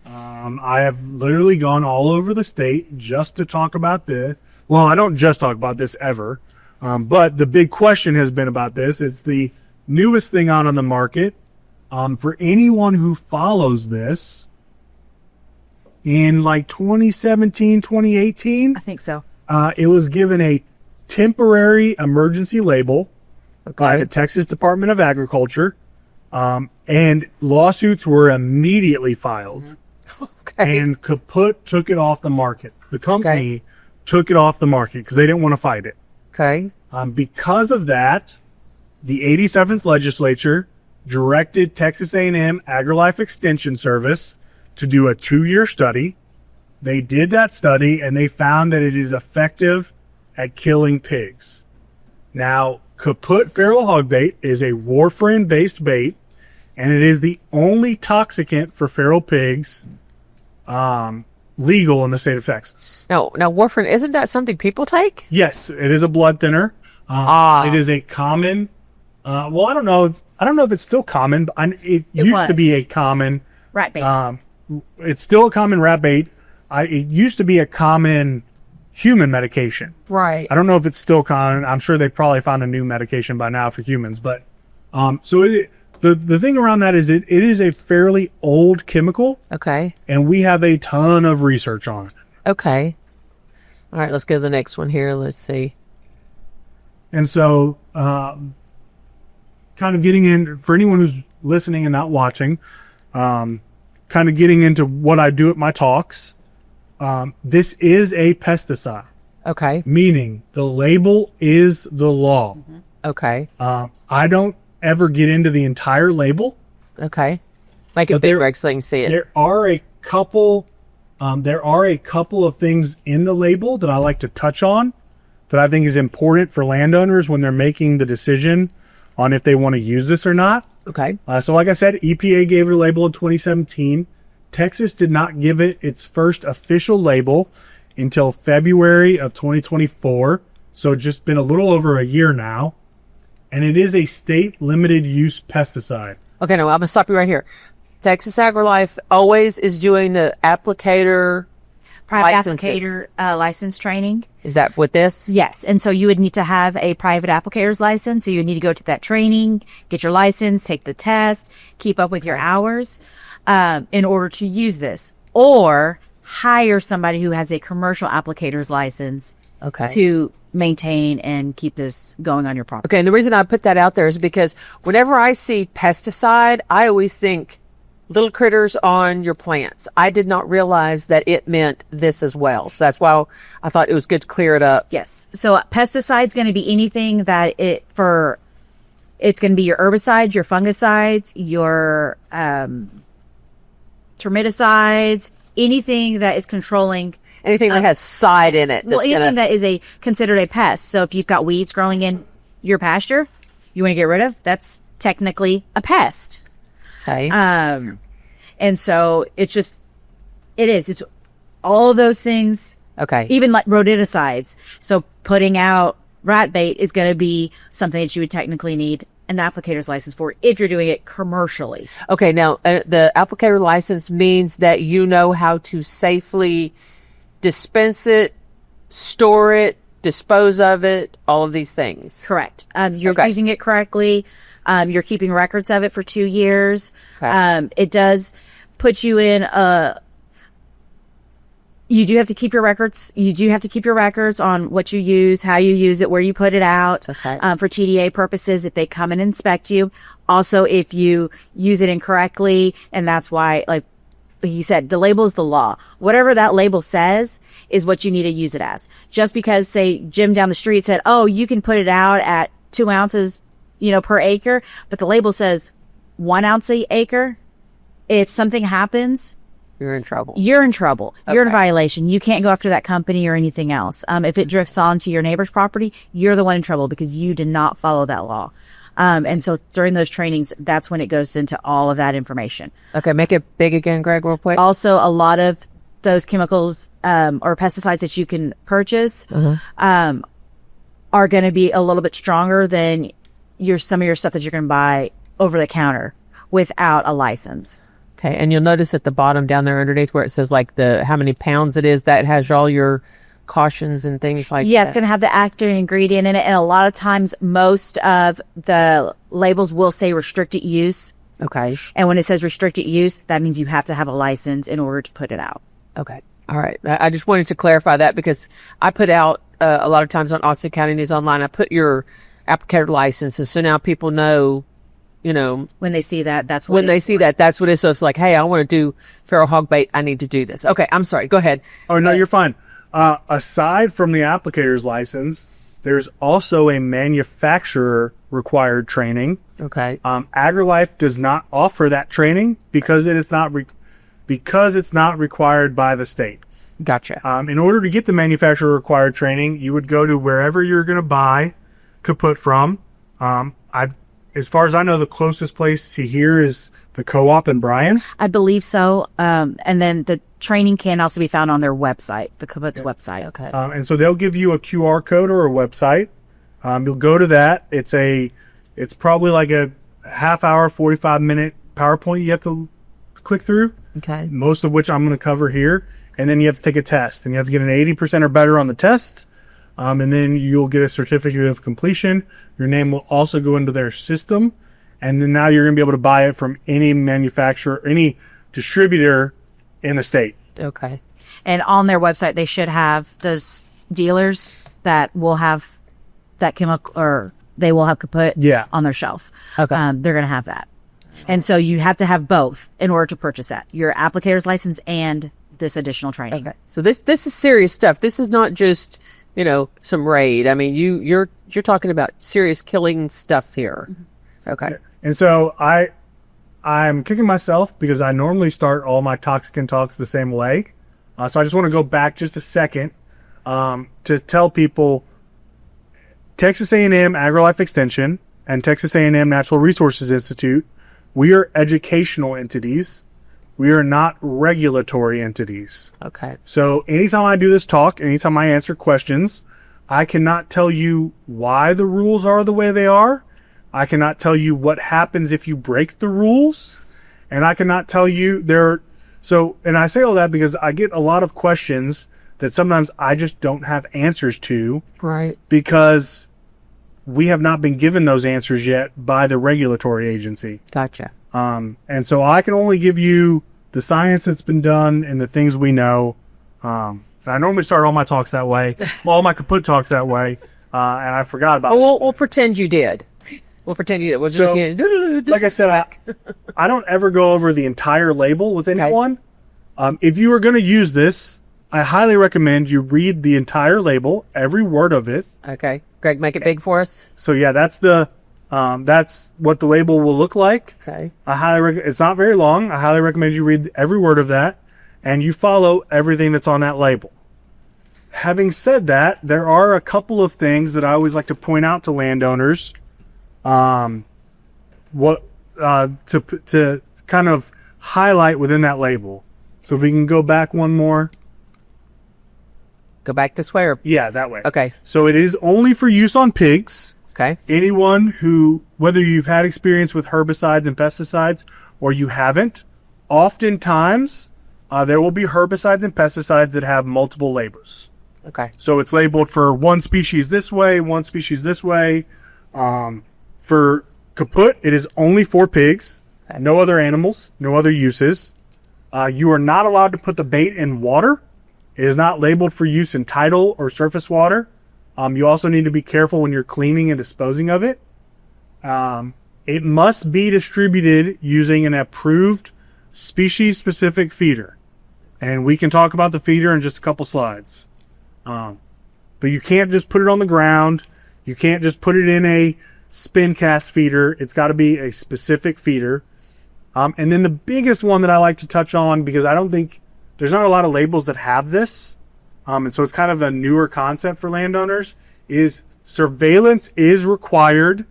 I have literally gone all over the state just to talk about this. Well, I don't just talk about this ever, but the big question has been about this. It's the newest thing out on the market. For anyone who follows this, in like 2017, 2018, I think so. it was given a temporary emergency label by the Texas Department of Agriculture, and lawsuits were immediately filed. Okay. And Kaput took it off the market. The company took it off the market because they didn't want to fight it. Okay. Because of that, the 87th legislature directed Texas A&M AgriLife Extension Service to do a 2-year study. They did that study and they found that it is effective at killing pigs. Now, Kaput feral hog bait is a warfarin based bait, and it is the only toxicant for feral pigs legal in the state of Texas. Now, warfarin, isn't that something people take? Yes, it is a blood thinner. It is a common. Well, I don't know if it's still common, but it used to be a common Rat bait. It's still a common rat bait. It used to be a common human medication. Right. I don't know if it's still common. I'm sure they've probably found a new medication by now for humans, but the thing around that is it is a fairly old chemical. Okay. And we have a ton of research on it. Okay. All right, let's go to the next one here. Let's see. And so, kind of getting in, for anyone who's listening and not watching, kind of getting into what I do at my talks, this is a pesticide. Okay. Meaning the label is the law. Okay. I don't ever get into the entire label. Okay. Make it But big, there- Rex, so they can see it. There are a couple of things in the label that I like to touch on that I think is important for landowners when they're making the decision on if they want to use this or not. Okay. So like I said, EPA gave it a label in 2017. Texas did not give it its first official label until February of 2024. So it's just been a little over a year now. And it is a state limited use pesticide. Okay, no, I'm going to stop you right here. Texas AgriLife always is doing the applicator. Private licenses. applicator license training. Is that with this? Yes. And so you would need to have a private applicator's license. So you would need to go to that training, get your license, take the test, keep up with your hours in order to use this. Or hire somebody who has a commercial applicator's license Okay. to maintain and keep this going on your property. Okay, and the reason I put that out there is because whenever I see pesticide, I always think little critters on your plants. I did not realize that it meant this as well. So that's why I thought it was good to clear it up. Yes. So pesticide's going to be anything that it's going to be your herbicides, your fungicides, your termiticides, anything that is controlling. Anything that has side in it. Well, anything that is considered a pest. So if you've got weeds growing in your pasture, you want to get rid of, that's technically a pest. Okay. And so it's all of those things. Okay. Even like rodenticides. So putting out rat bait is going to be something that you would technically need an applicator's license for if you're doing it commercially. Okay. Now, the applicator license means that you know how to safely dispense it, store it, dispose of it, all of these things. Correct. You're Okay. using it correctly. You're keeping records of it for 2 years. Okay. It does put you in you do have to keep your records. You do have to keep your records on what you use, how you use it, where you put it out. Okay. For TDA purposes, if they come and inspect you. Also, if you use it incorrectly, and that's why, like he said, the label is the law. Whatever that label says is what you need to use it as. Just because, say, Jim down the street said, oh, you can put it out at 2 ounces, per acre, but the label says 1 ounce a acre. If something happens, You're in trouble. you're in trouble. You're in Okay. violation. You can't go after that company or anything else. If it drifts onto your neighbor's property, you're the one in trouble because you did not follow that law. And so during those trainings, that's when it goes into all of that information. Okay. Make it big again, Greg, real quick. Also, a lot of those chemicals or pesticides that you can purchase are going to be a little bit stronger than some of your stuff that you're going to buy over the counter, without a license. Okay, and you'll notice at the bottom down there underneath where it says like how many pounds it is, that has all your cautions and things like Yeah, that. it's going to have the active ingredient in it. And a lot of times, most of the labels will say restricted use. Okay. And when it says restricted use, that means you have to have a license in order to put it out. Okay. All right. I just wanted to clarify that because I put out a lot of times on Austin County News Online, I put your applicator license. And so now people know, When they see that, that's what when they it's see for. that, that's what it is. So it's like, hey, I want to do feral hog bait. I need to do this. Okay. I'm sorry. Go ahead. Oh, no, you're fine. Aside from the applicator's license, there's also a manufacturer required training. Okay. AgriLife does not offer that training because it is not because it's not required by the state. Gotcha. In order to get the manufacturer required training, you would go to wherever you're going to buy kaput from. As far as I know, the closest place to here is the Co-op in Bryan. I believe so. And then the training can also be found on their website, the Kaput's website. Okay. And so they'll give you a QR code or a website. You'll go to that. It's probably like a half hour, 45-minute PowerPoint you have to click through. Okay. Most of which I'm going to cover here. And then you have to take a test. And you have to get an 80% or better on the test. And then you'll get a certificate of completion. Your name will also go into their system. And then now you're going to be able to buy it from any manufacturer, any distributor in the state. Okay. And on their website, they should have those dealers that will have that chemical, or they will have kaput on their shelf. Okay. They're going to have that. And so you have to have both in order to purchase that, your applicator's license and this additional training. Okay. So this is serious stuff. This is not just, some raid. I mean, you're talking about serious killing stuff here. Okay. And so I'm kicking myself because I normally start all my Toxicant talks the same way. So I just want to go back just a second to tell people Texas A&M AgriLife Extension and Texas A&M Natural Resources Institute, we are educational entities. We are not regulatory entities. Okay. So anytime I do this talk, anytime I answer questions, I cannot tell you why the rules are the way they are. I cannot tell you what happens if you break the rules. And I cannot tell you and I say all that because I get a lot of questions that sometimes I just don't have answers to. Right. Because we have not been given those answers yet by the regulatory agency. Gotcha. And so I can only give you the science that's been done and the things we know. I normally start all my talks that way, all my kaput talks that way, and I forgot about it. We'll pretend you did. We'll pretend you did. We'll just like I said, I don't ever go over the entire label with anyone. If you are going to use this, I highly recommend you read the entire label, every word of it. Okay. Greg, make it big for us. So yeah, that's what the label will look like. Okay. I highly it's not very long. I highly recommend you read every word of that and you follow everything that's on that label. Having said that, there are a couple of things that I always like to point out to landowners. To kind of highlight within that label. So if we can go back one more. Go back this way or? Yeah, that way. Okay. So it is only for use on pigs. Okay. Anyone who, whether you've had experience with herbicides and pesticides or you haven't, oftentimes there will be herbicides and pesticides that have multiple labels. Okay. So it's labeled for one species this way, one species this way. For kaput, it is only for pigs, no other animals, no other uses. You are not allowed to put the bait in water. It is not labeled for use in tidal or surface water. You also need to be careful when you're cleaning and disposing of it. It must be distributed using an approved species-specific feeder. And we can talk about the feeder in just a couple slides. But you can't just put it on the ground. You can't just put it in a spin cast feeder. It's got to be a specific feeder. And then the biggest one that I like to touch on, because I don't think there's not a lot of labels that have this, and so it's kind of a newer concept for landowners, is surveillance is required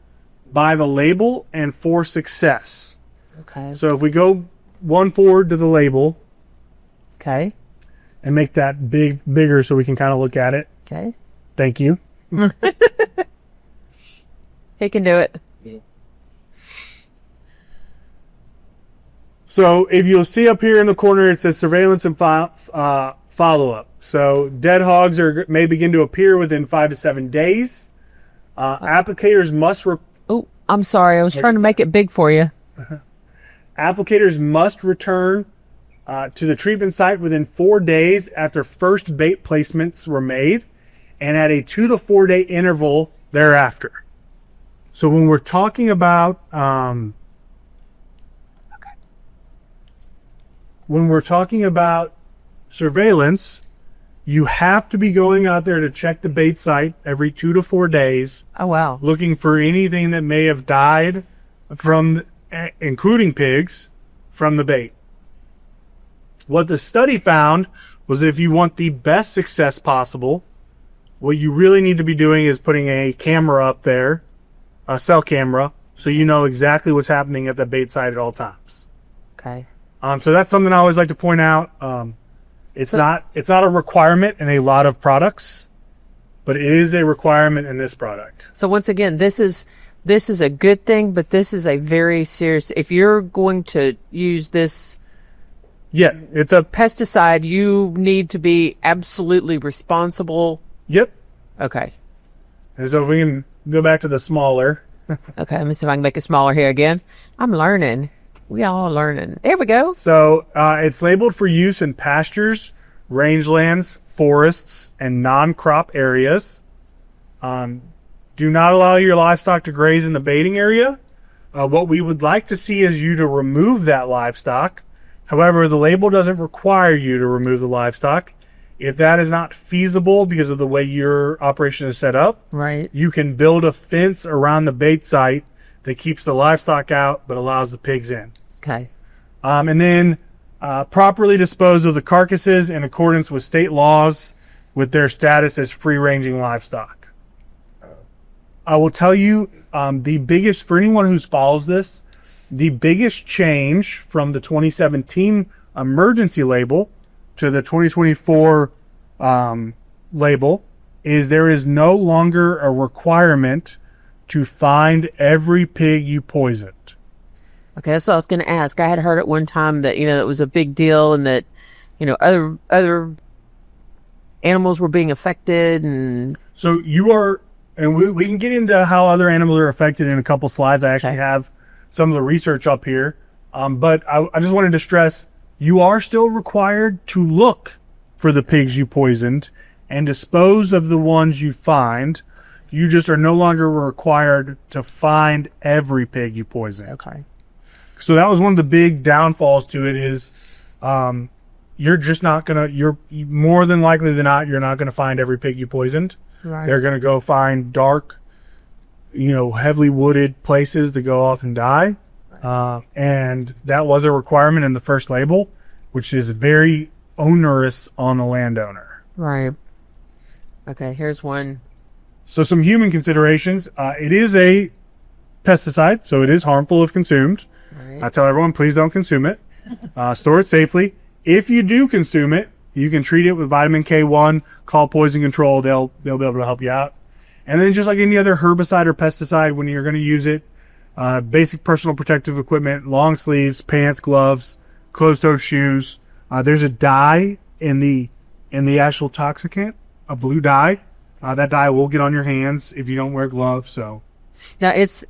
by the label and for success. Okay. So if we go one forward to the label. Okay. And make that bigger so we can kind of look at it. Okay. Thank you. He can do it. So if you'll see up here in the corner, it says surveillance and follow-up. So dead hogs may begin to appear within 5 to 7 days. Applicators must... Oh, I'm sorry. I was trying to make it big for you. Applicators must return to the treatment site within 4 days after first bait placements were made and at a 2 to 4 day interval thereafter. So when we're talking about surveillance, you have to be going out there to check the bait site every 2 to 4 days. Oh, wow. Looking for anything that may have died from, including pigs, from the bait. What the study found was that if you want the best success possible, what you really need to be doing is putting a camera up there, a cell camera, so you know exactly what's happening at the bait site at all times. Okay. So that's something I always like to point out. It's not a requirement in a lot of products, but it is a requirement in this product. So once again, this is a good thing, but this is a very serious. If you're going to use this, yeah, it's a pesticide, you need to be absolutely responsible. Yep. Okay. And so if we can go back to the smaller. Okay, let me see if I can make it smaller here again. I'm learning. We all learning. There we go. So it's labeled for use in pastures, rangelands, forests, and non-crop areas. Do not allow your livestock to graze in the baiting area. What we would like to see is you to remove that livestock. However, the label doesn't require you to remove the livestock. If that is not feasible because of the way your operation is set up, right, you can build a fence around the bait site that keeps the livestock out but allows the pigs in. Okay. And then properly dispose of the carcasses in accordance with state laws with their status as free-ranging livestock. I will tell you, the biggest, for anyone who follows this, the biggest change from the 2017 emergency label to the 2024 label is there is no longer a requirement to find every pig you poisoned. Okay, that's what I was going to ask. I had heard at one time that, it was a big deal and that, other animals were being affected. And so you are, and we can get into how other animals are affected in a couple slides. I actually have some of the research up here. But I just wanted to stress, you are still required to look for the pigs you poisoned and dispose of the ones you find. You just are no longer required to find every pig you poison. okay. So that was one of the big downfalls to it is you're just not going to, you're more than likely than not, you're not going to find every pig you poisoned. Right. They're going to go find dark, heavily wooded places to go off and die. And that was a requirement in the first label, which is very onerous on the landowner. Right. Okay, here's one. So some human considerations. It is a pesticide, so it is harmful if consumed. Right. I tell everyone, please don't consume it. Store it safely. If you do consume it, you can treat it with vitamin K1, call poison control. They'll be able to help you out. And then just like any other herbicide or pesticide, when you're going to use it, basic personal protective equipment, long sleeves, pants, gloves, closed-toed shoes. There's a dye in the actual toxicant, a blue dye. That dye will get on your hands if you don't wear gloves. So Now it's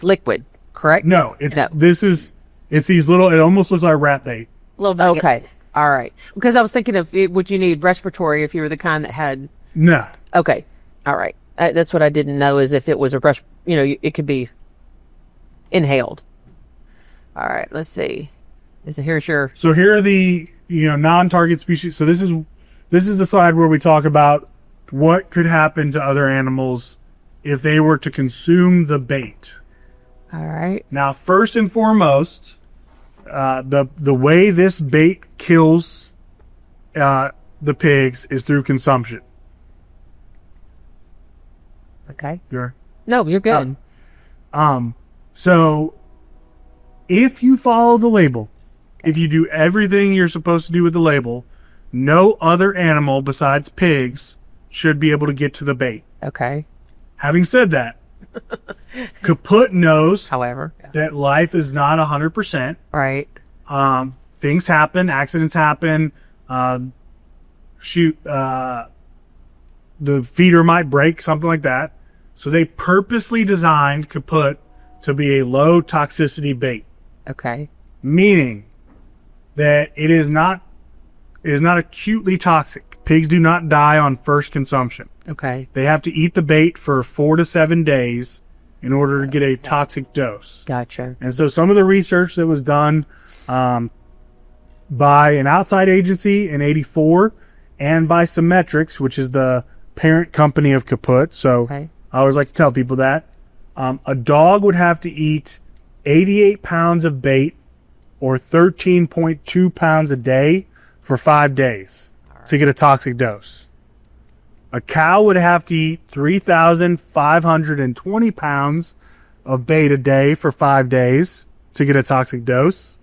liquid, correct? no, it's these little. It almost looks like rat bait. Little nuggets. Okay. All right. Because I was thinking of would you need respiratory if you were the kind that had. No. Okay. All right. That's what I didn't know is if it was it could be inhaled. All right. Let's see. Here's your. So here are the non-target species. So this is the slide where we talk about what could happen to other animals if they were to consume the bait. All right. Now, first and foremost, the way this bait kills the pigs is through consumption. Okay. Sure. No, you're good. So if you follow the label, if you do everything you're supposed to do with the label, no other animal besides pigs should be able to get to the bait. Okay. Having said that, kaput knows However. that life is not 100%. Right. things happen, accidents happen. The feeder might break, something like that. So they purposely designed kaput to be a low toxicity bait, Okay. meaning that it is not acutely toxic. Pigs do not die on first consumption. Okay. They have to eat the bait for 4 to 7 days in order to get a toxic dose. Gotcha. And so some of the research that was done by an outside agency in 84 and by Symmetrics, which is the parent company of kaput. So Okay. I always like to tell people that a dog would have to eat 88 pounds of bait or 13.2 pounds a day for 5 days to get a toxic dose. A cow would have to eat 3,520 pounds of bait a day for 5 days to get a toxic dose.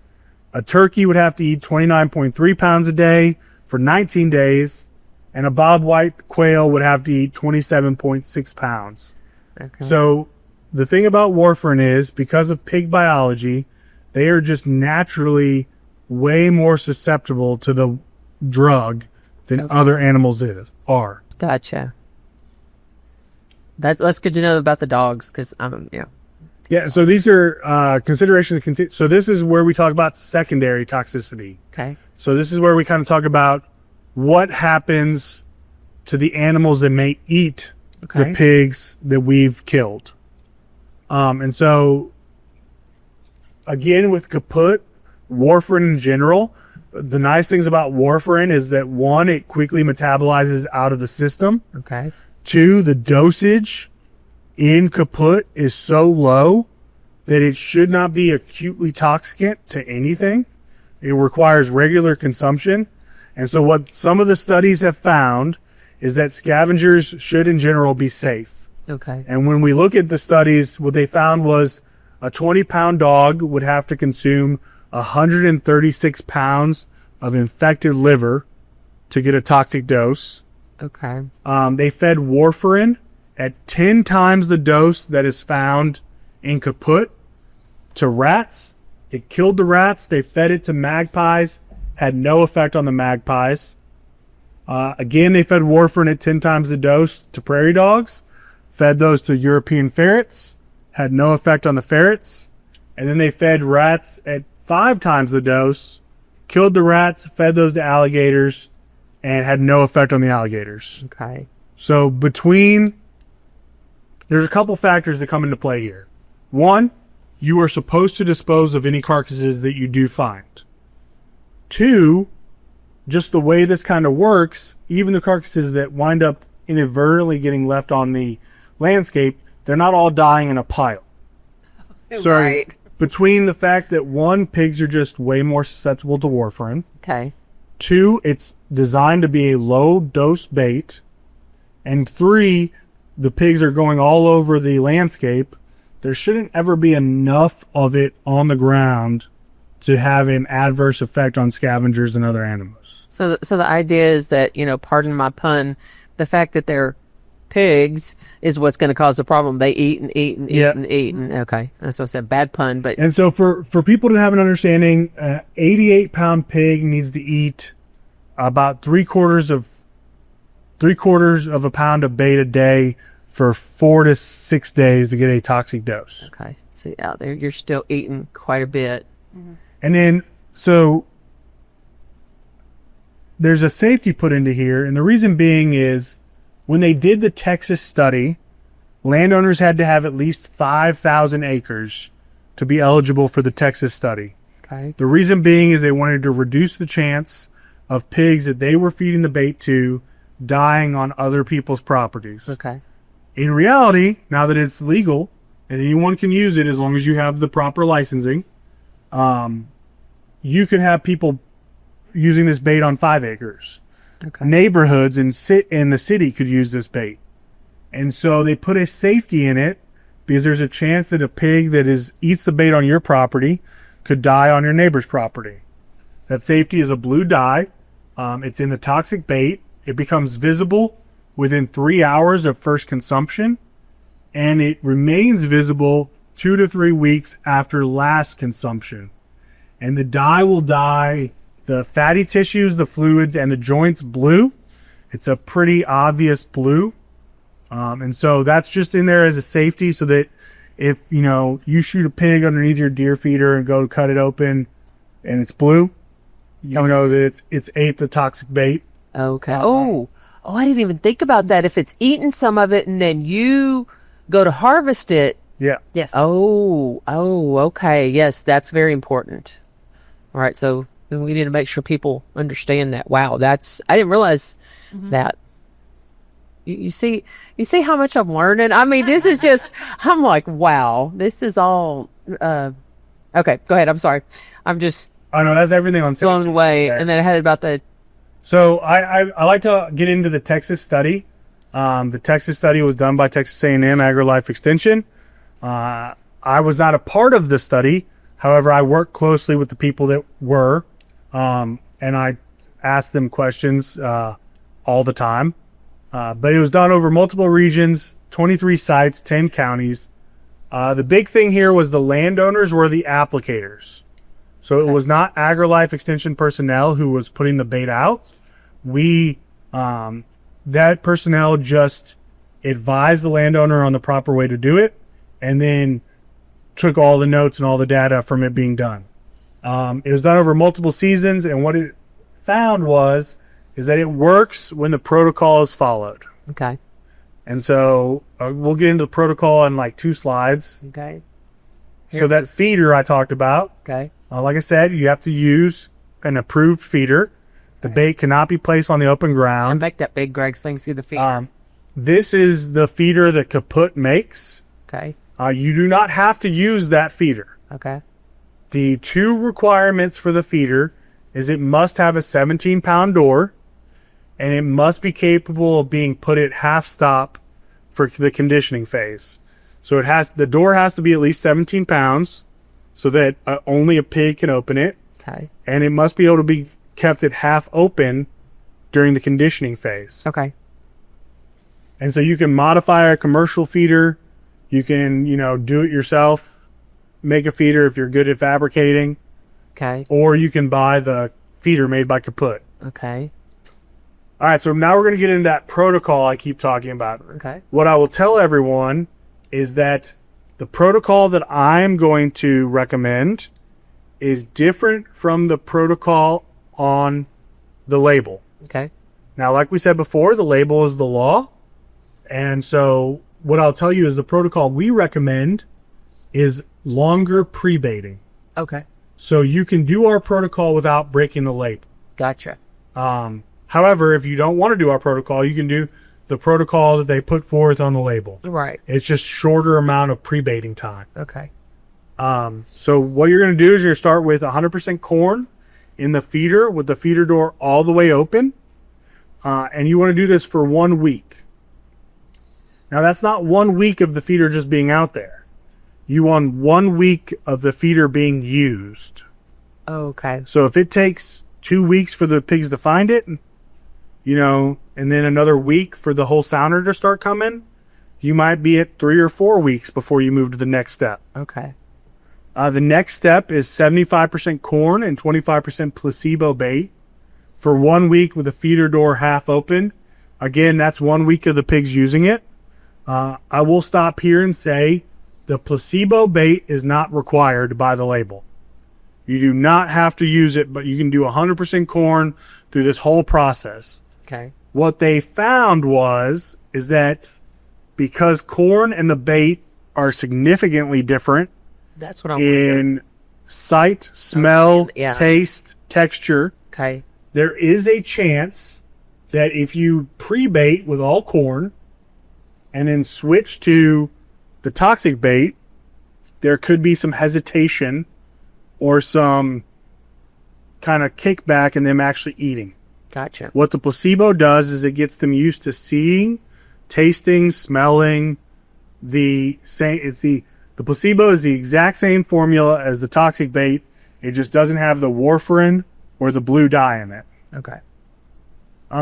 A turkey would have to eat 29.3 pounds a day for 19 days. And a bobwhite quail would have to eat 27.6 pounds. Okay. So the thing about warfarin is, because of pig biology, they are just naturally way more susceptible to the drug than other animals are. Gotcha. That's good to know about the dogs, because Yeah, so these are considerations. So this is where we talk about secondary toxicity. Okay. So this is where we kind of talk about what happens to the animals that may eat Okay. the pigs that we've killed. And so, again, with kaput, warfarin in general, the nice things about warfarin is that, one, it quickly metabolizes out of the system. Okay. Two, the dosage in kaput is so low that it should not be acutely toxic to anything. It requires regular consumption. And so what some of the studies have found is that scavengers should in general be safe. Okay. And when we look at the studies, what they found was a 20-pound dog would have to consume 136 pounds of infected liver to get a toxic dose. Okay. They fed warfarin at 10 times the dose that is found in kaput to rats. It killed the rats. They fed it to magpies. Had no effect on the magpies. Again, they fed warfarin at 10 times the dose to prairie dogs. Fed those to European ferrets. Had no effect on the ferrets. And then they fed rats at 5 times the dose. Killed the rats. Fed those to alligators. And had no effect on the alligators. Okay. So there's a couple factors that come into play here. One, you are supposed to dispose of any carcasses that you do find. Two, just the way this kind of works, even the carcasses that wind up inadvertently getting left on the landscape, they're not all dying in a pile. Right. Between the fact that, one, pigs are just way more susceptible to warfarin. Okay. Two, it's designed to be a low dose bait. And three, the pigs are going all over the landscape. There shouldn't ever be enough of it on the ground to have an adverse effect on scavengers and other animals. So the idea is that, pardon my pun, the fact that they're pigs is what's going to cause the problem. They eat and eat and eat Yep. and eat. And okay. That's what I said. Bad pun, but And so for people to have an understanding, 88-pound pig needs to eat about three quarters of a pound of bait a day for 4 to 6 days to get a toxic dose. okay. So out there, you're still eating quite a bit. And then, so there's a safety put into here. And the reason being is when they did the Texas study, landowners had to have at least 5,000 acres to be eligible for the Texas study. Okay. The reason being is they wanted to reduce the chance of pigs that they were feeding the bait to dying on other people's properties. Okay. In reality, now that it's legal and anyone can use it as long as you have the proper licensing, you could have people using this bait on 5 acres. Okay. Neighborhoods in the city could use this bait. And so they put a safety in it because there's a chance that a pig that eats the bait on your property could die on your neighbor's property. That safety is a blue dye. It's in the toxic bait. It becomes visible within 3 hours of first consumption, and it remains visible 2 to 3 weeks after last consumption. and the dye will dye the fatty tissues, the fluids, and the joints blue. It's a pretty obvious blue. And so that's just in there as a safety so that if, you shoot a pig underneath your deer feeder and go to cut it open and it's blue, you know that it's ate the toxic bait. Okay. Oh, I didn't even think about that. If it's eaten some of it and then you go to harvest it. Yeah. Yes. Oh, okay. Yes, that's very important. All right. So then we need to make sure people understand that. Wow. I didn't realize that. You see how much I'm learning? I mean, this is just, I'm like, wow, this is all, okay, go ahead. I'm sorry. I'm just I know that's everything on blown safety. away. And then I had about the, So I like to get into the Texas study. The Texas study was done by Texas A&M AgriLife Extension. I was not a part of the study. However, I worked closely with the people that were, and I asked them questions all the time. But it was done over multiple regions, 23 sites, 10 counties. The big thing here was the landowners were the applicators. So it was not AgriLife Extension personnel who was putting the bait out. That personnel just advised the landowner on the proper way to do it and then took all the notes and all the data from it being done. It was done over multiple seasons, and what it found is that it works when the protocol is followed. okay. And so we'll get into the protocol in like 2 slides. Okay. So that feeder I talked about, Okay. like I said, you have to use an approved feeder. The bait cannot be placed on the open And ground. make that big Greg so they can see the feeder. This is the feeder that Kaput makes. Okay. You do not have to use that feeder. Okay. The 2 requirements for the feeder is it must have a 17-pound door, and it must be capable of being put at half stop for the conditioning phase. So the door has to be at least 17 pounds so that only a pig can open it. Okay. And it must be able to be kept at half open during the conditioning phase. Okay. And so you can modify a commercial feeder. You can, do it yourself, make a feeder if you're good at fabricating, Okay. or you can buy the feeder made by Kaput. Okay. All right, so now we're going to get into that protocol I keep talking about. Okay. What I will tell everyone is that the protocol that I'm going to recommend is different from the protocol on the label. Okay. Now, like we said before, the label is the law. And so what I'll tell you is the protocol we recommend is longer pre-baiting. Okay. So you can do our protocol without breaking the label. Gotcha. However, if you don't want to do our protocol, you can do the protocol that they put forth on the label. Right. It's just shorter amount of pre-baiting time. Okay. So what you're going to do is you're going to start with 100% corn in the feeder with the feeder door all the way open. And you want to do this for 1 week. Now, that's not 1 week of the feeder just being out there. You want 1 week of the feeder being used. Okay. So if it takes 2 weeks for the pigs to find it, and then another week for the whole sounder to start coming, you might be at 3 or 4 weeks before you move to the next step. Okay. The next step is 75% corn and 25% placebo bait for 1 week with the feeder door half open. Again, that's 1 week of the pigs using it. I will stop here and say the placebo bait is not required by the label. You do not have to use it, but you can do 100% corn through this whole process. Okay. What they found is that because corn and the bait are significantly different That's what I'm wondering. in sight, smell, Yeah. taste, texture, Okay. there is a chance that if you pre-bait with all corn and then switch to the toxic bait, there could be some hesitation or some kind of kickback in them actually eating. Gotcha. What the placebo does is it gets them used to seeing, tasting, smelling the same. The placebo is the exact same formula as the toxic bait. It just doesn't have the warfarin or the blue dye in it. Okay.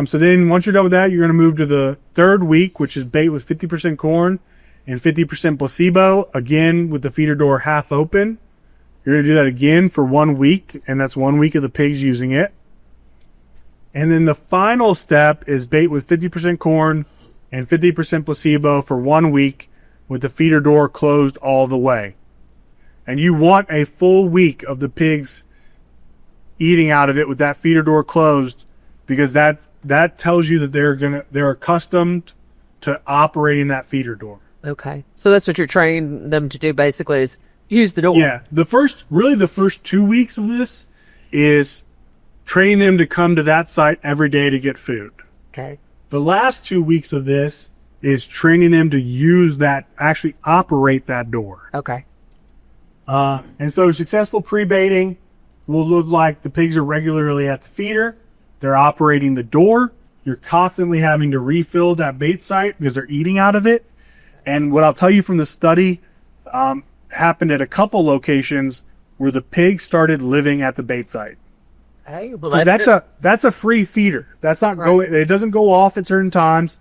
So then once you're done with that, you're going to move to the third week, which is bait with 50% corn and 50% placebo. Again, with the feeder door half open. You're You're going to do that again for 1 week, and that's 1 week of the pigs using it. And then the final step is bait with 50% corn and 50% placebo for 1 week with the feeder door closed all the way. And you want a full week of the pigs eating out of it with that feeder door closed, because that tells you that they're accustomed to operating that feeder door. Okay. So that's what you're training them to do basically, is use the door. Yeah. The first 2 weeks of this is training them to come to that site every day to get food. Okay. The last 2 weeks of this is training them to use that, actually operate that door. Okay. And so successful pre-baiting will look like the pigs are regularly at the feeder. They're operating the door. You're constantly having to refill that bait site because they're eating out of it. And what I'll tell you from the study happened at a couple locations where the pigs started living at the bait site. Hey, well, That's a free feeder. That's not going. It doesn't go off at certain times.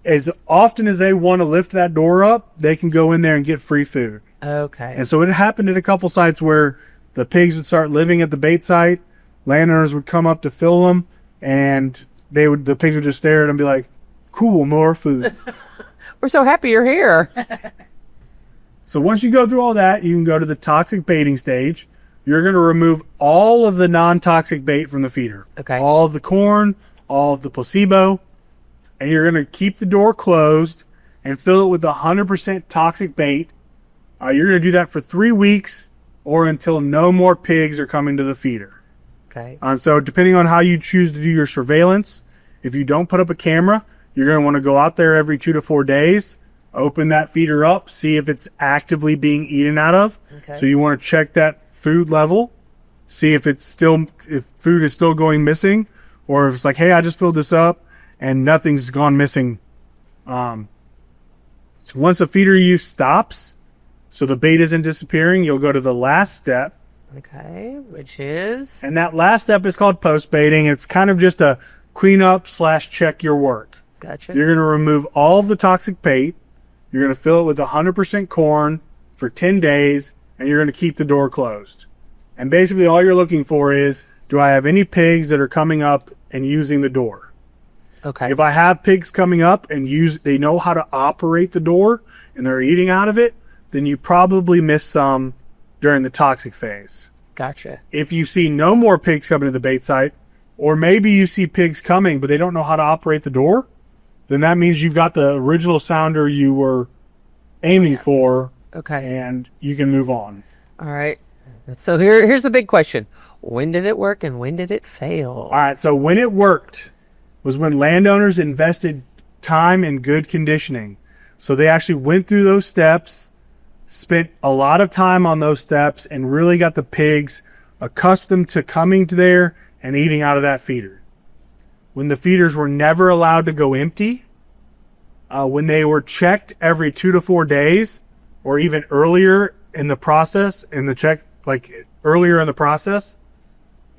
As often as they want to lift that door up, they can go in there and get free food. okay. And so it happened at a couple sites where the pigs would start living at the bait site. Landowners would come up to fill them, and the pigs would just stare at them and be like, "Cool, more food." We're so happy you're here. So once you go through all that, you can go to the toxic baiting stage. You're going to remove all of the non-toxic bait from the feeder. Okay. All of the corn, all of the placebo, and you're going to keep the door closed and fill it with 100% toxic bait. You're going to do that for 3 weeks or until no more pigs are coming to the feeder. Okay. So depending on how you choose to do your surveillance, if you don't put up a camera, you're going to want to go out there every 2 to 4 days, open that feeder up, see if it's actively being eaten out of. Okay. So you want to check that food level, see if food is still going missing, or if it's like, hey, I just filled this up and nothing's gone missing. Once the feeder use stops, so the bait isn't disappearing, you'll go to the last step. Okay. Which is? And that last step is called post baiting. It's kind of just a clean up / check your work. Gotcha. You're going to remove all of the toxic bait. You're going to fill it with 100% corn for 10 days, and you're going to keep the door closed. And basically all you're looking for is, do I have any pigs that are coming up and using the door? Okay. If I have pigs coming up and they know how to operate the door and they're eating out of it, then you probably missed some during the toxic phase. Gotcha. If you see no more pigs coming to the bait site, or maybe you see pigs coming but they don't know how to operate the door, then that means you've got the original sounder you were aiming for. Okay. And you can move on. All right. So here's the big question. When did it work and when did it fail? All right. So when it worked was when landowners invested time in good conditioning. So they actually went through those steps, spent a lot of time on those steps, and really got the pigs accustomed to coming to there and eating out of that feeder. When the feeders were never allowed to go empty, when they were checked every 2 to 4 days, or even earlier in the process, earlier in the process,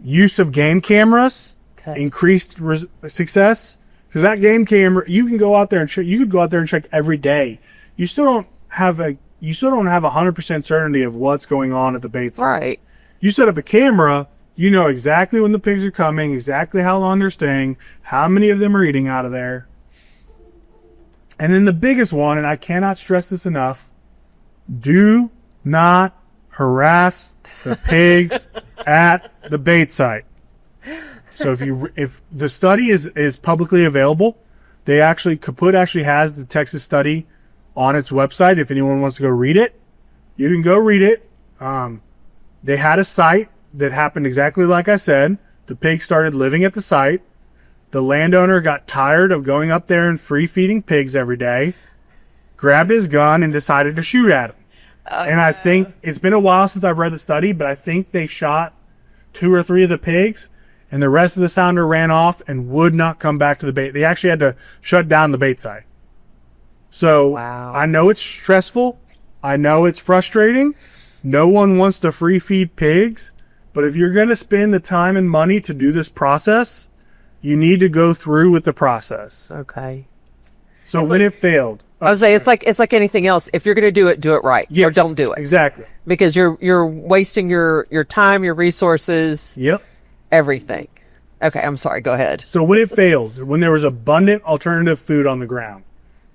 use of game cameras increased success. Because that game camera, you can go out there and you could go out there and check every day. You still don't have 100% certainty of what's going on at the bait site. Right. You set up a camera, you know exactly when the pigs are coming, exactly how long they're staying, how many of them are eating out of there. And then the biggest one, and I cannot stress this enough, do not harass the pigs at the bait site. So if the study is publicly available, Kaput actually has the Texas study on its website. If anyone wants to go read it, you can go read it. They had a site that happened exactly like I said. The pigs started living at the site. The landowner got tired of going up there and free feeding pigs every day, grabbed his gun and decided to shoot at them. And I think it's been a while since I've read the study, but I think they shot 2 or 3 of the pigs, and the rest of the sounder ran off and would not come back to the bait. They actually had to shut down the bait site. So wow. I know it's stressful. I know it's frustrating. No one wants to free feed pigs, but if you're going to spend the time and money to do this process, you need to go through with the process. Okay. So when it failed, I would say it's like anything else. If you're going to do it right. Yes, or don't do it. Exactly. Because you're wasting your time, your resources, Yep. everything. Okay, I'm sorry. Go ahead. So when it fails, when there was abundant alternative food on the ground,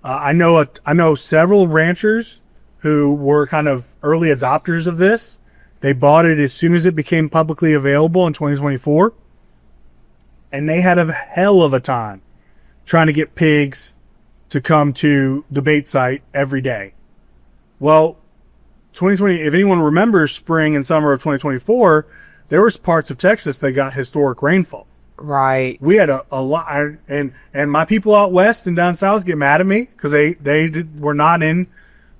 I know several ranchers who were kind of early adopters of this. They bought it as soon as it became publicly available in 2024, and they had a hell of a time trying to get pigs to come to the bait site every day. Well, 2020, if anyone remembers spring and summer of 2024, there was parts of Texas that got historic rainfall. Right. We had a lot, and my people out west and down south get mad at me because they were not in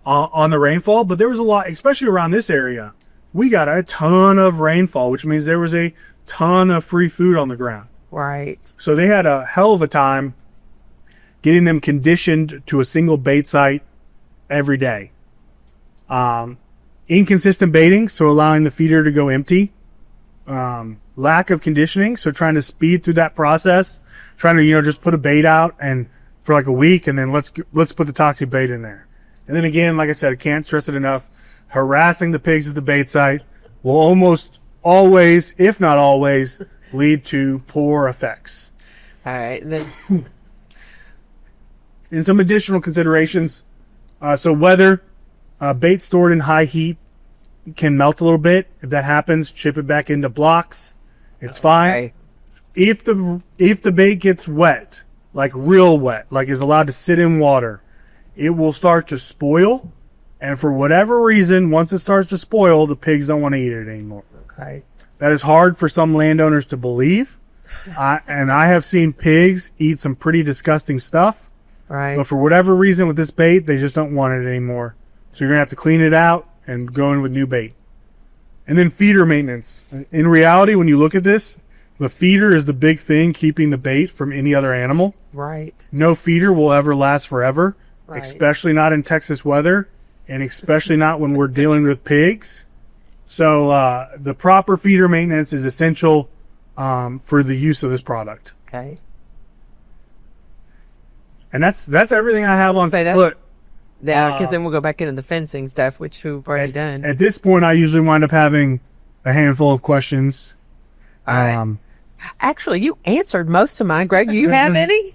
on the rainfall, but there was a lot, especially around this area. We got a ton of rainfall, which means there was a ton of free food on the ground. Right. So they had a hell of a time getting them conditioned to a single bait site every day. Inconsistent baiting, so allowing the feeder to go empty. Lack of conditioning, so trying to speed through that process, trying to just put a bait out and for like a week, and then let's put the toxic bait in there. And then again, like I said, I can't stress it enough, harassing the pigs at the bait site will almost always, if not always, lead to poor effects. All right. Then And some additional considerations, so weather, bait stored in high heat can melt a little bit. If that happens, chip it back into blocks. It's fine. okay. If the bait gets wet, like real wet, like is allowed to sit in water, it will start to spoil. And for whatever reason, once it starts to spoil, the pigs don't want to eat it anymore. Okay. That is hard for some landowners to believe. And I have seen pigs eat some pretty disgusting stuff. Right. But for whatever reason with this bait, they just don't want it anymore. So you're going to have to clean it out and go in with new bait. And then feeder maintenance. In reality, when you look at this, the feeder is the big thing keeping the bait from any other animal. Right. No feeder will ever last forever, Right. especially not in Texas weather, and especially not when we're dealing with pigs. So the proper feeder maintenance is essential for the use of this product. Okay. And that's everything I have on Say that. foot. Yeah, because then we'll go back into the fencing stuff, which we've already done. At this point, I usually wind up having a handful of questions. All right. Actually, you answered most of mine, Greg. Do you have any?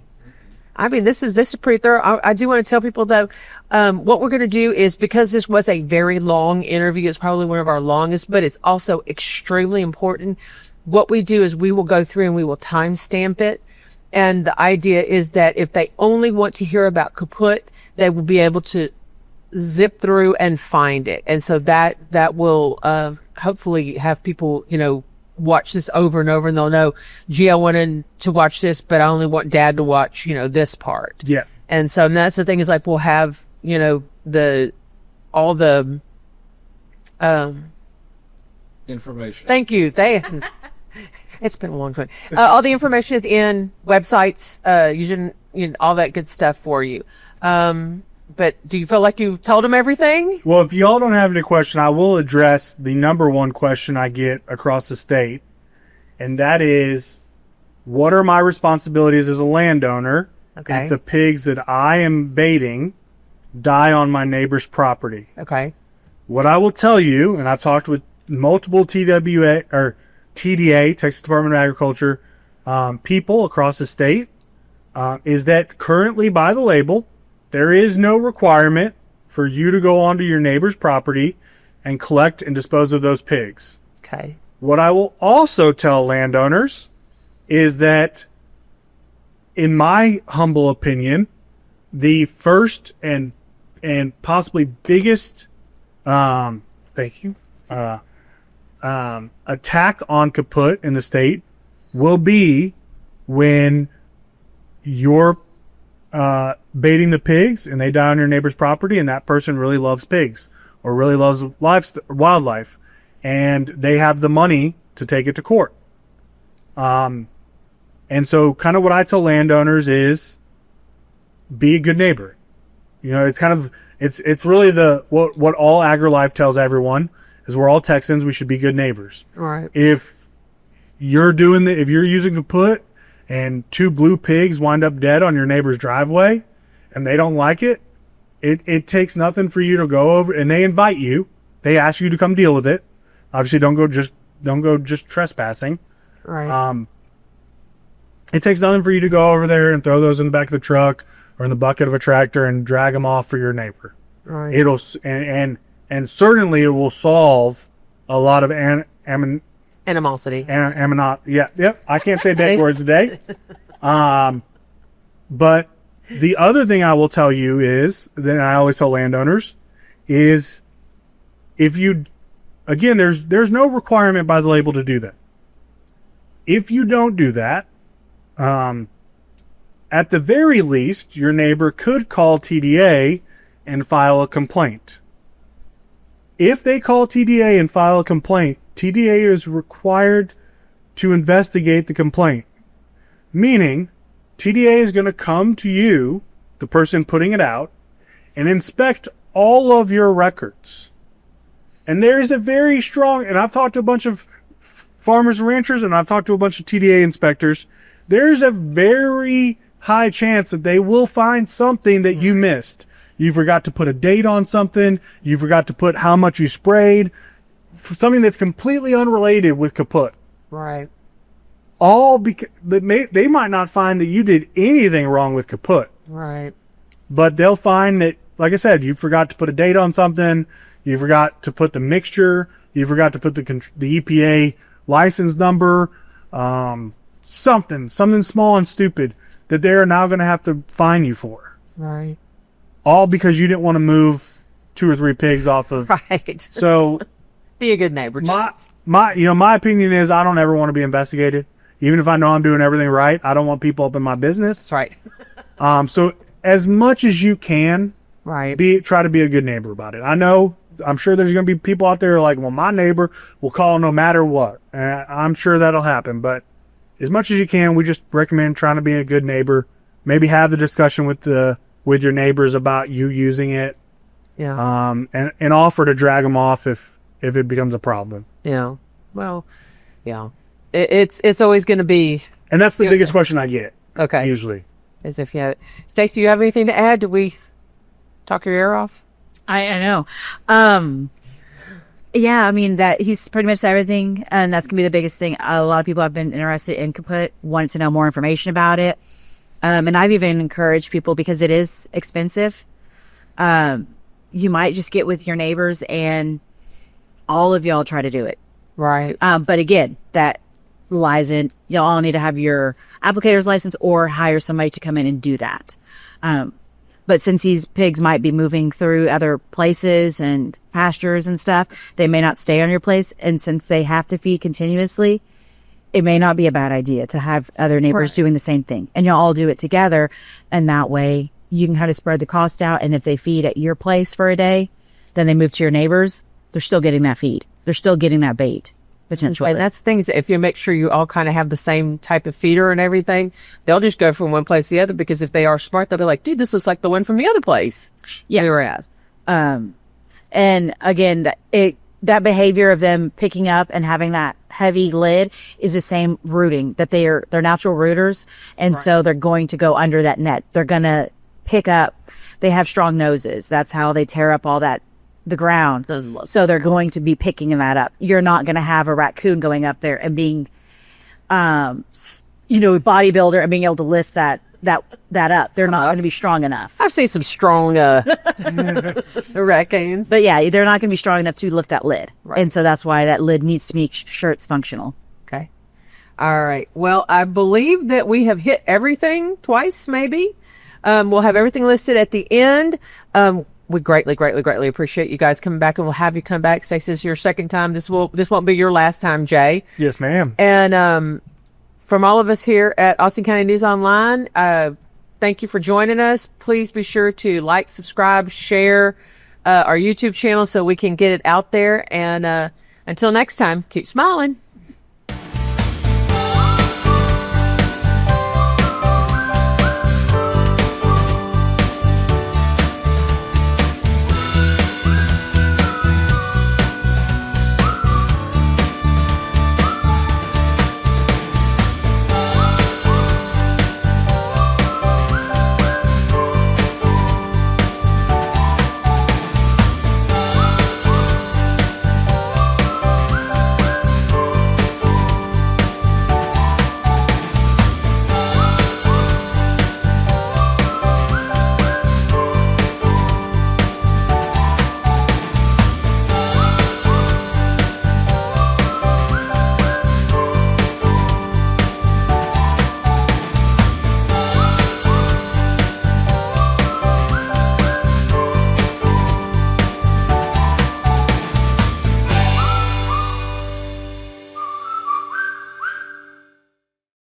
I mean, this is pretty thorough. I do want to tell people though, what we're going to do is, because this was a very long interview, it's probably one of our longest, but it's also extremely important. What we do is we will go through and we will timestamp it. And the idea is that if they only want to hear about kaput, they will be able to zip through and find it. And so that will, hopefully have people, watch this over and over, and they'll know, gee, I wanted to watch this, but I only want Dad to watch, this part. Yeah. And so that's the thing, is like, we'll have, all the, Information. thank you. It's been a long time. All the information at the end, websites, using, all that good stuff for you. But do you feel like you told them everything? Well, if y'all don't have any question, I will address the number one question I get across the state. And that is, what are my responsibilities as a landowner Okay. if the pigs that I am baiting die on my neighbor's property? Okay. What I will tell you, and I've talked with multiple TWA or TDA, Texas Department of Agriculture, people across the state, is that currently by the label, there is no requirement for you to go onto your neighbor's property and collect and dispose of those pigs. Okay. What I will also tell landowners is that, in my humble opinion, the first and possibly biggest, thank you, attack on kaput in the state will be when you're baiting the pigs and they die on your neighbor's property, and that person really loves pigs or really loves wildlife, and they have the money to take it to court. And so kind of what I tell landowners is, be a good neighbor. It's kind of, it's really what all AgriLife tells everyone is, we're all Texans. We should be good neighbors. All right. If you're using kaput and 2 blue pigs wind up dead on your neighbor's driveway and they don't like it, It takes nothing for you to go over, and they invite you. They ask you to come deal with it. Obviously, don't go just trespassing. Right. It takes nothing for you to go over there and throw those in the back of the truck or in the bucket of a tractor and drag them off for your neighbor. Right. It'll and certainly it will solve a lot of Animosity. Yep. I can't say big words today. But the other thing I will tell you is that I always tell landowners is if you, again, there's no requirement by the label to do that. If you don't do that, at the very least, your neighbor could call TDA and file a complaint. If they call TDA and file a complaint, TDA is required to investigate the complaint. Meaning, TDA is going to come to you, the person putting it out, and inspect all of your records. And there's a very strong, and I've talked to a bunch of farmers and ranchers, and I've talked to a bunch of TDA inspectors. There's a very high chance that they will find something that you missed. You forgot to put a date on something. You forgot to put how much you sprayed. Something that's completely unrelated with kaput. Right. All because they might not find that you did anything wrong with kaput. Right. But they'll find that, like I said, you forgot to put a date on something. You forgot to put the mixture. You forgot to put the EPA license number. Something small and stupid that they're now going to have to fine you for. Right. All because you didn't want to move 2 or 3 pigs off of. Right. So be a good neighbor. My opinion is I don't ever want to be investigated. Even if I know I'm doing everything right, I don't want people up in my business. That's right. So as much as you can, right. Try to be a good neighbor about it. I'm sure there's going to be people out there who are like, well, my neighbor will call no matter what. I'm sure that'll happen. But as much as you can, we just recommend trying to be a good neighbor. Maybe have the discussion with your neighbors about you using it. Yeah. And offer to drag them off if it becomes a problem. Yeah. Well, yeah. It's always going to be. And that's the biggest question I get. Okay. Usually. As if you have it. Stacie, you have anything to add? Did we talk your ear off? I know. Yeah, I mean, that he's pretty much said everything, and that's gonna be the biggest thing. A lot of people have been interested in kaput, wanted to know more information about it. And I've even encouraged people, because it is expensive. You might just get with your neighbors and all of y'all try to do it. Right. But again, that lies in, y'all all need to have your applicator's license or hire somebody to come in and do that. But since these pigs might be moving through other places and pastures and stuff, they may not stay on your place. And since they have to feed continuously, it may not be a bad idea to have other neighbors doing the same thing. And y'all all do it together. And that way you can kind of spread the cost out. And if they feed at your place for a day, then they move to your neighbors, they're still getting that feed. They're still getting that bait. Potentially. And that's the thing, is if you make sure you all kind of have the same type of feeder and everything, they'll just go from one place to the other, because if they are smart, they'll be like, dude, this looks like the one from the other place. Yeah. They were at. And again, that behavior of them picking up and having that heavy lid is the same rooting, that they're natural rooters. And so they're going to go under that net. They're going to pick up, they have strong noses. That's how they tear up all the ground. So they're going to be picking that up. You're not going to have a raccoon going up there and being, bodybuilder and being able to lift that up. They're not going to be strong enough. I've seen some strong raccoons. But yeah, they're not going to be strong enough to lift that lid. Right. And so that's why that lid needs to make sure it's functional. Okay. All right. Well, I believe that we have hit everything twice, maybe. We'll have everything listed at the end. We greatly, greatly, greatly appreciate you guys coming back, and we'll have you come back. Stacie, this is your second time. This won't be your last time, Jay. Yes, ma'am. And from all of us here at Austin County News Online, thank you for joining us. Please be sure to like, subscribe, share our YouTube channel so we can get it out there. And until next time, keep smiling.